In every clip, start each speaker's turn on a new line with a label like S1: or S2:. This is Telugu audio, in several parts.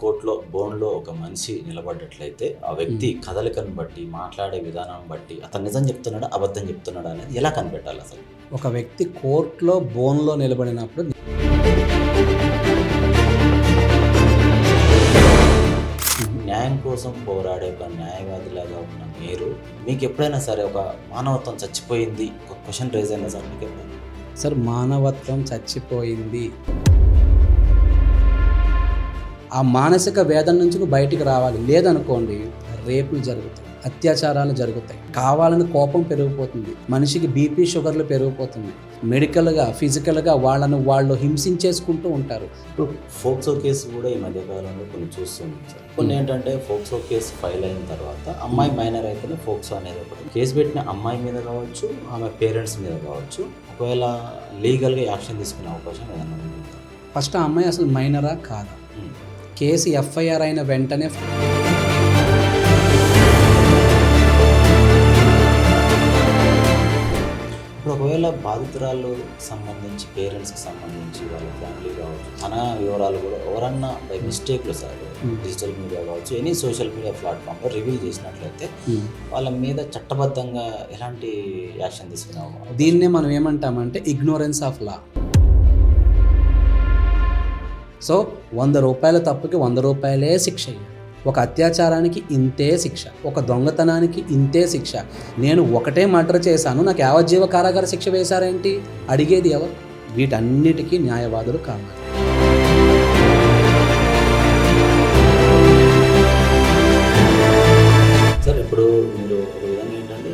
S1: కోర్టులో బోన్లో ఒక మనిషి నిలబడ్డట్లయితే ఆ వ్యక్తి కదలికను బట్టి మాట్లాడే విధానం బట్టి అతను నిజం చెప్తున్నాడా అబద్ధం చెప్తున్నాడా అనేది ఎలా కనిపెట్టాలి అసలు?
S2: ఒక వ్యక్తి కోర్టులో బోన్లో నిలబడినప్పుడు
S1: న్యాయం కోసం పోరాడే ఒక న్యాయవాదిలాగా ఉన్న మీకు ఎప్పుడైనా సరే ఒక మానవత్వం చచ్చిపోయింది ఒక క్వశ్చన్ రేజ్ అయినా సార్ మీకు ఎప్పుడైనా?
S2: సార్, మానవత్వం చచ్చిపోయింది, ఆ మానసిక వేదన నుంచి నువ్వు బయటికి రావాలి. లేదనుకోండి, రేపులు జరుగుతాయి, అత్యాచారాలు జరుగుతాయి, కావాలని కోపం పెరిగిపోతుంది, మనిషికి బీపీ షుగర్లు పెరిగిపోతుంది, మెడికల్గా ఫిజికల్గా వాళ్ళు హింసించేసుకుంటూ ఉంటారు.
S1: ఇప్పుడు ఫోక్సో కేసు కూడా ఈ మధ్యకాలంలో కొన్ని చూస్తున్నాం సార్. కొన్ని ఏంటంటే ఫోక్సో కేసు ఫైల్ అయిన తర్వాత అమ్మాయి మైనర్ అయితేనే ఫోక్సో అనేది ఒకటి కేసు పెట్టిన అమ్మాయి మీద కావచ్చు, ఆమె పేరెంట్స్ మీద కావచ్చు, ఒకవేళ లీగల్గా యాక్షన్ తీసుకునే అవకాశం ఏదైనా ఉంటుందా?
S2: ఫస్ట్ ఆ అమ్మాయి అసలు మైనరా కాదా, కేసు ఎఫ్ఐఆర్ అయిన వెంటనే
S1: ఇప్పుడు ఒకవేళ బాధితురాలు సంబంధించి పేరెంట్స్కి సంబంధించి వాళ్ళ ఫ్యామిలీ కావచ్చు, మన వివరాలు కూడా ఎవరన్నా బై మిస్టేక్లో సార్ డిజిటల్ మీడియా కావచ్చు, ఎనీ సోషల్ మీడియా ప్లాట్ఫామ్లో రివీల్ చేసినట్లయితే వాళ్ళ మీద చట్టబద్ధంగా ఎలాంటి యాక్షన్ తీసుకున్నాము?
S2: దీన్నే మనం ఏమంటామంటే ఇగ్నోరెన్స్ ఆఫ్ లా. సో 100 రూపాయల తప్పుకి 100 రూపాయలే శిక్ష. ఒక అత్యాచారానికి ఇంతే శిక్ష, ఒక దొంగతనానికి ఇంతే శిక్ష. నేను ఒకటే మర్డర్ చేశాను, నాకు యావజ్జీవ కారాగార శిక్ష వేశారేంటి? అడిగేది ఎవరు? వీటన్నిటికీ న్యాయవాదులు కావాలి.
S1: సార్, ఇప్పుడు మీరు ఒక విధంగా ఏంటంటే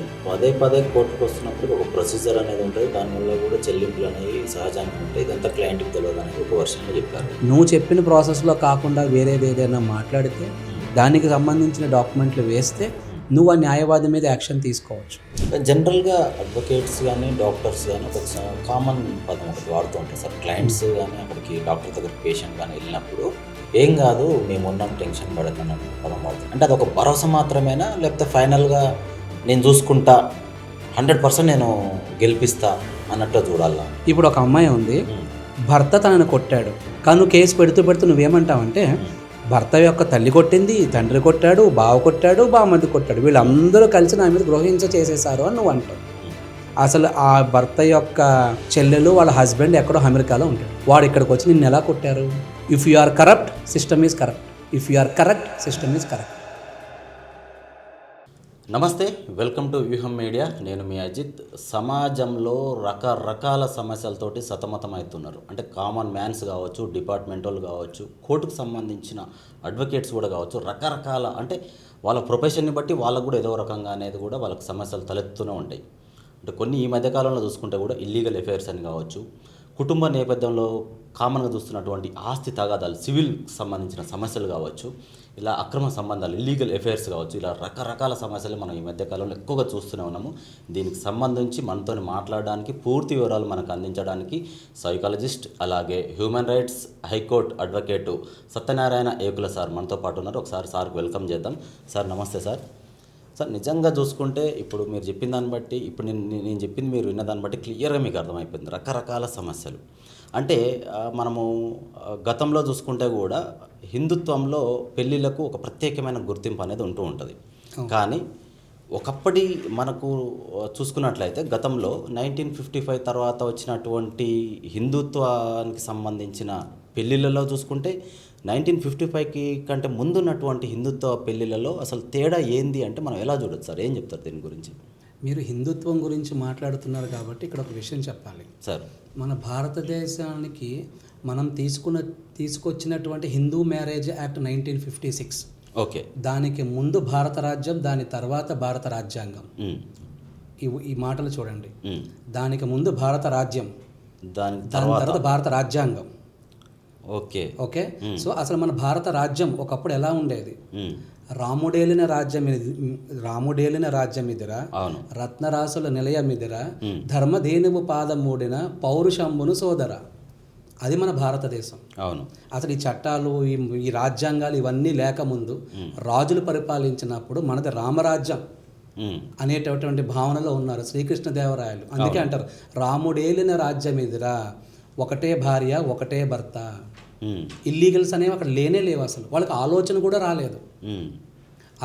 S1: పదే కోర్టుకు వస్తున్నప్పుడు ఒక ప్రొసీజర్ అనేది ఉంటుంది, దానివల్ల కూడా చెల్లింపులు అనేవి సహజంగా ఉంటాయి, ఇదంతా క్లయింట్కి తెలియదు అనేది ఒక వర్షన్లో చెప్పారు.
S2: నువ్వు చెప్పిన ప్రాసెస్లో కాకుండా వేరేది ఏదైనా మాట్లాడితే దానికి సంబంధించిన డాక్యుమెంట్లు వేస్తే నువ్వు ఆ న్యాయవాది మీద యాక్షన్ తీసుకోవచ్చు.
S1: జనరల్గా అడ్వకేట్స్ కానీ డాక్టర్స్ కానీ ఒక కామన్ పదం ఒకటి వాడుతూ ఉంటారు సార్. క్లయింట్స్ కానీ అక్కడికి డాక్టర్ దగ్గరికి పేషెంట్ కానీ వెళ్ళినప్పుడు ఏం కాదు మేము ఉన్నాం, టెన్షన్ పడతాను పదం వాడుతాం. అంటే అది ఒక భరోసా మాత్రమేనా, లేకపోతే ఫైనల్గా నేను చూసుకుంటా 100% నేను గెలిపిస్తా అన్నట్టు చూడాలా?
S2: ఇప్పుడు ఒక అమ్మాయి ఉంది, భర్త తనని కొట్టాడు, కానీ నువ్వు కేసు పెడుతూ నువ్వేమంటావంటే భర్త యొక్క తల్లి కొట్టింది, తండ్రి కొట్టాడు, బావ కొట్టాడు, బామ్మది కొట్టాడు, వీళ్ళందరూ కలిసి నా మీద గృహహింస చేసేసారు అని నువ్వు అంటావు. అసలు ఆ భర్త యొక్క చెల్లెలు వాళ్ళ హస్బెండ్ ఎక్కడో అమెరికాలో ఉంటాడు, వాడు ఇక్కడికి వచ్చి నిన్ను ఎలా కొట్టారు? If you are corrupt, system is corrupt. If you are correct, system is correct.
S1: నమస్తే, వెల్కమ్ టు వ్యూహం మీడియా. నేను మీ అజిత్. సమాజంలో రకరకాల సమస్యలతోటి సతమతమవుతున్నారు. అంటే కామన్ మ్యాన్స్ కావచ్చు, డిపార్ట్మెంటల్ కావచ్చు, కోర్టుకు సంబంధించిన అడ్వకేట్స్ కూడా కావచ్చు, రకరకాల అంటే వాళ్ళ ప్రొఫెషన్ని బట్టి వాళ్ళకు కూడా ఏదో రకంగా అనేది కూడా వాళ్ళకి సమస్యలు తలెత్తుతూనే ఉంటాయి. అంటే కొన్ని ఈ మధ్యకాలంలో చూసుకుంటే కూడా ఇల్లీగల్ అఫైర్స్ అని కావచ్చు, కుటుంబ నేపథ్యంలో కామన్గా చూస్తున్నటువంటి ఆస్తి తగాదాలు, సివిల్ సంబంధించిన సమస్యలు కావచ్చు, ఇలా అక్రమ సంబంధాలు, ఇల్లీగల్ అఫైర్స్ కావచ్చు, ఇలా రకరకాల సమస్యలు మనం ఈ మధ్యకాలంలో ఎక్కువగా చూస్తూనే ఉన్నాము. దీనికి సంబంధించి మనతో మాట్లాడడానికి, పూర్తి వివరాలు మనకు అందించడానికి సైకాలజిస్ట్, అలాగే human rights high court advocate Satyanarayana ఏకుల sir మనతో పాటు ఉన్నారు. ఒకసారి సార్కి వెల్కమ్ చేద్దాం. సార్ నమస్తే సార్. సార్, నిజంగా చూసుకుంటే ఇప్పుడు మీరు చెప్పిన దాన్ని బట్టి, ఇప్పుడు నేను చెప్పింది మీరు విన్న దాన్ని బట్టి క్లియర్గా మీకు అర్థమైపోయింది రకరకాల సమస్యలు. అంటే మనము గతంలో చూసుకుంటే కూడా హిందుత్వంలో పెళ్ళిళ్ళకు ఒక ప్రత్యేకమైన గుర్తింపు అనేది ఉంటూ ఉంటుంది. కానీ ఒకప్పటి మనకు చూసుకున్నట్లయితే గతంలో 1955 తర్వాత వచ్చినటువంటి హిందుత్వానికి సంబంధించిన పెళ్ళిళ్ళలో చూసుకుంటే 1955 కంటే ముందున్నటువంటి హిందుత్వ పెళ్ళిళ్ళలో అసలు తేడా ఏంది అంటే మనం ఎలా చూడొచ్చు సార్? ఏం చెప్తారు దీని గురించి?
S2: మీరు హిందుత్వం గురించి మాట్లాడుతున్నారు కాబట్టి ఇక్కడ ఒక విషయం చెప్పాలి
S1: సార్. మన
S2: భారతదేశానికి మనం తీసుకొచ్చినటువంటి హిందూ మ్యారేజ్ యాక్ట్ 1956.
S1: ఓకే.
S2: దానికి ముందు భారత రాజ్యం, దాని తర్వాత భారత రాజ్యాంగం. ఈ మాటలు చూడండి. దానికి ముందు భారత రాజ్యం, దాని తర్వాత భారత రాజ్యాంగం.
S1: ఓకే.
S2: సో అసలు మన భారత రాజ్యం ఒకప్పుడు ఎలా ఉండేది? రాముడేలిన రాజ్యమిదిరా, రత్నరాసుల నిలయమిదిరా, ధర్మధేనువు పాదమూడిన పౌరుషంబును సోదర. అది మన భారతదేశం.
S1: అవును.
S2: అసలు ఈ చట్టాలు, ఈ రాజ్యాంగాలు ఇవన్నీ లేకముందు రాజులు పరిపాలించినప్పుడు మనది రామరాజ్యం అనేటటువంటి భావనలో ఉన్నారు శ్రీకృష్ణదేవరాయలు. అందుకే అంటారు రాముడేలిన రాజ్యమిదిరా, ఒకటే భార్య ఒకటే భర్త. ఇల్లీగల్స్ అనేవి అక్కడ లేనే లేవు, అసలు వాళ్ళకి ఆలోచన కూడా రాలేదు.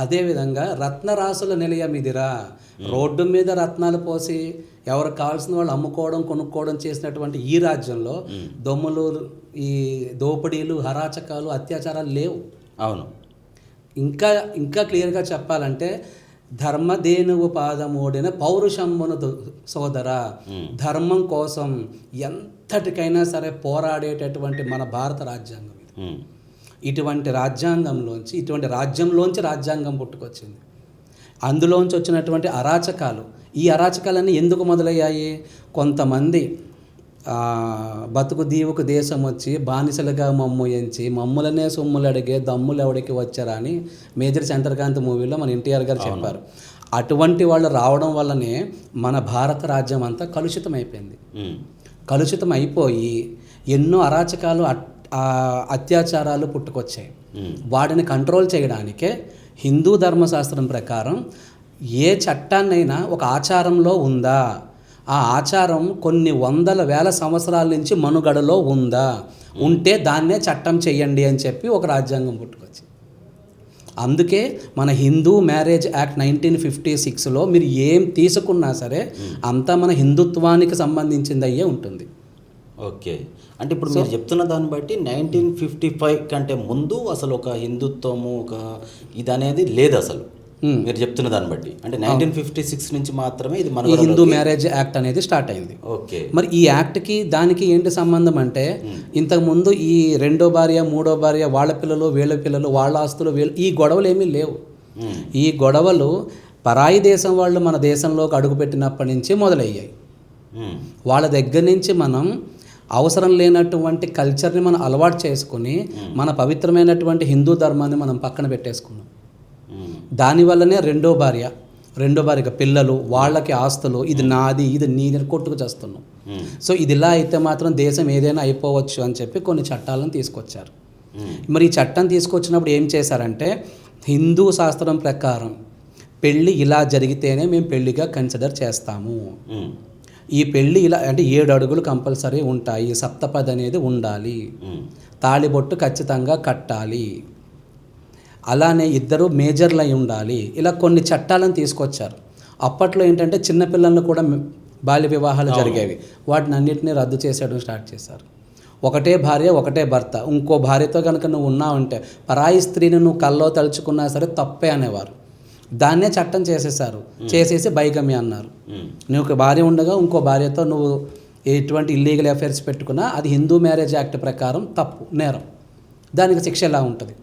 S2: అదేవిధంగా రత్నరాసుల నిలయం ఇదిరా, రోడ్డు మీద రత్నాలు పోసి ఎవరికి కావాల్సిన వాళ్ళు అమ్ముకోవడం కొనుక్కోవడం చేసినటువంటి ఈ రాజ్యంలో దొమ్ములు, ఈ దోపిడీలు, హరాచకాలు, అత్యాచారాలు లేవు.
S1: అవును.
S2: ఇంకా క్లియర్గా చెప్పాలంటే ధర్మధేనువు పాదమోడిన పౌరుషమ్మును సోదర, ధర్మం కోసం ఎంతటికైనా సరే పోరాడేటటువంటి మన భారత రాజ్యాంగం ఇది. ఇటువంటి రాజ్యంలోంచి రాజ్యాంగం పుట్టుకొచ్చింది. అందులోంచి వచ్చినటువంటి అరాచకాలు, ఈ అరాచకాలన్నీ ఎందుకు మొదలయ్యాయి? కొంతమంది బతుకు దీవుకు దేశం వచ్చి బానిసలుగా మమ్ము ఎంచి మమ్ములనే సొమ్ములు అడిగే దమ్ములు ఎవడికి వచ్చారా అని మేజర్ చంద్రకాంత్ మూవీలో మన ఎన్టీఆర్ గారు చెప్పారు. అటువంటి వాళ్ళు రావడం వల్లనే మన భారత రాజ్యం అంతా కలుషితం అయిపోయింది. కలుషితం అయిపోయి ఎన్నో అరాచకాలు, అత్యాచారాలు పుట్టుకొచ్చాయి. వాటిని కంట్రోల్ చేయడానికే హిందూ ధర్మశాస్త్రం ప్రకారం ఏ చట్టాన్నైనా ఒక ఆచారంలో ఉందా, ఆ ఆచారం కొన్ని వందల వేల సంవత్సరాల నుంచి మనుగడలో ఉంటే దాన్నే చట్టం చెయ్యండి అని చెప్పి ఒక రాజ్యాంగం పుట్టుకొచ్చింది. అందుకే మన హిందూ మ్యారేజ్ యాక్ట్ 1956లో మీరు ఏం తీసుకున్నా సరే అంతా మన హిందుత్వానికి సంబంధించింది అయ్యే ఉంటుంది.
S1: ఓకే. అంటే ఇప్పుడు మీరు చెప్తున్న దాన్ని బట్టి 1955 కంటే ముందు అసలు ఒక హిందుత్వము, ఒక ఇది అనేది లేదు అసలు. మీరు చెప్తున్న దాన్ని బట్టి అంటే 1956 నుంచి మాత్రమే ఇది మన
S2: హిందూ మ్యారేజ్ యాక్ట్ అనేది స్టార్ట్ అయింది.
S1: ఓకే.
S2: మరి ఈ యాక్ట్కి దానికి ఏంటి సంబంధం అంటే, ఇంతకుముందు ఈ రెండో భార్య, మూడో భార్య, వాళ్ళ పిల్లలు, వీళ్ళ పిల్లలు, వాళ్ళ ఆస్తులు, ఈ గొడవలు ఏమీ లేవు. ఈ గొడవలు పరాయి దేశం వాళ్ళు మన దేశంలోకి అడుగుపెట్టినప్పటి నుంచి మొదలయ్యాయి. వాళ్ళ దగ్గర నుంచి మనం అవసరం లేనటువంటి కల్చర్ని మనం అలవాటు చేసుకుని మన పవిత్రమైనటువంటి హిందూ ధర్మాన్ని మనం పక్కన పెట్టేసుకున్నాం. దానివల్లనే రెండో భార్యగా పిల్లలు, వాళ్ళకి ఆస్తులు, ఇది నాది, ఇది నీది కొట్టుకు చేస్తున్నాం. సో ఇది ఇలా అయితే మాత్రం దేశం ఏదైనా అయిపోవచ్చు అని చెప్పి కొన్ని చట్టాలను తీసుకొచ్చారు. మరి ఈ చట్టం తీసుకొచ్చినప్పుడు ఏం చేశారంటే, హిందూ శాస్త్రం ప్రకారం పెళ్ళి ఇలా జరిగితేనే మేము పెళ్ళిగా కన్సిడర్ చేస్తాము. ఈ పెళ్ళి ఇలా అంటే 7 అడుగులు కంపల్సరీ ఉంటాయి, సప్తపది అనేది ఉండాలి, తాళిబొట్టు ఖచ్చితంగా కట్టాలి, అలానే ఇద్దరు మేజర్లు అయి ఉండాలి. ఇలా కొన్ని చట్టాలను తీసుకొచ్చారు. అప్పట్లో ఏంటంటే చిన్నపిల్లలను కూడా బాల్య వివాహాలు జరిగేవి. వాటిని అన్నింటినీ రద్దు చేసేయడం స్టార్ట్ చేశారు. ఒకటే భార్య, ఒకటే భర్త. ఇంకో భార్యతో కనుక నువ్వు ఉన్నావంటే పరాయి స్త్రీని నువ్వు కల్లో తలుచుకున్నా సరే తప్పే అనేవారు. దాన్నే చట్టం చేసేసి బైగమి అన్నారు. నువ్వు ఒక భార్య ఉండగా ఇంకో భార్యతో నువ్వు ఎటువంటి ఇల్లీగల్ అఫైర్స్ పెట్టుకున్నా అది హిందూ మ్యారేజ్ యాక్ట్ ప్రకారం తప్పు, నేరం. దానికి శిక్ష ఎలా ఉంటుంది?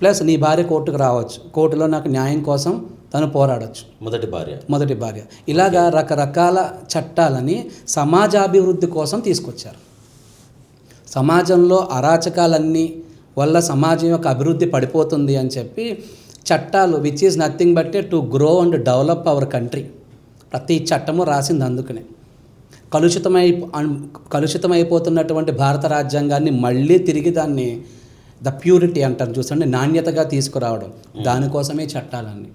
S2: ప్లస్ నీ భార్య కోర్టుకు రావచ్చు, కోర్టులో నాకు న్యాయం కోసం తను పోరాడచ్చు, మొదటి భార్య. ఇలాగా రకరకాల చట్టాలని సమాజాభివృద్ధి కోసం తీసుకొచ్చారు. సమాజంలో అరాచకాలన్నీ వల్ల సమాజం యొక్క అభివృద్ధి పడిపోతుంది అని చెప్పి చట్టాలు, which is nothing but to grow and develop our country. ప్రతి చట్టము రాసింది అందుకనే. కలుషితమైపోతున్నటువంటి భారత రాజ్యాంగాన్ని మళ్ళీ తిరిగి దాన్ని ద ప్యూరిటీ అంటారు చూసండి, నాణ్యతగా తీసుకురావడం, దానికోసమే చట్టాలన్నీ.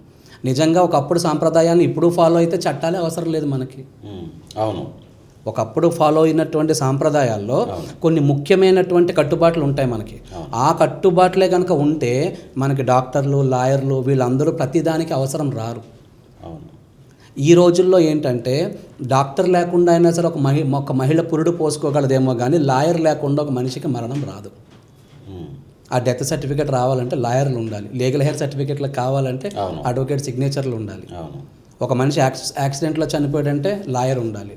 S2: నిజంగా ఒకప్పుడు సాంప్రదాయాన్ని ఇప్పుడు ఫాలో అయితే చట్టాలే అవసరం లేదు మనకి.
S1: అవును.
S2: ఒకప్పుడు ఫాలో అయినటువంటి సాంప్రదాయాల్లో కొన్ని ముఖ్యమైనటువంటి కట్టుబాట్లు ఉంటాయి మనకి. ఆ కట్టుబాట్లే కనుక ఉంటే మనకి డాక్టర్లు, లాయర్లు వీళ్ళందరూ ప్రతిదానికి అవసరం రారు. ఈ రోజుల్లో ఏంటంటే డాక్టర్ లేకుండా అయినా సరే ఒక మహిళ పురుడు పోసుకోగలదేమో కానీ లాయర్ లేకుండా ఒక మనిషికి మరణం రాదు. ఆ డెత్ సర్టిఫికేట్ రావాలంటే లాయర్లు ఉండాలి, లీగల్ హెయిర్ సర్టిఫికేట్లు కావాలంటే అడ్వకేట్ సిగ్నేచర్లు ఉండాలి. ఒక మనిషి యాక్సిడెంట్లో చనిపోయాడంటే లాయర్ ఉండాలి.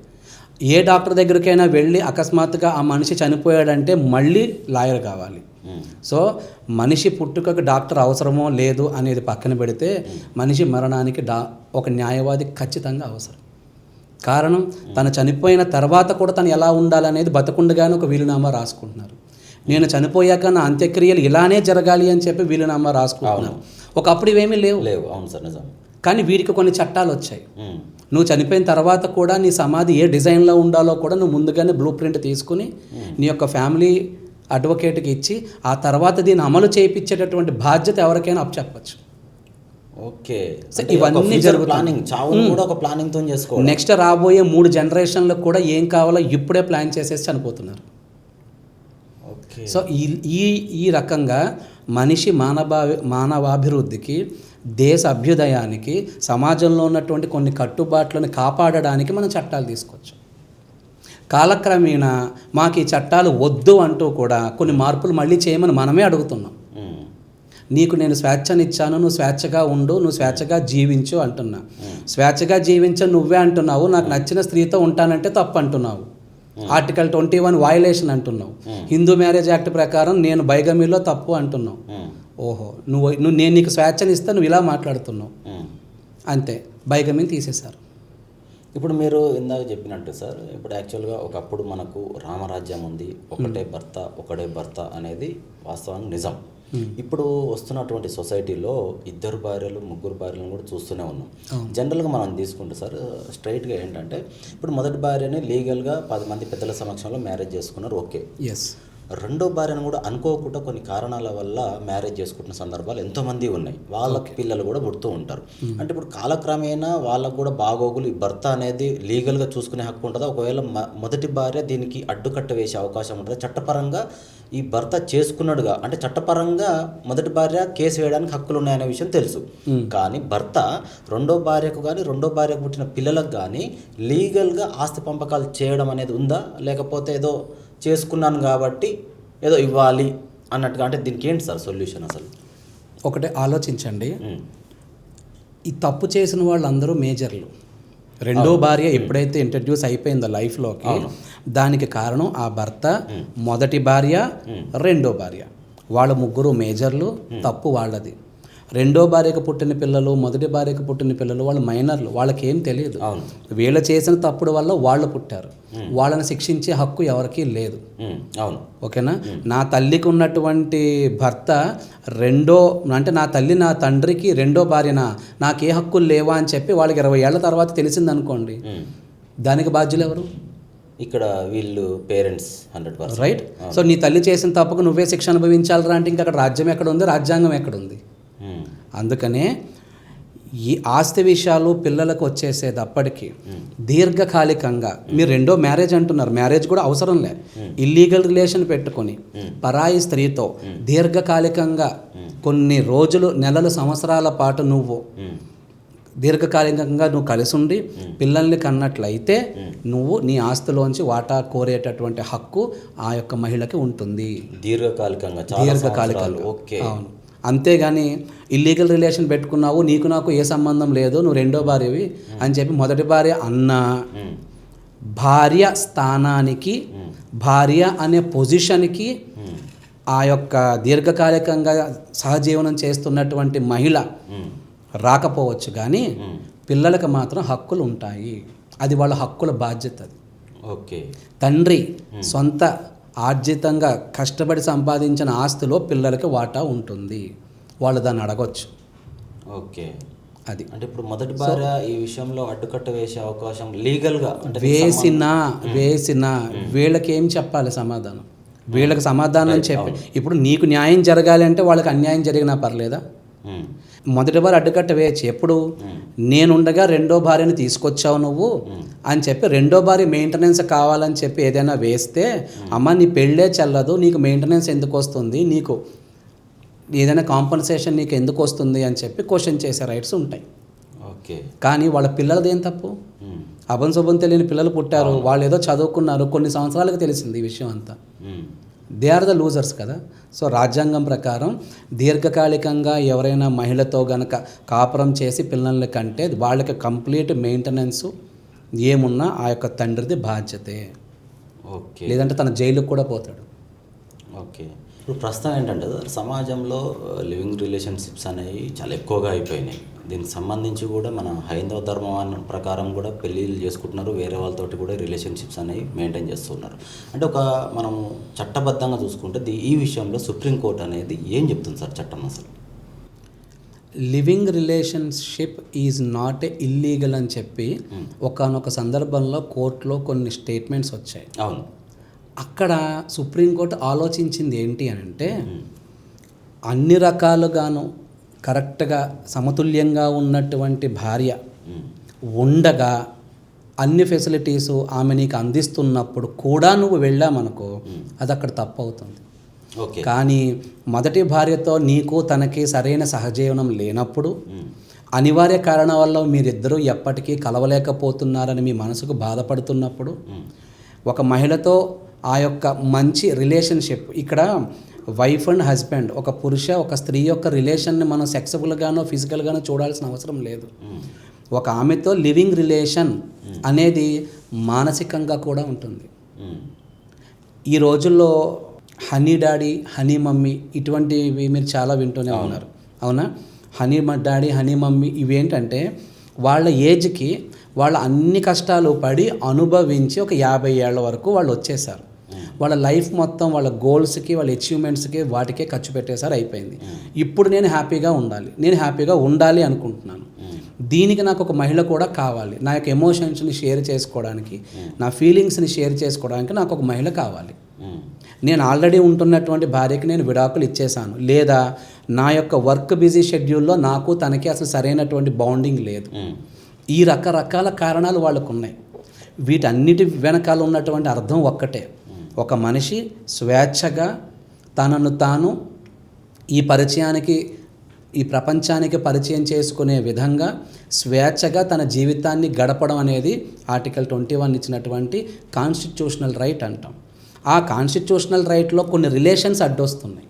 S2: ఏ డాక్టర్ దగ్గరికైనా వెళ్ళి అకస్మాత్తుగా ఆ మనిషి చనిపోయాడంటే మళ్ళీ లాయర్ కావాలి. సో మనిషి పుట్టుకకు డాక్టర్ అవసరమో లేదు అనేది పక్కన పెడితే మనిషి మరణానికి ఒక న్యాయవాది ఖచ్చితంగా అవసరం. కారణం తను చనిపోయిన తర్వాత కూడా తను ఎలా ఉండాలనేది బతకుండగానే ఒక వీలునామా రాసుకుంటున్నారు. నేను చనిపోయాక నా అంత్యక్రియలు ఇలానే జరగాలి అని చెప్పి వీలునామా రాసుకుంటున్నారు. ఒకప్పుడు ఇవేమీ లేవు.
S1: అవును సార్, నిజం.
S2: కానీ వీరికి కొన్ని చట్టాలు వచ్చాయి. నువ్వు చనిపోయిన తర్వాత కూడా నీ సమాధి ఏ డిజైన్లో ఉండాలో కూడా నువ్వు ముందుగానే బ్లూ ప్రింట్ తీసుకుని నీ యొక్క ఫ్యామిలీ అడ్వకేట్కి ఇచ్చి ఆ తర్వాత దీన్ని అమలు చేయించేటటువంటి బాధ్యత ఎవరికైనా అప్పచెప్పచ్చు.
S1: ఓకే.
S2: ఇవన్నీ జరుగుతాయి. నెక్స్ట్ రాబోయే 3 జనరేషన్లకు కూడా ఏం కావాలో ఇప్పుడే ప్లాన్ చేసేసి చనిపోతున్నారు. సో ఈ ఈ రకంగా మనిషి మానవాభివృద్ధికి, దేశ అభ్యుదయానికి, సమాజంలో ఉన్నటువంటి కొన్ని కట్టుబాట్లను కాపాడడానికి మనం చట్టాలు తీసుకొచ్చాం. కాలక్రమేణా మాకు ఈ చట్టాలు వద్దు అంటూ కూడా కొన్ని మార్పులు మళ్ళీ చేయమని మనమే అడుగుతున్నాం. నీకు నేను స్వేచ్ఛనిచ్చాను, నువ్వు స్వేచ్ఛగా ఉండు, నువ్వు స్వేచ్ఛగా జీవించు అంటున్నా. స్వేచ్ఛగా జీవించు నువ్వే అంటున్నావు, నాకు నచ్చిన స్త్రీతో ఉంటానంటే తప్పు అంటున్నావు. ఆర్టికల్ 21 వయలేషన్ అంటున్నావు. హిందూ మ్యారేజ్ యాక్ట్ ప్రకారం నేను బైగమీలో తప్పు అంటున్నావు. ఓహో, నేను నీకు స్వేచ్ఛనిస్తే నువ్వు ఇలా మాట్లాడుతున్నావు. అంతే, బైగమీని తీసేశారు.
S1: ఇప్పుడు మీరు ఇందాక చెప్పినట్టు సార్, ఇప్పుడు యాక్చువల్గా ఒకప్పుడు మనకు రామరాజ్యం ఉంది, ఒకటే భర్త ఒకడే భర్త అనేది వాస్తవానికి నిజం. ఇప్పుడు వస్తున్నటువంటి సొసైటీలో 2 భార్యలు 3 భార్యలను కూడా చూస్తూనే ఉన్నాం. జనరల్గా మనం తీసుకుంటే సార్, స్ట్రైట్గా ఏంటంటే ఇప్పుడు మొదటి భార్యని లీగల్గా 10 మంది పెద్దల సమక్షంలో మ్యారేజ్ చేసుకున్నారు, ఓకే. రెండో భార్యను కూడా అనుకోకుండా కొన్ని కారణాల వల్ల మ్యారేజ్ చేసుకుంటున్న సందర్భాలు ఎంతోమంది ఉన్నాయి. వాళ్ళకి పిల్లలు కూడా పుడుతూ ఉంటారు. అంటే ఇప్పుడు కాలక్రమేణా వాళ్ళకు కూడా బాగోగులు, ఈ భర్త అనేది లీగల్గా చూసుకునే హక్కు ఉంటుందా? ఒకవేళ మొదటి భార్య దీనికి అడ్డుకట్ట వేసే అవకాశం ఉంటుంది? చట్టపరంగా ఈ భర్త చేసుకున్నాడుగా, అంటే చట్టపరంగా మొదటి భార్య కేసు వేయడానికి హక్కులు ఉన్నాయనే విషయం తెలుసు. కానీ భర్త రెండో భార్యకు కానీ రెండో భార్యకు పుట్టిన పిల్లలకు కానీ లీగల్గా ఆస్తి పంపకాలు చేయడం అనేది ఉందా? లేకపోతే ఏదో చేసుకున్నాను కాబట్టి ఏదో ఇవ్వాలి అన్నట్టుగా, అంటే దీనికి ఏంటి సార్ సొల్యూషన్? అసలు
S2: ఒకటే ఆలోచించండి, ఈ తప్పు చేసిన వాళ్ళందరూ మేజర్లు. రెండో భార్య ఎప్పుడైతే ఇంట్రడ్యూస్ అయిపోయిందో లైఫ్లోకి, దానికి కారణం ఆ భర్త, మొదటి భార్య, రెండో భార్య, వాళ్ళ ముగ్గురు మేజర్లు. తప్పు వాళ్ళది. రెండో భార్యకు పుట్టిన పిల్లలు, మొదటి భార్యకు పుట్టిన పిల్లలు వాళ్ళు మైనర్లు, వాళ్ళకేం తెలియదు. వీళ్ళు చేసిన తప్పుడు వల్ల వాళ్ళు పుట్టారు. వాళ్ళని శిక్షించే హక్కు ఎవరికీ లేదు. ఓకేనా? నా తల్లికి ఉన్నటువంటి భర్త అంటే నా తల్లి నా తండ్రికి రెండో భార్యనా, నాకే హక్కులు లేవా అని చెప్పి వాళ్ళకి 20 ఏళ్ల తర్వాత తెలిసిందనుకోండి, దానికి బాధ్యులు ఎవరు?
S1: ఇక్కడ వీళ్ళు పేరెంట్స్ 100%.
S2: రైట్. సో నీ తల్లి చేసిన తప్పుకు నువ్వే శిక్ష అనుభవించాలరా అంటే ఇంకా అక్కడ రాజ్యం ఎక్కడ ఉంది, రాజ్యాంగం ఎక్కడుంది? అందుకనే ఈ ఆస్తి విషయాలు పిల్లలకు వచ్చేసేటప్పటికీ దీర్ఘకాలికంగా, మీరు రెండో మ్యారేజ్ అంటున్నారు, మ్యారేజ్ కూడా అవసరం లే, ఇల్లీగల్ రిలేషన్ పెట్టుకొని పరాయి స్త్రీతో దీర్ఘకాలికంగా కొన్ని రోజులు, నెలలు, సంవత్సరాల పాటు నువ్వు దీర్ఘకాలికంగా నువ్వు కలిసి ఉండి పిల్లల్ని కన్నట్లయితే నువ్వు నీ ఆస్తిలోంచి వాటా కోరేటటువంటి హక్కు ఆ యొక్క మహిళకి ఉంటుంది దీర్ఘకాలికంగా. అవును. అంతేగాని ఇల్లీగల్ రిలేషన్ పెట్టుకున్నావు, నీకు నాకు ఏ సంబంధం లేదు, నువ్వు రెండో భార్యవి అని చెప్పి మొదటి భార్య అన్న భార్య స్థానానికి, భార్య అనే పొజిషన్కి ఆ యొక్క దీర్ఘకాలికంగా సహజీవనం చేస్తున్నటువంటి మహిళ రాకపోవచ్చు, కానీ పిల్లలకు మాత్రం హక్కులు ఉంటాయి. అది వాళ్ళ హక్కుల బాధ్యత. అది
S1: ఓకే.
S2: తండ్రి సొంత ఆర్జితంగా కష్టపడి సంపాదించిన ఆస్తిలో పిల్లలకి వాటా ఉంటుంది, వాళ్ళు దాన్ని అడగొచ్చు.
S1: ఓకే.
S2: అది
S1: అంటే ఇప్పుడు మొదటి భార్య ఈ విషయంలో అడ్డుకట్ట వేసే అవకాశం లీగల్గా
S2: వేసినా వీళ్ళకి ఏం చెప్పాలి సమాధానం? వీళ్ళకి సమాధానం చెప్పి, ఇప్పుడు నీకు న్యాయం జరగాలి అంటే వాళ్ళకి అన్యాయం జరిగినా పర్లేదా? మొదటి భార్య అడ్డుకట్ట వేయచ్చు. ఎప్పుడు? నేనుండగా రెండో భార్యను తీసుకొచ్చావు నువ్వు అని చెప్పి, రెండో భార్య మెయింటెనెన్స్ కావాలని చెప్పి ఏదైనా వేస్తే, అమ్మ నీ పెళ్ళే చెల్లదు, నీకు మెయింటెనెన్స్ ఎందుకు వస్తుంది, నీకు ఏదైనా కాంపన్సేషన్ నీకు ఎందుకు వస్తుంది అని చెప్పి క్వశ్చన్ చేసే రైట్స్ ఉంటాయి.
S1: ఓకే.
S2: కానీ వాళ్ళ పిల్లలది ఏం తప్పు? అభంశుభం తెలియని పిల్లలు పుట్టారు, వాళ్ళు ఏదో చదువుకున్నారు, కొన్ని సంవత్సరాలకు తెలిసింది ఈ విషయం అంతా. దే ఆర్ ద లూజర్స్ కదా. సో రాజ్యాంగం ప్రకారం దీర్ఘకాలికంగా ఎవరైనా మహిళతో గనక కాపురం చేసి పిల్లల కంటే వాళ్ళకి కంప్లీట్ మెయింటెనెన్స్ ఏమున్నా ఆ యొక్క తండ్రిది బాధ్యతే.
S1: ఓకే.
S2: లేదంటే తన జైలుకు కూడా పోతాడు.
S1: ఓకే. ఇప్పుడు ప్రస్తుతం ఏంటంటే సమాజంలో లివింగ్ రిలేషన్షిప్స్ అనేవి చాలా ఎక్కువగా అయిపోయినాయి. దీనికి సంబంధించి కూడా మన హైందవ ధర్మం ప్రకారం కూడా పెళ్ళిళ్ళు చేసుకుంటున్నారు, వేరే వాళ్ళతోటి కూడా రిలేషన్షిప్స్ అనేవి మెయింటైన్ చేస్తున్నారు. అంటే ఒక మనం చట్టబద్ధంగా చూసుకుంటే ఈ విషయంలో సుప్రీంకోర్టు అనేది ఏం చెప్తుంది సార్ చట్టం? అసలు
S2: living relationship is not a illegal అని చెప్పి ఒకానొక సందర్భంలో కోర్టులో కొన్ని స్టేట్మెంట్స్ వచ్చాయి.
S1: అవును.
S2: అక్కడ సుప్రీంకోర్టు ఆలోచించింది ఏంటి అని అంటే, అన్ని రకాలుగాను కరెక్ట్గా సమతుల్యంగా ఉన్నటువంటి భార్య ఉండగా అన్ని ఫెసిలిటీసు ఆమె నీకు అందిస్తున్నప్పుడు కూడా నువ్వు వెళ్ళామనుకో, అది అక్కడ తప్పు అవుతుంది.
S1: ఓకే.
S2: కానీ మొదటి భార్యతో నీకు తనకి సరైన సహజీవనం లేనప్పుడు, అనివార్య కారణం వల్ల మీరిద్దరూ ఎప్పటికీ కలవలేకపోతున్నారని మీ మనసుకు బాధపడుతున్నప్పుడు, ఒక మహిళతో ఆ యొక్క మంచి రిలేషన్షిప్, ఇక్కడ వైఫ్ అండ్ హస్బెండ్, ఒక పురుష ఒక స్త్రీ యొక్క రిలేషన్ని మనం సెక్సబుల్గానో ఫిజికల్గానో చూడాల్సిన అవసరం లేదు. ఒక ఆమెతో లివింగ్ రిలేషన్ అనేది మానసికంగా కూడా ఉంటుంది. ఈ రోజుల్లో హనీ డాడీ, హనీ మమ్మీ ఇటువంటివి మీరు చాలా వింటూనే ఉన్నారు, అవునా? హనీ డాడీ, హనీ మమ్మీ ఇవేంటంటే వాళ్ళ ఏజ్కి వాళ్ళ అన్ని కష్టాలు పడి అనుభవించి ఒక 50 ఏళ్ల వరకు వాళ్ళు వచ్చేసారు. వాళ్ళ లైఫ్ మొత్తం వాళ్ళ గోల్స్కి, వాళ్ళ అచీవ్మెంట్స్కి వాటికే ఖర్చు పెట్టేసారు, అయిపోయింది. ఇప్పుడు నేను హ్యాపీగా ఉండాలి అనుకుంటున్నాను. దీనికి నాకు ఒక మహిళ కూడా కావాలి. నా యొక్క ఎమోషన్స్ని షేర్ చేసుకోవడానికి, నా ఫీలింగ్స్ని షేర్ చేసుకోవడానికి నాకు ఒక మహిళ కావాలి. నేను ఆల్రెడీ ఉంటున్నటువంటి భార్యకి నేను విడాకులు ఇచ్చేసాను, లేదా నా యొక్క వర్క్ బిజీ షెడ్యూల్లో నాకు తనకి అసలు సరైనటువంటి బాండింగ్ లేదు. ఈ రకరకాల కారణాలు వాళ్ళకు ఉన్నాయి. వీటన్నిటి వెనకాల ఉన్నటువంటి అర్థం ఒక్కటే, ఒక మనిషి స్వేచ్ఛగా తనను తాను ఈ ప్రపంచానికి పరిచయం చేసుకునే విధంగా స్వేచ్ఛగా తన జీవితాన్ని గడపడం అనేది ఆర్టికల్ 21 ఇచ్చినటువంటి కాన్స్టిట్యూషనల్ రైట్ అంటాం. ఆ కాన్స్టిట్యూషనల్ రైట్లో కొన్ని రిలేషన్స్ అడ్డొస్తున్నాయి.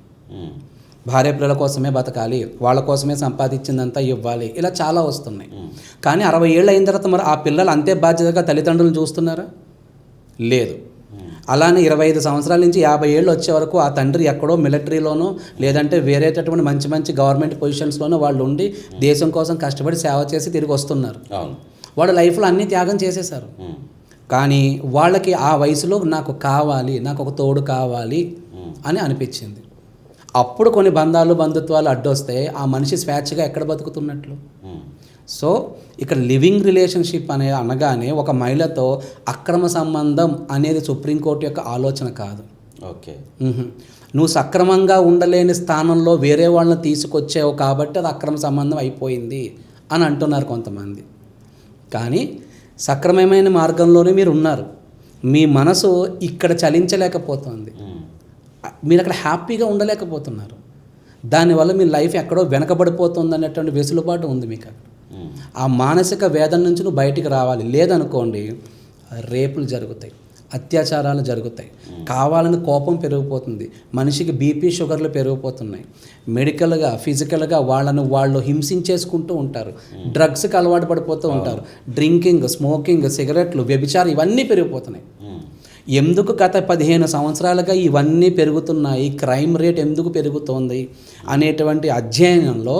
S2: భార్య పిల్లల కోసమే బతకాలి, వాళ్ళ కోసమే సంపాదించిందంతా ఇవ్వాలి, ఇలా చాలా వస్తున్నాయి. కానీ 60 ఏళ్ళు అయిన తర్వాత మరి ఆ పిల్లలు అంతే బాధ్యతగా తల్లిదండ్రులను చూస్తున్నారా? లేదు. అలానే 25 సంవత్సరాల నుంచి 50 ఏళ్ళు వచ్చే వరకు ఆ తండ్రి ఎక్కడో మిలిటరీలోనో లేదంటే వేరేటటువంటి మంచి మంచి గవర్నమెంట్ పొజిషన్స్లోనో వాళ్ళు ఉండి దేశం కోసం కష్టపడి సేవ చేసి తిరిగి వస్తున్నారు. వాళ్ళ లైఫ్లో అన్నీ త్యాగం చేసేసారు. కానీ వాళ్ళకి ఆ వయసులో నాకు ఒక తోడు కావాలి అని అనిపించింది. అప్పుడు కొన్ని బంధుత్వాలు అడ్డొస్తే ఆ మనిషి స్వేచ్ఛగా ఎక్కడ బతుకుతున్నట్లు? సో ఇక్కడ లివింగ్ రిలేషన్షిప్ అనగానే ఒక మహిళతో అక్రమ సంబంధం అనేది సుప్రీంకోర్టు యొక్క ఆలోచన కాదు.
S1: ఓకే.
S2: నువ్వు సక్రమంగా ఉండలేని స్థానంలో వేరే వాళ్ళని తీసుకొచ్చావు కాబట్టి అది అక్రమ సంబంధం అయిపోయింది అని అంటున్నారు కొంతమంది. కానీ సక్రమమైన మార్గంలోనే మీరు ఉన్నారు. మీ మనసు ఇక్కడ చలించలేకపోతుంది, మీరు అక్కడ హ్యాపీగా ఉండలేకపోతున్నారు. దానివల్ల మీ లైఫ్ ఎక్కడో వెనకబడిపోతుంది అనేటువంటి వెసులుబాటు ఉంది మీకు. ఆ మానసిక వేదన నుంచి నువ్వు బయటికి రావాలి. లేదనుకోండి, రేపులు జరుగుతాయి, అత్యాచారాలు జరుగుతాయి, కావాలని కోపం పెరిగిపోతుంది, మనిషికి బీపీ షుగర్లు పెరిగిపోతున్నాయి, మెడికల్గా ఫిజికల్గా వాళ్ళు హింసించేసుకుంటూ ఉంటారు, డ్రగ్స్కి అలవాటు పడిపోతూ ఉంటారు, డ్రింకింగ్, స్మోకింగ్, సిగరెట్లు, వ్యభిచారం ఇవన్నీ పెరిగిపోతున్నాయి. ఎందుకు గత 15 సంవత్సరాలుగా ఇవన్నీ పెరుగుతున్నాయి, క్రైమ్ రేట్ ఎందుకు పెరుగుతోంది అనేటువంటి అధ్యయనంలో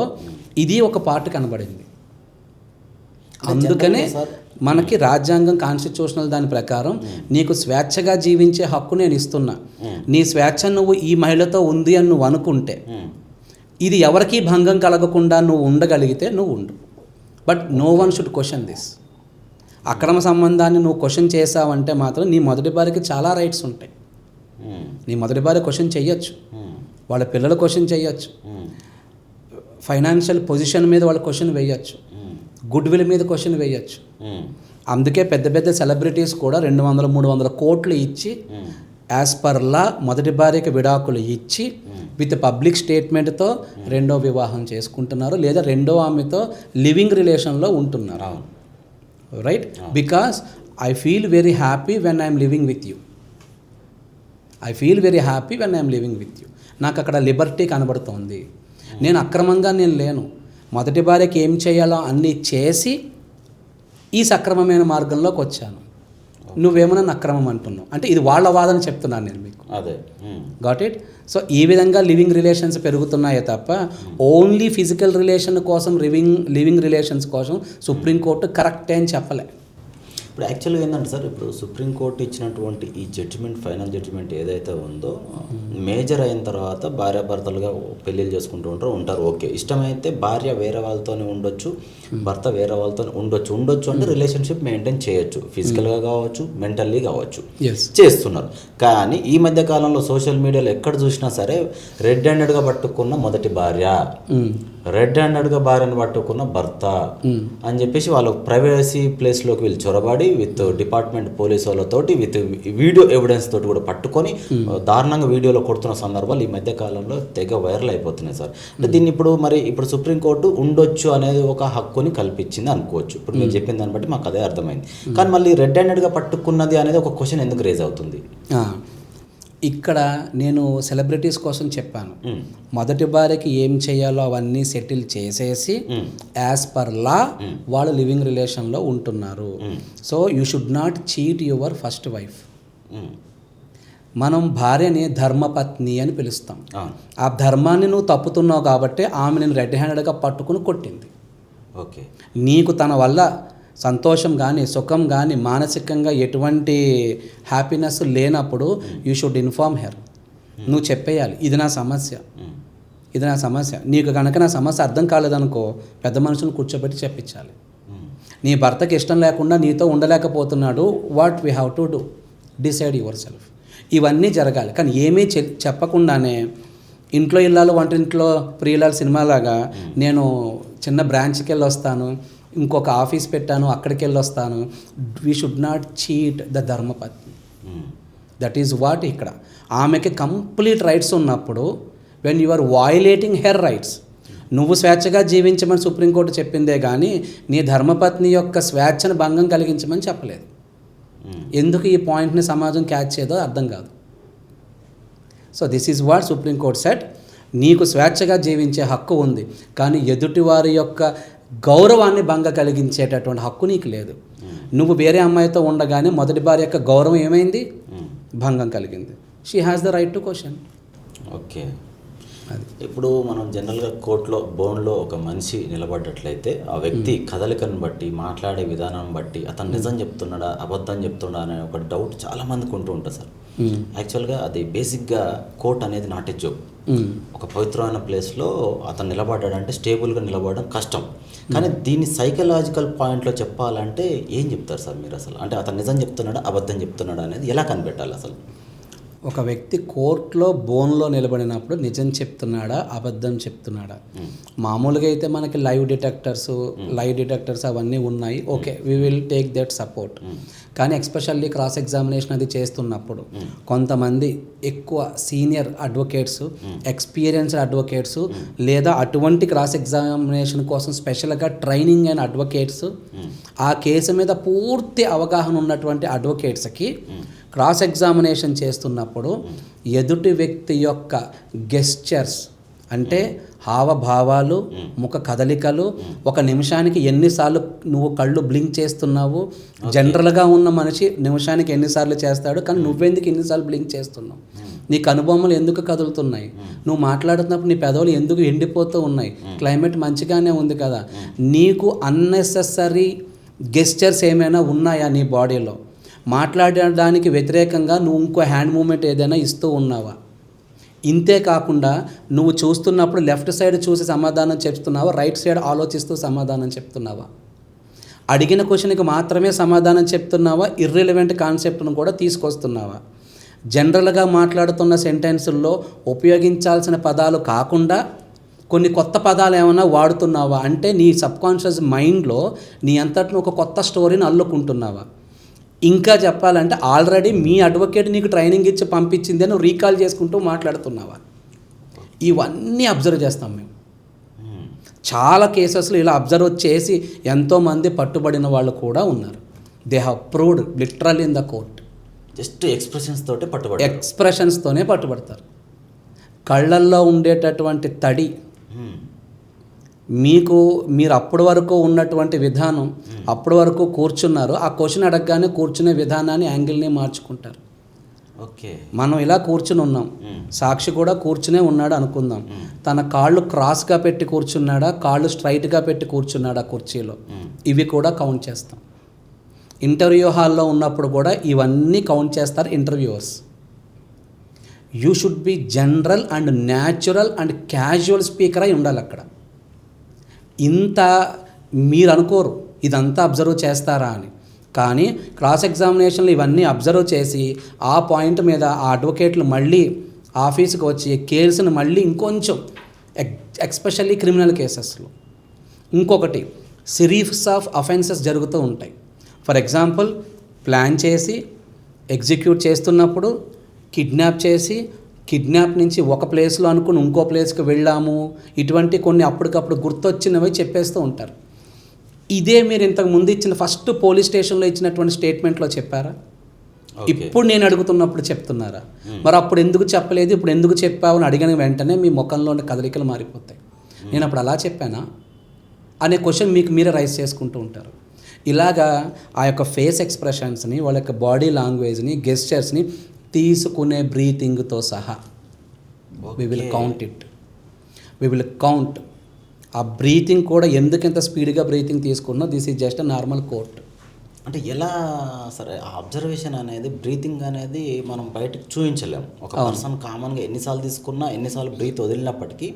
S2: ఇది ఒక పార్ట్ కనబడింది. అందుకనే మనకి రాజ్యాంగం కాన్స్టిట్యూషనల్ దాని ప్రకారం నీకు స్వేచ్ఛగా జీవించే హక్కు నేను ఇస్తున్నా. నీ స్వేచ్ఛ నువ్వు ఈ మహిళతో ఉంది అని నువ్వు అనుకుంటే, ఇది ఎవరికీ భంగం కలగకుండా నువ్వు ఉండగలిగితే నువ్వు ఉండు. But no one should question this. అక్రమ సంబంధాన్ని నువ్వు క్వశ్చన్ చేసావంటే మాత్రం నీ మొదటి భార్యకి చాలా రైట్స్ ఉంటాయి. నీ మొదటి భార్య క్వశ్చన్ చెయ్యొచ్చు, వాళ్ళ పిల్లలు క్వశ్చన్ చెయ్యొచ్చు, ఫైనాన్షియల్ పొజిషన్ మీద వాళ్ళు క్వశ్చన్ వేయచ్చు, గుడ్ విల్ మీద క్వశ్చన్ వేయచ్చు. అందుకే పెద్ద పెద్ద సెలబ్రిటీస్ కూడా 200-300 కోట్లు ఇచ్చి యాజ్ పర్ లా మొదటి భార్యకి విడాకులు ఇచ్చి విత్ పబ్లిక్ స్టేట్మెంట్తో రెండో వివాహం చేసుకుంటున్నారు, లేదా రెండో ఆమెతో లివింగ్ రిలేషన్లో ఉంటున్నారు. Right? Because I feel very happy when I'm living with you. నాకు అక్కడ లిబర్టీ కనబడుతోంది. నేను అక్రమంగా లేను. మొదటి భార్యకి ఏం చేయాలో అన్నీ చేసి ఈ సక్రమమైన మార్గంలోకి వచ్చాను. నువ్వేమన్నా అక్రమం అంటున్నావు అంటే ఇది వాళ్ళ వాదన చెప్తున్నాను నేను మీకు.
S1: అదే
S2: గాట్ ఇట్? సో ఈ విధంగా లివింగ్ రిలేషన్స్ పెరుగుతున్నాయే తప్ప ఓన్లీ ఫిజికల్ రిలేషన్ కోసం లివింగ్ రిలేషన్స్ కోసం సుప్రీంకోర్టు కరెక్టే అని చెప్పలే.
S1: ఇప్పుడు యాక్చువల్గా ఏంటంటే సార్, ఇప్పుడు సుప్రీంకోర్టు ఇచ్చినటువంటి ఈ జడ్జిమెంట్, ఫైనల్ జడ్జిమెంట్ ఏదైతే ఉందో, మేజర్ అయిన తర్వాత భార్యాభర్తలుగా పెళ్ళిళ్ళు చేసుకుంటూ ఉంటారు. ఓకే, ఇష్టమైతే భార్య వేరే వాళ్ళతోనే ఉండొచ్చు, భర్త వేరే వాళ్ళతో ఉండొచ్చు అంటే రిలేషన్షిప్ మెయింటైన్ చేయొచ్చు, ఫిజికల్గా కావచ్చు, మెంటల్లీ కావచ్చు, చేస్తున్నారు. కానీ ఈ మధ్య కాలంలో సోషల్ మీడియాలో ఎక్కడ చూసినా సరే రెడ్ హ్యాండెడ్గా పట్టుకున్న మొదటి భార్య, రెడ్ హ్యాండెడ్గా భార్యను పట్టుకున్న భర్త అని చెప్పేసి వాళ్ళ ప్రైవసీ ప్లేస్లోకి వెళ్ళి చొరబడి పట్టుబడి విత్ డిపార్ట్మెంట్ పోలీసు వాళ్ళతోటి విత్ వీడియో ఎవిడెన్స్ తోటి కూడా పట్టుకొని దారుణంగా వీడియోలో కొడుతున్న సందర్భాలు ఈ మధ్య కాలంలో తెగ వైరల్ అయిపోతున్నాయి సార్. అంటే దీన్ని ఇప్పుడు సుప్రీంకోర్టు ఉండొచ్చు అనేది ఒక హక్కుని కల్పించింది అనుకోవచ్చు. ఇప్పుడు మీరు చెప్పిన దాన్ని బట్టి మాకు అదే అర్థమైంది. కానీ మళ్ళీ రెడ్ హ్యాండెడ్గా పట్టుకున్నది అనేది ఒక క్వశ్చన్ ఎందుకు రేజ్ అవుతుంది?
S2: ఇక్కడ నేను సెలబ్రిటీస్ కోసం చెప్పాను, మొదటి భార్యకి ఏం చేయాలో అవన్నీ సెటిల్ చేసేసి యాజ్ పర్ లా వాళ్ళు లివింగ్ రిలేషన్లో ఉంటున్నారు. So you should not cheat your first wife. మనం భార్యని ధర్మపత్ని అని పిలుస్తాం. ఆ ధర్మాన్ని నువ్వు తప్పుతున్నావు కాబట్టి ఆమె నేను రెడ్ హ్యాండెడ్గా పట్టుకుని కొట్టింది.
S1: ఓకే,
S2: నీకు తన వల్ల సంతోషం కానీ సుఖం కానీ మానసికంగా ఎటువంటి హ్యాపీనెస్ లేనప్పుడు యూ షుడ్ ఇన్ఫార్మ్ హెర్. నువ్వు చెప్పేయాలి, ఇది నా సమస్య, ఇది నా సమస్య. నీకు కనుక నా సమస్య అర్థం కాలేదనుకో పెద్ద మనుషులను కూర్చోబెట్టి చెప్పించాలి. నీ భర్తకి ఇష్టం లేకుండా నీతో ఉండలేకపోతున్నాడు, what we have to do, decide yourself. ఇవన్నీ జరగాలి. కానీ ఏమీ చెప్పకుండానే ఇంట్లో ఇల్లాలు వంటింట్లో ప్రియులాలు సినిమాలాగా నేను చిన్న బ్రాంచ్కి వెళ్ళి వస్తాను, ఇంకొక ఆఫీస్ పెట్టాను అక్కడికి వెళ్ళి వస్తాను. We should not cheat the ధర్మపత్ని. దట్ ఈజ్ వాట్ ఇక్కడ ఆమెకి కంప్లీట్ రైట్స్ ఉన్నప్పుడు when you are violating her rights. నువ్వు స్వేచ్ఛగా జీవించమని సుప్రీంకోర్టు చెప్పిందే కానీ నీ ధర్మపత్ని యొక్క స్వేచ్ఛను భంగం కలిగించమని చెప్పలేదు. ఎందుకు ఈ పాయింట్ని సమాజం క్యాచ్ చేయదో అర్థం కాదు. So this is what supreme court set. నీకు స్వేచ్ఛగా జీవించే హక్కు ఉంది, కానీ ఎదుటివారి యొక్క గౌరవాన్ని భంగ కలిగించేటటువంటి హక్కు నీకు లేదు. నువ్వు వేరే అమ్మాయితో ఉండగానే మొదటి భార్య యొక్క గౌరవం ఏమైంది? భంగం కలిగింది. She has the right to question.
S1: Okay, ఇప్పుడు మనం జనరల్గా కోర్టులో బోన్లో ఒక మనిషి నిలబడ్డట్లయితే ఆ వ్యక్తి కదలికను బట్టి మాట్లాడే విధానం బట్టి అతను నిజం చెప్తున్నాడా అబద్ధం చెప్తున్నాడా అనే ఒక డౌట్ చాలా మందికి ఉంటూ ఉంటుంది సార్. యాక్చువల్గా అది బేసిక్గా కోర్ట్ అనేది నాట్ ఏ జోక్. ఒక పవిత్రమైన ప్లేస్లో అతను నిలబడ్డాడంటే స్టేబుల్గా నిలబడడం కష్టం. కానీ దీన్ని సైకలాజికల్ పాయింట్లో చెప్పాలంటే ఏం చెప్తారు సార్ మీరు అసలు? అంటే అతను నిజం చెప్తున్నాడా అబద్ధం చెప్తున్నాడా అనేది ఎలా కనిపెట్టాలి అసలు?
S2: ఒక వ్యక్తి కోర్టులో బోన్లో నిలబడినప్పుడు నిజం చెప్తున్నాడా అబద్ధం చెప్తున్నాడా? మామూలుగా అయితే మనకి లైవ్ డిటెక్టర్స్ అవన్నీ ఉన్నాయి. Okay, we will take that support. కానీ ఎక్స్పెషల్లీ క్రాస్ ఎగ్జామినేషన్ అది చేస్తున్నప్పుడు కొంతమంది ఎక్కువ సీనియర్ అడ్వకేట్స్, ఎక్స్పీరియన్స్డ్ అడ్వకేట్స్, లేదా అటువంటి క్రాస్ ఎగ్జామినేషన్ కోసం స్పెషల్గా ట్రైనింగ్ అయిన అడ్వకేట్స్, ఆ కేసు మీద పూర్తి అవగాహన ఉన్నటువంటి అడ్వకేట్స్కి క్రాస్ ఎగ్జామినేషన్ చేస్తున్నప్పుడు ఎదుటి వ్యక్తి యొక్క గెస్చర్స్ అంటే హావభావాలు, ముఖ కదలికలు, ఒక నిమిషానికి ఎన్నిసార్లు నువ్వు కళ్ళు బ్లింక్ చేస్తున్నావు, జనరల్గా ఉన్న మనిషి నిమిషానికి ఎన్నిసార్లు చేస్తాడు, కానీ నువ్వెందుకు ఎన్నిసార్లు బ్లింక్ చేస్తున్నావు, నీ కనుబొమ్మలు ఎందుకు కదులుతున్నాయి, నువ్వు మాట్లాడుతున్నప్పుడు నీ పెదవులు ఎందుకు ఎండిపోతూ ఉన్నాయి, క్లైమేట్ మంచిగానే ఉంది కదా, నీకు అన్నెసెసరీ గెస్చర్స్ ఏమైనా ఉన్నాయా నీ బాడీలో, మాట్లాడడానికి వ్యతిరేకంగా నువ్వు ఇంకో హ్యాండ్ మూమెంట్ ఏదైనా ఇస్తూ ఉన్నావా, ఇంతే కాకుండా నువ్వు చూస్తున్నప్పుడు లెఫ్ట్ సైడ్ చూసి సమాధానం చెప్తున్నావా, రైట్ సైడ్ ఆలోచిస్తూ సమాధానం చెప్తున్నావా, అడిగిన క్వశ్చన్కి మాత్రమే సమాధానం చెప్తున్నావా, ఇర్రిలవెంట్ కాన్సెప్ట్ను కూడా తీసుకొస్తున్నావా, జనరల్గా మాట్లాడుతున్న సెంటెన్సుల్లో ఉపయోగించాల్సిన పదాలు కాకుండా కొన్ని కొత్త పదాలు ఏమైనా వాడుతున్నావా, అంటే నీ సబ్కాన్షియస్ మైండ్లో నీ అంతటిని ఒక కొత్త స్టోరీని అల్లుకుంటున్నావా, ఇంకా చెప్పాలంటే ఆల్రెడీ మీ అడ్వకేట్ నీకు ట్రైనింగ్ ఇచ్చి పంపించింది అని రీకాల్ చేసుకుంటూ మాట్లాడుతున్నావా, ఇవన్నీ అబ్జర్వ్ చేస్తాం మేము. చాలా కేసెస్లో ఇలా అబ్జర్వ్ చేసి ఎంతోమంది పట్టుబడిన వాళ్ళు కూడా ఉన్నారు. They have proved literal in the court.
S1: Just ఎక్స్ప్రెషన్స్తోనే
S2: పట్టుబడతారు. కళ్ళల్లో ఉండేటటువంటి తడి, మీరు అప్పటి వరకు ఉన్నటువంటి విధానం, అప్పటి వరకు కూర్చున్నారు, ఆ క్వశ్చన్ అడగగానే కూర్చునే విధానాన్ని యాంగిల్ని మార్చుకుంటారు.
S1: ఓకే,
S2: మనం ఇలా కూర్చుని ఉన్నాం, సాక్షి కూడా కూర్చునే ఉన్నాడు అనుకుందాం, తన కాళ్ళు క్రాస్గా పెట్టి కూర్చున్నాడా, కాళ్ళు స్ట్రైట్గా పెట్టి కూర్చున్నాడా కుర్చీలో, ఇవి కూడా కౌంట్ చేస్తాం. ఇంటర్వ్యూ హాల్లో ఉన్నప్పుడు కూడా ఇవన్నీ కౌంట్ చేస్తారు interviewers. You should be general and natural and casual speaker అయి ఉండాలి అక్కడ. ఇంత మీరు అనుకోరు ఇదంతా అబ్జర్వ్ చేస్తారా అని, కానీ క్రాస్ ఎగ్జామినేషన్లు ఇవన్నీ అబ్జర్వ్ చేసి ఆ పాయింట్ మీద ఆ అడ్వకేట్లు మళ్ళీ ఆఫీస్కి వచ్చి కేసును మళ్ళీ ఇంకొంచెం ఎక్స్పెషల్లీ క్రిమినల్ కేసెస్లో ఇంకొకటి సిరీస్ ఆఫ్ అఫెన్సెస్ జరుగుతూ ఉంటాయి. ఫర్ ఎగ్జాంపుల్ ప్లాన్ చేసి ఎగ్జిక్యూట్ చేస్తున్నప్పుడు కిడ్నాప్ నుంచి ఒక ప్లేస్లో అనుకుని ఇంకో ప్లేస్కి వెళ్ళాము, ఇటువంటి కొన్ని అప్పటికప్పుడు గుర్తొచ్చినవి చెప్పేస్తూ ఉంటారు. ఇదే మీరు ఇంతకు ముందు ఇచ్చిన ఫస్ట్ పోలీస్ స్టేషన్లో ఇచ్చినటువంటి స్టేట్మెంట్లో చెప్పారా? ఇప్పుడు నేను అడుగుతున్నప్పుడు చెప్తున్నారా? మరి అప్పుడు ఎందుకు చెప్పలేదు, ఇప్పుడు ఎందుకు చెప్పావు అని అడిగిన వెంటనే మీ ముఖంలోని కదలికలు మారిపోతాయి. నేను అప్పుడు అలా చెప్పానా అనే క్వశ్చన్ మీకు మీరే రైజ్ చేసుకుంటూ ఉంటారు. ఇలాగా ఆ యొక్క ఫేస్ ఎక్స్ప్రెషన్స్ని, వాళ్ళ యొక్క బాడీ లాంగ్వేజ్ని, గెస్చర్స్ని తీసుకునే బ్రీతింగ్తో సహా వి విల్ కౌంట్. ఆ బ్రీతింగ్ కూడా ఎందుకంత స్పీడ్గా బ్రీతింగ్ తీసుకున్నా this is just a normal quote.
S1: అంటే ఎలా సరే ఆ అబ్జర్వేషన్ అనేది, బ్రీతింగ్ అనేది మనం బయటకు చూపించలేము. ఒక పర్సన్ కామన్గా ఎన్నిసార్లు తీసుకున్నా, ఎన్నిసార్లు బ్రీత్ వదిలినప్పటికీ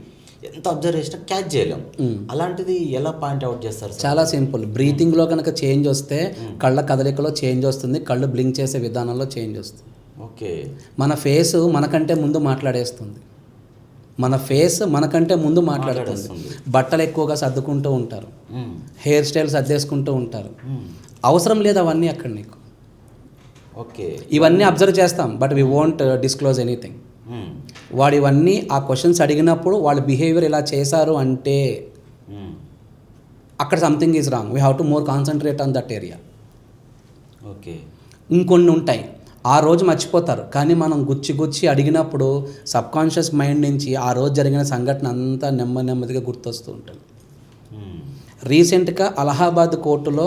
S1: ఎంత అబ్జర్వ్ చేసినా క్యాచ్ చేయలేము. అలాంటిది ఎలా పాయింట్ అవుట్ చేస్తారు?
S2: చాలా సింపుల్. బ్రీతింగ్లో కనుక చేంజ్ వస్తే కళ్ళ కదలికలో చేంజ్ వస్తుంది, కళ్ళు బ్లింక్ చేసే విధానంలో చేంజ్ వస్తుంది.
S1: ఓకే.
S2: మన ఫేస్ మనకంటే ముందు మాట్లాడేస్తుంది. బట్టలు ఎక్కువగా సర్దుకుంటూ ఉంటారు, హెయిర్ స్టైల్ సర్దేసుకుంటూ ఉంటారు. అవసరం లేదు అవన్నీ అక్కడ నీకు.
S1: ఓకే.
S2: ఇవన్నీ అబ్జర్వ్ చేస్తాం, but we won't disclose anything. వాడు ఇవన్నీ ఆ క్వశ్చన్స్ అడిగినప్పుడు వాళ్ళ బిహేవియర్ ఇలా చేశారు అంటే అక్కడ something is wrong. We have to more concentrate on that area.
S1: Okay.
S2: ఇంకొన్ని ఉంటాయి ఆ రోజు మర్చిపోతారు, కానీ మనం గుచ్చి అడిగినప్పుడు సబ్కాన్షియస్ మైండ్ నుంచి ఆ రోజు జరిగిన సంఘటన అంతా నెమ్మదిగా గుర్తొస్తూ ఉంటుంది. రీసెంట్గా అలహాబాద్ కోర్టులో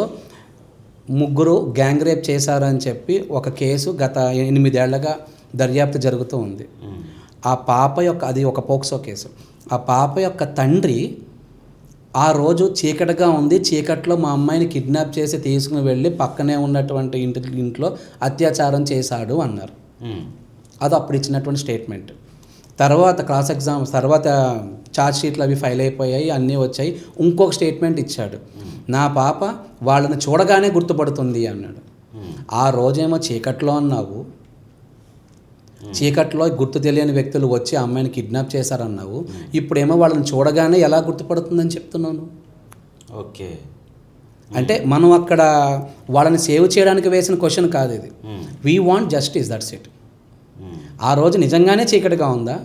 S2: 3 గ్యాంగ్ రేప్ చేశారని చెప్పి ఒక కేసు గత 8 ఏళ్లుగా దర్యాప్తు జరుగుతూ ఉంది. ఆ పాప యొక్క, అది ఒక పోక్సో కేసు, ఆ పాప యొక్క తండ్రి ఆ రోజు చీకటిగా ఉంది, చీకట్లో మా అమ్మాయిని కిడ్నాప్ చేసి తీసుకుని వెళ్ళి పక్కనే ఉన్నటువంటి ఇంట్లో అత్యాచారం చేశాడు అన్నారు. అది అప్పుడు ఇచ్చినటువంటి స్టేట్మెంట్. తర్వాత తర్వాత ఛార్జ్ షీట్లు అవి ఫైల్ అయిపోయాయి, అన్నీ వచ్చాయి. ఇంకొక స్టేట్మెంట్ ఇచ్చాడు, నా పాప వాళ్ళని చూడగానే గుర్తుపడుతుంది అన్నాడు. ఆ రోజేమో చీకట్లో అన్నావు, చీకట్లో గుర్తు తెలియని వ్యక్తులు వచ్చి అమ్మాయిని కిడ్నాప్ చేశారన్నావు, ఇప్పుడేమో వాళ్ళని చూడగానే ఎలా గుర్తుపడుతుందని చెప్తున్నాను.
S1: ఓకే.
S2: అంటే మనం అక్కడ వాళ్ళని సేవ్ చేయడానికి వేసిన క్వశ్చన్ కాదు ఇది. We want justice, that's it. ఆ రోజు నిజంగానే చీకటిగా ఉందా,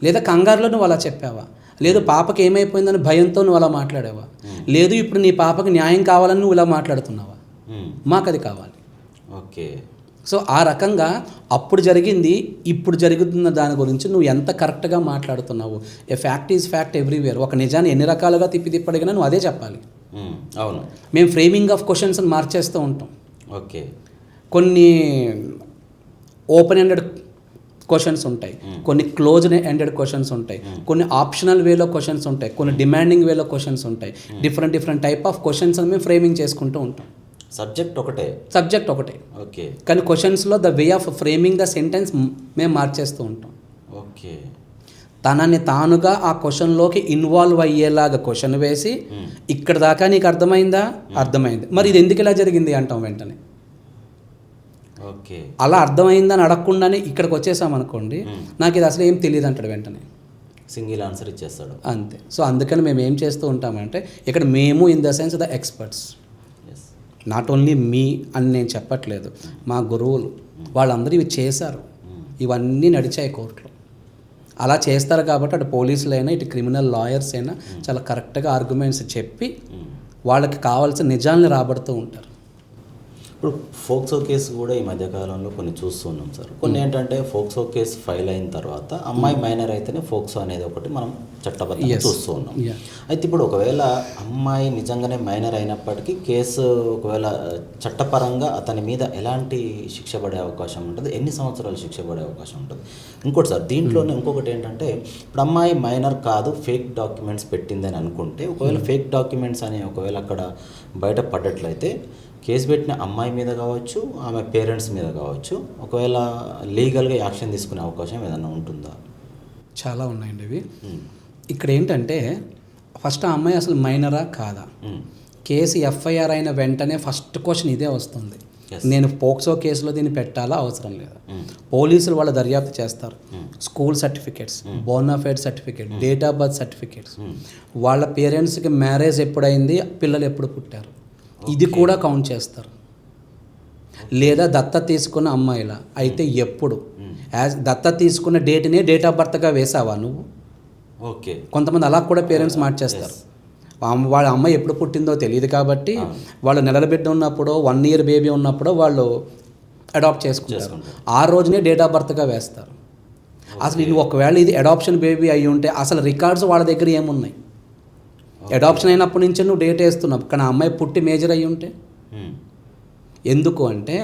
S2: లేదా కంగారులో నువ్వు అలా చెప్పావా, లేదు పాపకి ఏమైపోయిందని భయంతో నువ్వు అలా మాట్లాడావా, లేదు ఇప్పుడు నీ పాపకి న్యాయం కావాలని నువ్వు ఇలా మాట్లాడుతున్నావా, మాకు అది కావాలి.
S1: ఓకే.
S2: సో ఆ రకంగా అప్పుడు జరిగింది ఇప్పుడు జరుగుతున్న దాని గురించి నువ్వు ఎంత కరెక్ట్గా మాట్లాడుతున్నావు. ఏ ఫ్యాక్ట్ ఈజ్ ఫ్యాక్ట్ ఎవ్రీవేర్. ఒక నిజాన్ని ఎన్ని రకాలుగా తిప్పడిగినా నువ్వు అదే చెప్పాలి.
S1: అవును.
S2: మేము ఫ్రేమింగ్ ఆఫ్ క్వశ్చన్స్ని మార్చేస్తూ ఉంటాం.
S1: ఓకే.
S2: కొన్ని ఓపెన్ ఎండెడ్ క్వశ్చన్స్ ఉంటాయి, కొన్ని క్లోజ్డ్ ఎండెడ్ క్వశ్చన్స్ ఉంటాయి, కొన్ని ఆప్షనల్ వేలో క్వశ్చన్స్ ఉంటాయి, కొన్ని డిమాండింగ్ వేలో క్వశ్చన్స్ ఉంటాయి. డిఫరెంట్ టైప్ ఆఫ్ క్వశ్చన్స్ అని మేము ఫ్రేమింగ్ చేసుకుంటూ ఉంటాం.
S1: సబ్జెక్ట్ ఒకటే. ఓకే.
S2: కానీ క్వశ్చన్స్లో the way of framing the sentence మేము మార్చేస్తూ ఉంటాం.
S1: ఓకే.
S2: తనని తానుగా ఆ క్వశ్చన్లోకి ఇన్వాల్వ్ అయ్యేలాగా క్వశ్చన్ వేసి ఇక్కడ దాకా నీకు అర్థమైందా, అర్థమైంది, మరి ఇది ఎందుకు ఇలా జరిగింది అంటాం వెంటనే.
S1: ఓకే.
S2: అలా అర్థమైందని అడగకుండానే ఇక్కడికి వచ్చేసామనుకోండి, నాకు ఇది అసలు ఏం తెలియదు అంటాడు వెంటనే,
S1: సింగిల్ ఆన్సర్ ఇచ్చేస్తాడు
S2: అంతే. సో అందుకని మేము ఏం చేస్తూ ఉంటామంటే ఇక్కడ మేము in the sense the experts, not only మీ అని నేను చెప్పట్లేదు, మా గురువులు వాళ్ళందరూ ఇవి చేశారు, ఇవన్నీ నడిచాయి కోర్టులో. అలా చేస్తారు కాబట్టి అటు పోలీసులైనా ఇటు క్రిమినల్ లాయర్స్ అయినా చాలా కరెక్ట్గా ఆర్గ్యుమెంట్స్ చెప్పి వాళ్ళకి కావాల్సిన నిజాల్ని రాబడుతూ ఉంటారు.
S1: ఇప్పుడు ఫోక్సో కేసు కూడా ఈ మధ్యకాలంలో కొన్ని చూస్తున్నాం సార్. కొన్ని ఏంటంటే ఫోక్సో కేసు ఫైల్ అయిన తర్వాత అమ్మాయి మైనర్ అయితేనే ఫోక్సో అనేది ఒకటి మనం చట్టబద్ధంగా చూస్తూ ఉన్నాం. అయితే ఇప్పుడు ఒకవేళ అమ్మాయి నిజంగానే మైనర్ అయినప్పటికీ కేసు ఒకవేళ చట్టపరంగా అతని మీద ఎలాంటి శిక్ష పడే అవకాశం ఉంటుంది, ఎన్ని సంవత్సరాలు శిక్ష పడే అవకాశం ఉంటుంది? ఇంకోటి సార్, దీంట్లోనే ఇంకొకటి ఏంటంటే ఇప్పుడు అమ్మాయి మైనర్ కాదు, ఫేక్ డాక్యుమెంట్స్ పెట్టిందని అనుకుంటే, ఒకవేళ ఫేక్ డాక్యుమెంట్స్ అని ఒకవేళ అక్కడ బయట పడ్డట్లయితే కేసు పెట్టిన అమ్మాయి మీద కావచ్చు, ఆమె పేరెంట్స్ మీద కావచ్చు, ఒకవేళ లీగల్గా యాక్షన్ తీసుకునే అవకాశం ఏదైనా ఉంటుందా?
S2: చాలా ఉన్నాయండి ఇవి. ఇక్కడ ఏంటంటే ఫస్ట్ ఆ అమ్మాయి అసలు మైనరా కాదా, కేసు ఎఫ్ఐఆర్ అయిన వెంటనే ఫస్ట్ క్వశ్చన్ ఇదే వస్తుంది, నేను పోక్సో కేసులో దీన్ని పెట్టాలా అవసరం లేదా. పోలీసులు వాళ్ళ దర్యాప్తు చేస్తారు, school certificates, bonafide certificate, date of birth certificates, వాళ్ళ పేరెంట్స్కి మ్యారేజ్ ఎప్పుడైంది, పిల్లలు ఎప్పుడు పుట్టారు, ఇది కూడా కౌంట్ చేస్తారు. లేదా దత్త తీసుకున్న అమ్మాయిలా అయితే ఎప్పుడు యాజ్ దత్త తీసుకున్న డేట్నే డేట్ ఆఫ్ బర్త్గా వేసావా నువ్వు?
S1: ఓకే.
S2: కొంతమంది అలా కూడా పేరెంట్స్ మార్చేస్తారు. వాళ్ళ అమ్మాయి ఎప్పుడు పుట్టిందో తెలియదు కాబట్టి వాళ్ళు నెలల బిడ్డ ఉన్నప్పుడు 1 year బేబీ ఉన్నప్పుడు వాళ్ళు అడాప్ట్ చేసుకుంటారు. ఆ రోజునే డేట్ ఆఫ్ బర్త్గా వేస్తారు. అసలు ఇది ఒకవేళ ఇది అడాప్షన్ బేబీ అయి ఉంటే అసలు రికార్డ్స్ వాళ్ళ దగ్గర ఏమున్నాయి? అడాప్షన్ అయినప్పటి నుంచి నువ్వు డేట్ వేస్తున్నావు, కానీ ఆ అమ్మాయి పుట్టి మేజర్ అయ్యి ఉంటే ఎందుకు అంటే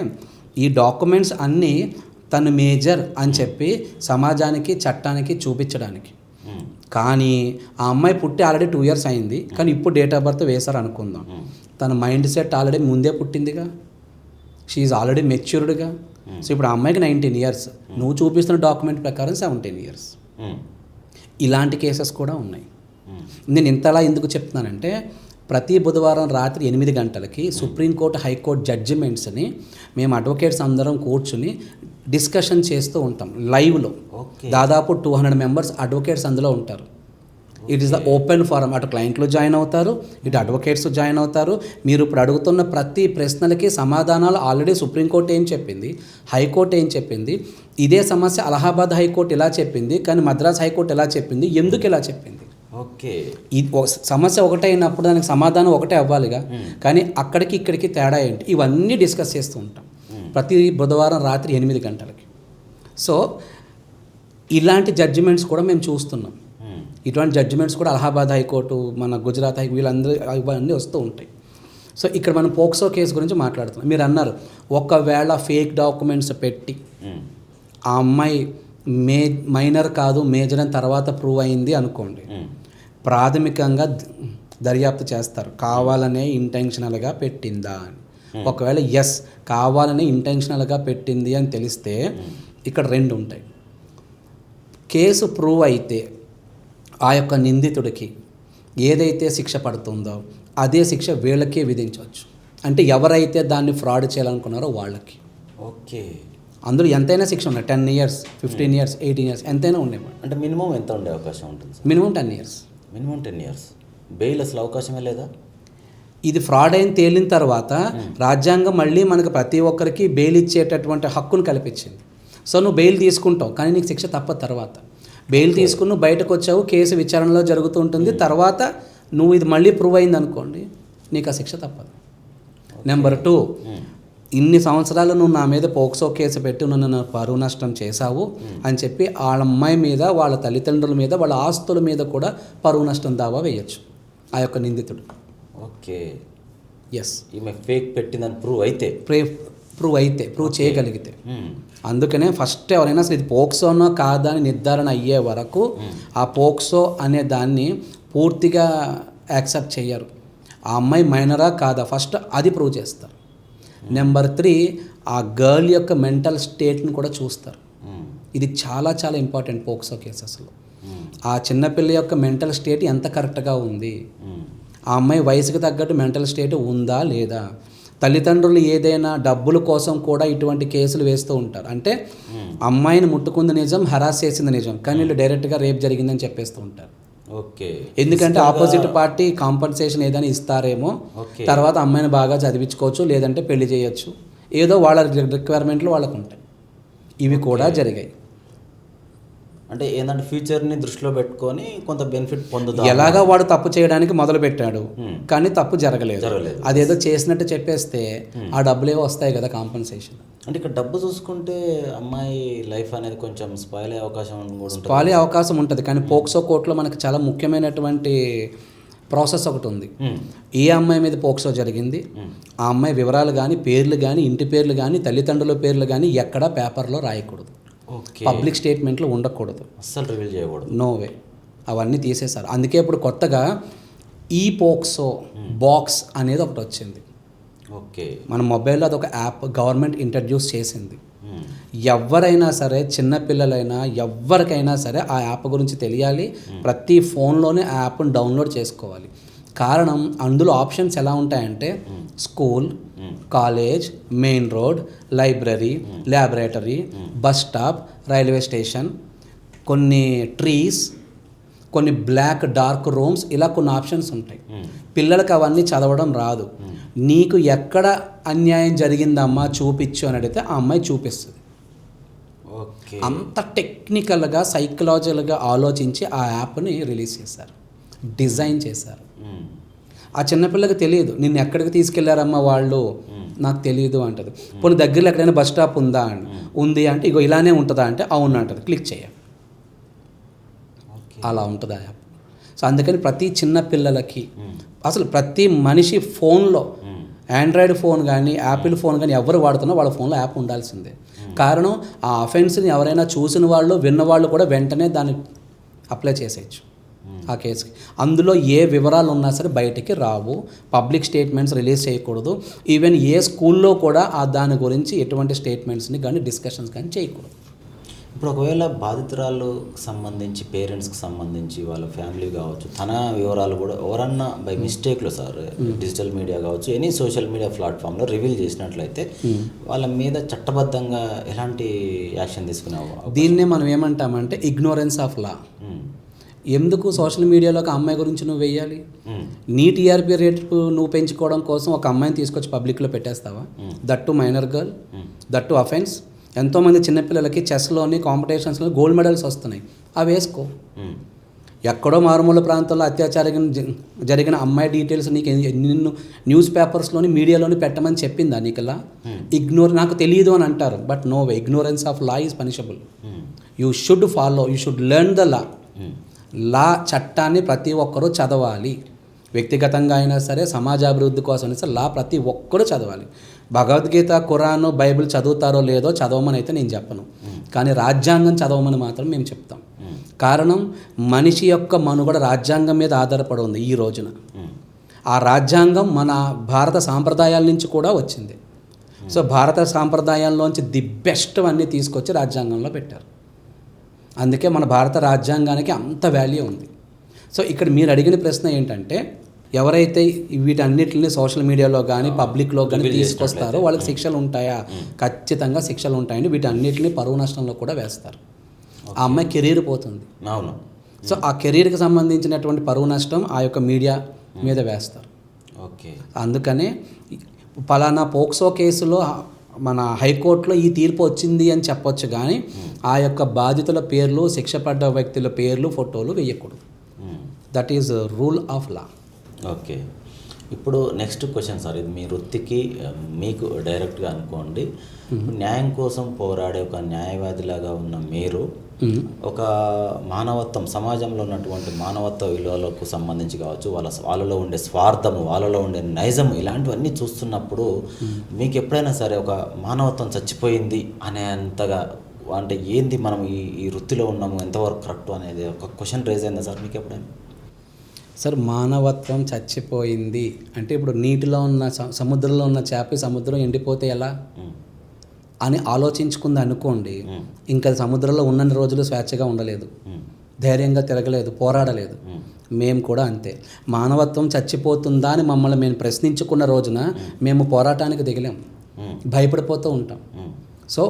S2: ఈ డాక్యుమెంట్స్ అన్నీ తను మేజర్ అని చెప్పి సమాజానికి చట్టానికి చూపించడానికి. కానీ ఆ అమ్మాయి పుట్టి ఆల్రెడీ 2 years అయింది, కానీ ఇప్పుడు డేట్ ఆఫ్ బర్త్ వేశారు అనుకుందాం. తన మైండ్ సెట్ ఆల్రెడీ ముందే పుట్టిందిగా, షీఈ్ ఆల్రెడీ మెచ్యూర్డ్గా. సో ఇప్పుడు ఆ అమ్మాయికి 19 years, నువ్వు చూపిస్తున్న డాక్యుమెంట్ ప్రకారం 17 years. ఇలాంటి కేసెస్ కూడా ఉన్నాయి. నేను ఇంతలా ఎందుకు చెప్తున్నానంటే ప్రతి బుధవారం రాత్రి 8 గంటలకి సుప్రీంకోర్టు హైకోర్టు జడ్జిమెంట్స్ని మేము అడ్వకేట్స్ అందరం కూర్చుని డిస్కషన్ చేస్తూ ఉంటాం లైవ్లో. దాదాపు 200 members అడ్వకేట్స్ అందులో ఉంటారు. It is the open forum. అటు క్లయింట్లు జాయిన్ అవుతారు, ఇటు అడ్వకేట్స్ జాయిన్ అవుతారు. మీరు ఇప్పుడు అడుగుతున్న ప్రతి ప్రశ్నలకి సమాధానాలు ఆల్రెడీ సుప్రీంకోర్టు ఏం చెప్పింది, హైకోర్టు ఏం చెప్పింది, ఇదే సమస్య అలహాబాద్ హైకోర్టు ఎలా చెప్పింది, కానీ మద్రాస్ హైకోర్టు ఎలా చెప్పింది, ఎందుకు ఎలా చెప్పింది.
S1: ఓకే.
S2: ఈ సమస్య ఒకటే అయినప్పుడు దానికి సమాధానం ఒకటే అవ్వాలిగా, కానీ అక్కడికి ఇక్కడికి తేడా ఏంటి, ఇవన్నీ డిస్కస్ చేస్తూ ఉంటాం ప్రతి బుధవారం రాత్రి 8 గంటలకి. సో ఇలాంటి జడ్జిమెంట్స్ కూడా మేము చూస్తున్నాం. ఇటువంటి జడ్జిమెంట్స్ కూడా అలహాబాద్ హైకోర్టు, మన గుజరాత్ హైకోర్టు, వీళ్ళందరూ ఇవన్నీ వస్తూ ఉంటాయి. సో ఇక్కడ మనం పోక్సో కేసు గురించి మాట్లాడుతున్నాం. మీరు అన్నారు ఒకవేళ ఫేక్ డాక్యుమెంట్స్ పెట్టి ఆ అమ్మాయి మైనర్ కాదు మేజర్ అని తర్వాత ప్రూవ్ అయింది అనుకోండి, ప్రాథమికంగా దర్యాప్తు చేస్తారు కావాలనే ఇంటెన్షనల్గా పెట్టిందా అని. ఒకవేళ ఎస్ కావాలనే ఇంటెన్షనల్గా పెట్టింది అని తెలిస్తే ఇక్కడ 2 ఉంటాయి. కేసు ప్రూవ్ అయితే ఆ యొక్క నిందితుడికి ఏదైతే శిక్ష పడుతుందో అదే శిక్ష వీళ్ళకే విధించవచ్చు. అంటే ఎవరైతే దాన్ని ఫ్రాడ్ చేయాలనుకున్నారో వాళ్ళకి.
S1: ఓకే.
S2: అందులో ఎంతైనా శిక్ష ఉన్నాయి, 10 years, 15 years, 18 years ఎంతైనా ఉండేవాడు.
S1: అంటే మినిమం ఎంత ఉండే అవకాశం ఉంటుంది?
S2: Minimum 10 years.
S1: Minimum 10 years. Bail అసలు అవకాశమే లేదా?
S2: ఇది ఫ్రాడ్ అయిన తేలిన తర్వాత రాజ్యాంగం మళ్ళీ మనకు ప్రతి ఒక్కరికి బెయిల్ ఇచ్చేటటువంటి హక్కును కల్పించింది. సో నువ్వు బెయిల్ తీసుకుంటావు, కానీ నీకు శిక్ష తప్పదు. తర్వాత బెయిల్ తీసుకుని నువ్వు బయటకు వచ్చావు, కేసు విచారణలో జరుగుతూ ఉంటుంది. తర్వాత నువ్వు ఇది మళ్ళీ ప్రూవ్ అయింది అనుకోండి, నీకు ఆ శిక్ష తప్పదు. నెంబర్ 2, ఇన్ని సంవత్సరాలు నువ్వు నా మీద పోక్సో కేసు పెట్టి నన్ను పరువు నష్టం చేశావు అని చెప్పి వాళ్ళ అమ్మాయి మీద, వాళ్ళ తల్లిదండ్రుల మీద, వాళ్ళ ఆస్తుల మీద కూడా పరువు నష్టం దావా వేయచ్చు ఆ యొక్క నిందితుడు.
S1: ఓకే.
S2: ఎస్,
S1: ఈమె ఫేక్ పెట్టిందని
S2: ప్రూవ్ చేయగలిగితే. అందుకనే ఫస్ట్ ఎవరైనా అసలు ఇది పోక్సోనో కాదా అని నిర్ధారణ అయ్యే వరకు ఆ పోక్సో అనే దాన్ని పూర్తిగా యాక్సెప్ట్ చేయరు. ఆ అమ్మాయి మైనరా కాదా ఫస్ట్ అది ప్రూవ్ చేస్తారు. నెంబర్ 3, ఆ గర్ల్ యొక్క మెంటల్ స్టేట్ని కూడా చూస్తారు. ఇది చాలా చాలా ఇంపార్టెంట్ పోక్సో కేసెస్లో. ఆ చిన్నపిల్ల యొక్క మెంటల్ స్టేట్ ఎంత కరెక్ట్గా ఉంది, ఆ అమ్మాయి వయసుకు తగ్గట్టు మెంటల్ స్టేట్ ఉందా లేదా. తల్లిదండ్రులు ఏదైనా డబ్బుల కోసం కూడా ఇటువంటి కేసులు వేస్తూ ఉంటారు. అంటే అమ్మాయిని ముట్టుకుంది నిజం, హరాస్ చేసింది నిజం, కానీ వీళ్ళు డైరెక్ట్గా రేప్ జరిగిందని చెప్పేస్తూ ఉంటారు.
S1: ఓకే.
S2: ఎందుకంటే ఆపోజిట్ పార్టీ కాంపన్సేషన్ ఏదైనా ఇస్తారేమో, తర్వాత అమ్మాయిని బాగా చదివించుకోవచ్చు, లేదంటే పెళ్లి చేయొచ్చు, ఏదో వాళ్ళ రిక్వైర్మెంట్లు వాళ్ళకు ఉంటాయి. ఇవి కూడా జరిగాయి.
S1: అంటే ఏంటంటే ఫ్యూచర్ని దృష్టిలో పెట్టుకొని కొంత బెనిఫిట్ పొందుతాం.
S2: ఎలాగా వాడు తప్పు చేయడానికి మొదలు పెట్టాడు, కానీ తప్పు జరగలేదు. అదేదో చేసినట్టు చెప్పేస్తే ఆ డబ్బులేవో వస్తాయి కదా కాంపన్సేషన్.
S1: అంటే ఇక్కడ డబ్బు చూసుకుంటే అమ్మాయి లైఫ్ అనేది కొంచెం స్పాయిల్ అయ్యే అవకాశం కూడా ఉంటుంది.
S2: స్పాయిల్ అయ్యే అవకాశం ఉంటుంది, కానీ పోక్సో కోర్టులో మనకు చాలా ముఖ్యమైనటువంటి ప్రాసెస్ ఒకటి ఉంది. ఏ అమ్మాయి మీద పోక్సో జరిగింది, ఆ అమ్మాయి వివరాలు కానీ, పేర్లు కానీ, ఇంటి పేర్లు కానీ, తల్లిదండ్రుల పేర్లు కానీ ఎక్కడా పేపర్లో రాయకూడదు, పబ్లిక్ స్టేట్మెంట్లు ఉండకూడదు,
S1: అస్సలు రివీల్ చేయకూడదు.
S2: No way. అవన్నీ తీసేశారు. అందుకే ఇప్పుడు కొత్తగా ఈ పోక్సో బాక్స్ అనేది ఒకటి వచ్చింది.
S1: ఓకే.
S2: మన మొబైల్లో అదొక యాప్ గవర్నమెంట్ ఇంట్రడ్యూస్ చేసింది. ఎవరైనా సరే, చిన్నపిల్లలైనా ఎవరికైనా సరే ఆ యాప్ గురించి తెలియాలి. ప్రతి ఫోన్లోనే ఆ యాప్ని డౌన్లోడ్ చేసుకోవాలి. కారణం అందులో ఆప్షన్స్ ఎలా ఉంటాయంటే school, college, main road, library, laboratory, bus stop, railway station, కొన్ని ట్రీస్, కొన్ని బ్లాక్ డార్క్ రూమ్స్, ఇలా కొన్ని ఆప్షన్స్ ఉంటాయి. పిల్లలకి అవన్నీ చదవడం రాదు. నీకు ఎక్కడ అన్యాయం జరిగిందమ్మా చూపించు అని అడిగితే ఆ అమ్మాయి చూపిస్తుంది. అంత టెక్నికల్గా సైకలాజికల్గా ఆలోచించి ఆ యాప్ని రిలీజ్ చేశారు, డిజైన్ చేశారు. ఆ చిన్నపిల్లకి తెలియదు నిన్ను ఎక్కడికి తీసుకెళ్లారమ్మా వాళ్ళు, నాకు తెలియదు అంటది. పోనీ దగ్గరలో ఎక్కడైనా బస్ స్టాప్ ఉందా అని, ఉంది అంటే ఇగో ఇలానే ఉంటుందా అంటే అవును అంటది, క్లిక్ చేయాలి. అలా ఉంటుంది ఆ యాప్. సో అందుకని ప్రతి చిన్న పిల్లలకి అసలు ప్రతి మనిషి ఫోన్లో ఆండ్రాయిడ్ ఫోన్ కానీ యాపిల్ ఫోన్ కానీ ఎవరు వాడుతున్నా వాళ్ళ ఫోన్లో యాప్ ఉండాల్సిందే. కారణం ఆ అఫెన్స్ని ఎవరైనా చూసిన వాళ్ళు విన్నవాళ్ళు కూడా వెంటనే దాన్ని అప్లై చేసేయచ్చు ఆ కేసుకి. అందులో ఏ వివరాలు ఉన్నా సరే బయటికి రావు, పబ్లిక్ స్టేట్మెంట్స్ రిలీజ్ చేయకూడదు. ఈవెన్ ఏ స్కూల్లో కూడా దాని గురించి ఎటువంటి స్టేట్మెంట్స్ని కానీ డిస్కషన్స్ కానీ చేయకూడదు.
S1: ఇప్పుడు ఒకవేళ బాధితురాలకు సంబంధించి పేరెంట్స్కి సంబంధించి వాళ్ళ ఫ్యామిలీ కావచ్చు, తన వివరాలు కూడా ఎవరన్నా బై మిస్టేక్లో సార్ డిజిటల్ మీడియా కావచ్చు ఎనీ సోషల్ మీడియా ప్లాట్ఫామ్లో రివీల్ చేసినట్లయితే వాళ్ళ మీద చట్టబద్ధంగా ఎలాంటి యాక్షన్ తీసుకునేవో?
S2: దీన్నే మనం ఏమంటామంటే ఇగ్నోరెన్స్ ఆఫ్ లా. ఎందుకు సోషల్ మీడియాలో ఒక అమ్మాయి గురించి నువ్వు వెయ్యాలి? నీ టీఆర్పీ రేట్ నువ్వు పెంచుకోవడం కోసం ఒక అమ్మాయిని తీసుకొచ్చి పబ్లిక్లో పెట్టేస్తావా? That minor girl, that offence. ఎంతోమంది చిన్నపిల్లలకి చెస్లోని కాంపిటీషన్స్లో గోల్డ్ మెడల్స్ వస్తున్నాయి, అవి వేసుకో. ఎక్కడో మారుమూల ప్రాంతంలో అత్యాచారం జరిగిన అమ్మాయి డీటెయిల్స్ నీకు నిన్ను న్యూస్ పేపర్స్లోని మీడియాలోని పెట్టమని చెప్పిందా నీకులా? నాకు తెలియదు అని అంటారు, but no way. Ignorance of law is punishable. You should follow, you should learn the law. Law చట్టాన్ని ప్రతి ఒక్కరూ చదవాలి. వ్యక్తిగతంగా అయినా సరే, సమాజాభివృద్ధి కోసం అయినా సరే లా ప్రతి ఒక్కరూ చదవాలి. భగవద్గీత, ఖురాన్, బైబిల్ చదువుతారో లేదో చదవమని అయితే నేను చెప్పను, కానీ రాజ్యాంగం చదవమని మాత్రం మేము చెప్తాం. కారణం మనిషి యొక్క మనుగడ రాజ్యాంగం మీద ఆధారపడి ఉంది ఈ రోజున. ఆ రాజ్యాంగం మన భారత సాంప్రదాయాల నుంచి కూడా వచ్చింది. సో భారత సాంప్రదాయాల్లోంచి ది బెస్ట్ అన్నీ తీసుకొచ్చి రాజ్యాంగంలో పెట్టారు. అందుకే మన భారత రాజ్యాంగానికి అంత వాల్యూ ఉంది. సో ఇక్కడ మీరు అడిగిన ప్రశ్న ఏంటంటే, ఎవరైతే వీటన్నిటిని సోషల్ మీడియాలో కానీ పబ్లిక్లో కానీ తీసుకొస్తారో వాళ్ళకి శిక్షలు ఉంటాయా? ఖచ్చితంగా శిక్షలు ఉంటాయండి. వీటన్నిటిని పరువు నష్టంలో కూడా వేస్తారు. ఆ అమ్మాయి కెరీర్ పోతుంది.
S1: అవును.
S2: సో ఆ కెరీర్కి సంబంధించినటువంటి పరువు నష్టం ఆ యొక్క మీడియా మీద వేస్తారు.
S1: ఓకే.
S2: అందుకనే పలానా పోక్సో కేసులో మన హైకోర్టులో ఈ తీర్పు వచ్చింది అని చెప్పొచ్చు, కానీ ఆ యొక్క బాధితుల పేర్లు, శిక్ష పడ్డ వ్యక్తుల పేర్లు, ఫోటోలు వేయకూడదు. That is rule of law.
S1: Okay. ఇప్పుడు నెక్స్ట్ క్వశ్చన్ సార్, ఇది మీ వృత్తికి మీకు డైరెక్ట్గా అనుకోండి. న్యాయం కోసం పోరాడే ఒక న్యాయవాదిలాగా ఉన్న మీరు ఒక మానవత్వం, సమాజంలో ఉన్నటువంటి మానవత్వ విలువలకు సంబంధించి కావచ్చు, వాళ్ళలో ఉండే స్వార్థము, వాళ్ళలో ఉండే నైజం, ఇలాంటివన్నీ చూస్తున్నప్పుడు మీకు ఎప్పుడైనా సరే ఒక మానవత్వం చచ్చిపోయింది అనేంతగా, అంటే ఏంది మనం ఈ వృత్తిలో ఉన్నాము, ఎంతవరకు కరెక్ట్ అనేది ఒక క్వశ్చన్ రేజ్ అయిందా సార్ మీకు ఎప్పుడైనా?
S2: సార్, మానవత్వం చచ్చిపోయింది అంటే ఇప్పుడు నీటిలో ఉన్న సముద్రంలో ఉన్న చేప సముద్రం ఎండిపోతే ఎలా అని ఆలోచించుకుంది అనుకోండి, ఇంకా సముద్రంలో ఉన్నన్ని రోజులు స్వేచ్ఛగా ఉండలేదు, ధైర్యంగా తిరగలేదు, పోరాడలేదు. మేము కూడా అంతే. మానవత్వం చచ్చిపోతుందా అని మమ్మల్ని మేము ప్రశ్నించుకున్న రోజున మేము పోరాటానికి దిగలేం, భయపడిపోతూ ఉంటాం. సో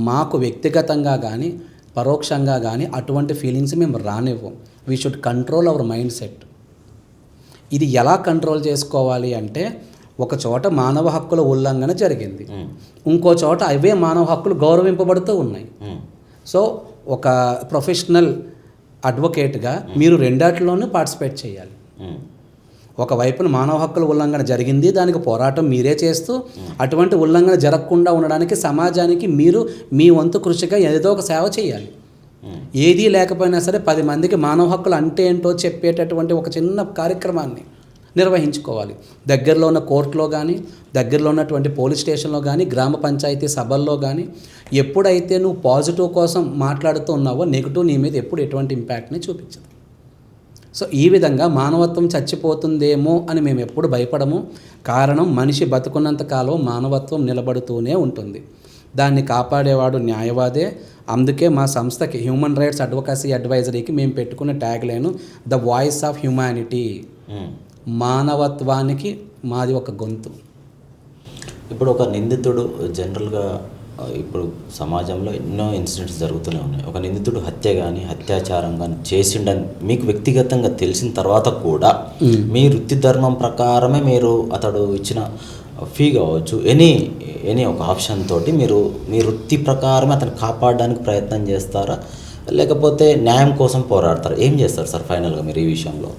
S2: మాకు వ్యక్తిగతంగా కానీ పరోక్షంగా కానీ అటువంటి ఫీలింగ్స్ మేము రానివ్వం. We should control our mindset. ఇది ఎలా కంట్రోల్ చేసుకోవాలి అంటే, ఒక చోట మానవ హక్కుల ఉల్లంఘన జరిగింది, ఇంకో చోట అవే మానవ హక్కులు గౌరవింపబడుతూ ఉన్నాయి. సో ఒక ప్రొఫెషనల్ అడ్వకేట్గా మీరు రెండాటిలోనూ పార్టిసిపేట్ చేయాలి. ఒకవైపున మానవ హక్కుల ఉల్లంఘన జరిగింది, దానికి పోరాటం మీరే చేస్తూ అటువంటి ఉల్లంఘన జరగకుండా ఉండడానికి సమాజానికి మీరు మీ వంతు కృషిగా ఏదో ఒక సేవ చేయాలి. ఏదీ లేకపోయినా సరే 10 మందికి మానవ హక్కులు అంటే ఏంటో చెప్పేటటువంటి ఒక చిన్న కార్యక్రమాన్ని నిర్వహించుకోవాలి. దగ్గరలో ఉన్న కోర్టులో కానీ, దగ్గరలో ఉన్నటువంటి పోలీస్ స్టేషన్లో కానీ, గ్రామ పంచాయతీ సభల్లో కానీ, ఎప్పుడైతే నువ్వు పాజిటివ్ కోసం మాట్లాడుతూ ఉన్నావో నెగిటివ్ నీ మీద ఎప్పుడు ఎటువంటి ఇంపాక్ట్ని చూపించదు. సో ఈ విధంగా మానవత్వం చచ్చిపోతుందేమో అని మేము ఎప్పుడు భయపడము. కారణం, మనిషి బతుకున్నంత కాలం మానవత్వం నిలబడుతూనే ఉంటుంది. దాన్ని కాపాడేవాడు న్యాయవాదే. అందుకే మా సంస్థకి హ్యూమన్ రైట్స్ అడ్వకసీ అడ్వైజరీకి మేము పెట్టుకున్న tagline the voice of humanity. మానవత్వానికి మాది ఒక గొంతు.
S1: ఇప్పుడు ఒక నిందితుడు జనరల్గా ఇప్పుడు సమాజంలో ఎన్నో ఇన్సిడెంట్స్ జరుగుతూనే ఉన్నాయి. ఒక నిందితుడు హత్య కానీ అత్యాచారం కానీ చేసిండని మీకు వ్యక్తిగతంగా తెలిసిన తర్వాత కూడా మీ వృత్తి ధర్మం ప్రకారమే మీరు అతడు ఇచ్చిన ఫీ కావచ్చు ఎనీ ఒక ఆప్షన్ తోటి మీరు మీ వృత్తి ప్రకారమే అతను కాపాడడానికి ప్రయత్నం చేస్తారా, లేకపోతే న్యాయం కోసం పోరాడతారా? ఏం చేస్తారు సార్ ఫైనల్గా మీరు ఈ విషయంలో?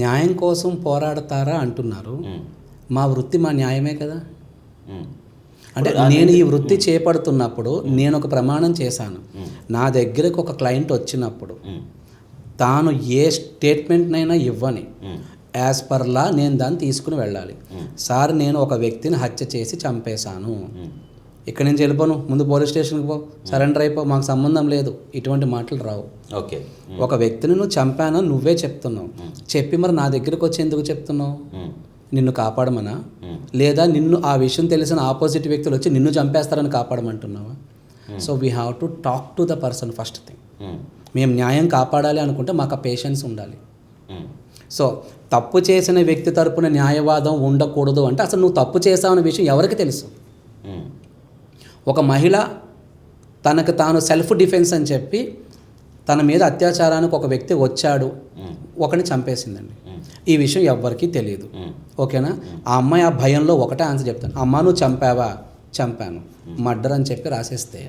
S2: న్యాయం కోసం పోరాడతారా అంటున్నారు. మా వృత్తి మా న్యాయమే కదా. అంటే నేను ఈ వృత్తి చేపడుతున్నప్పుడు నేను ఒక ప్రమాణం చేశాను. నా దగ్గరకు ఒక క్లయింట్ వచ్చినప్పుడు తాను ఏ స్టేట్మెంట్నైనా ఇవ్వని యాజ్ పర్ లా నేను దాన్ని తీసుకుని వెళ్ళాలి. సార్ నేను ఒక వ్యక్తిని హత్య చేసి చంపేశాను, ఇక్కడి నుంచి వెళ్ళిపోను, ముందు పోలీస్ స్టేషన్కి పో, సరెండర్ అయిపో, మాకు సంబంధం లేదు, ఇటువంటి మాటలు రావు.
S1: ఓకే,
S2: ఒక వ్యక్తిని నువ్వు చంపానని నువ్వే చెప్తున్నావు, చెప్పి మరి నా దగ్గరకు వచ్చి ఎందుకు చెప్తున్నావు? నిన్ను కాపాడమనా, లేదా నిన్ను ఆ విషయం తెలిసిన ఆపోజిట్ వ్యక్తులు వచ్చి నిన్ను చంపేస్తారని కాపాడమంటున్నావా? So we have to talk to the person first thing. మేము న్యాయం కాపాడాలి అనుకుంటే మాకు ఆ పేషెన్స్ ఉండాలి. సో తప్పు చేసిన వ్యక్తి తరపున న్యాయవాదం ఉండకూడదు అంటే అసలు నువ్వు తప్పు చేసావన్న విషయం ఎవరికి తెలుసు? ఒక మహిళ తనకు తాను సెల్ఫ్ డిఫెన్స్ అని చెప్పి తన మీద అత్యాచారానికి ఒక వ్యక్తి వచ్చాడు, ఒకరిని చంపేసిందండి. ఈ విషయం ఎవ్వరికీ తెలియదు. ఓకేనా? ఆ అమ్మాయి ఆ భయంలో ఒకటే ఆన్సర్ చెప్తాను, అమ్మా నువ్వు చంపావా? చంపాను, మర్డర్ అని చెప్పి రాసేస్తే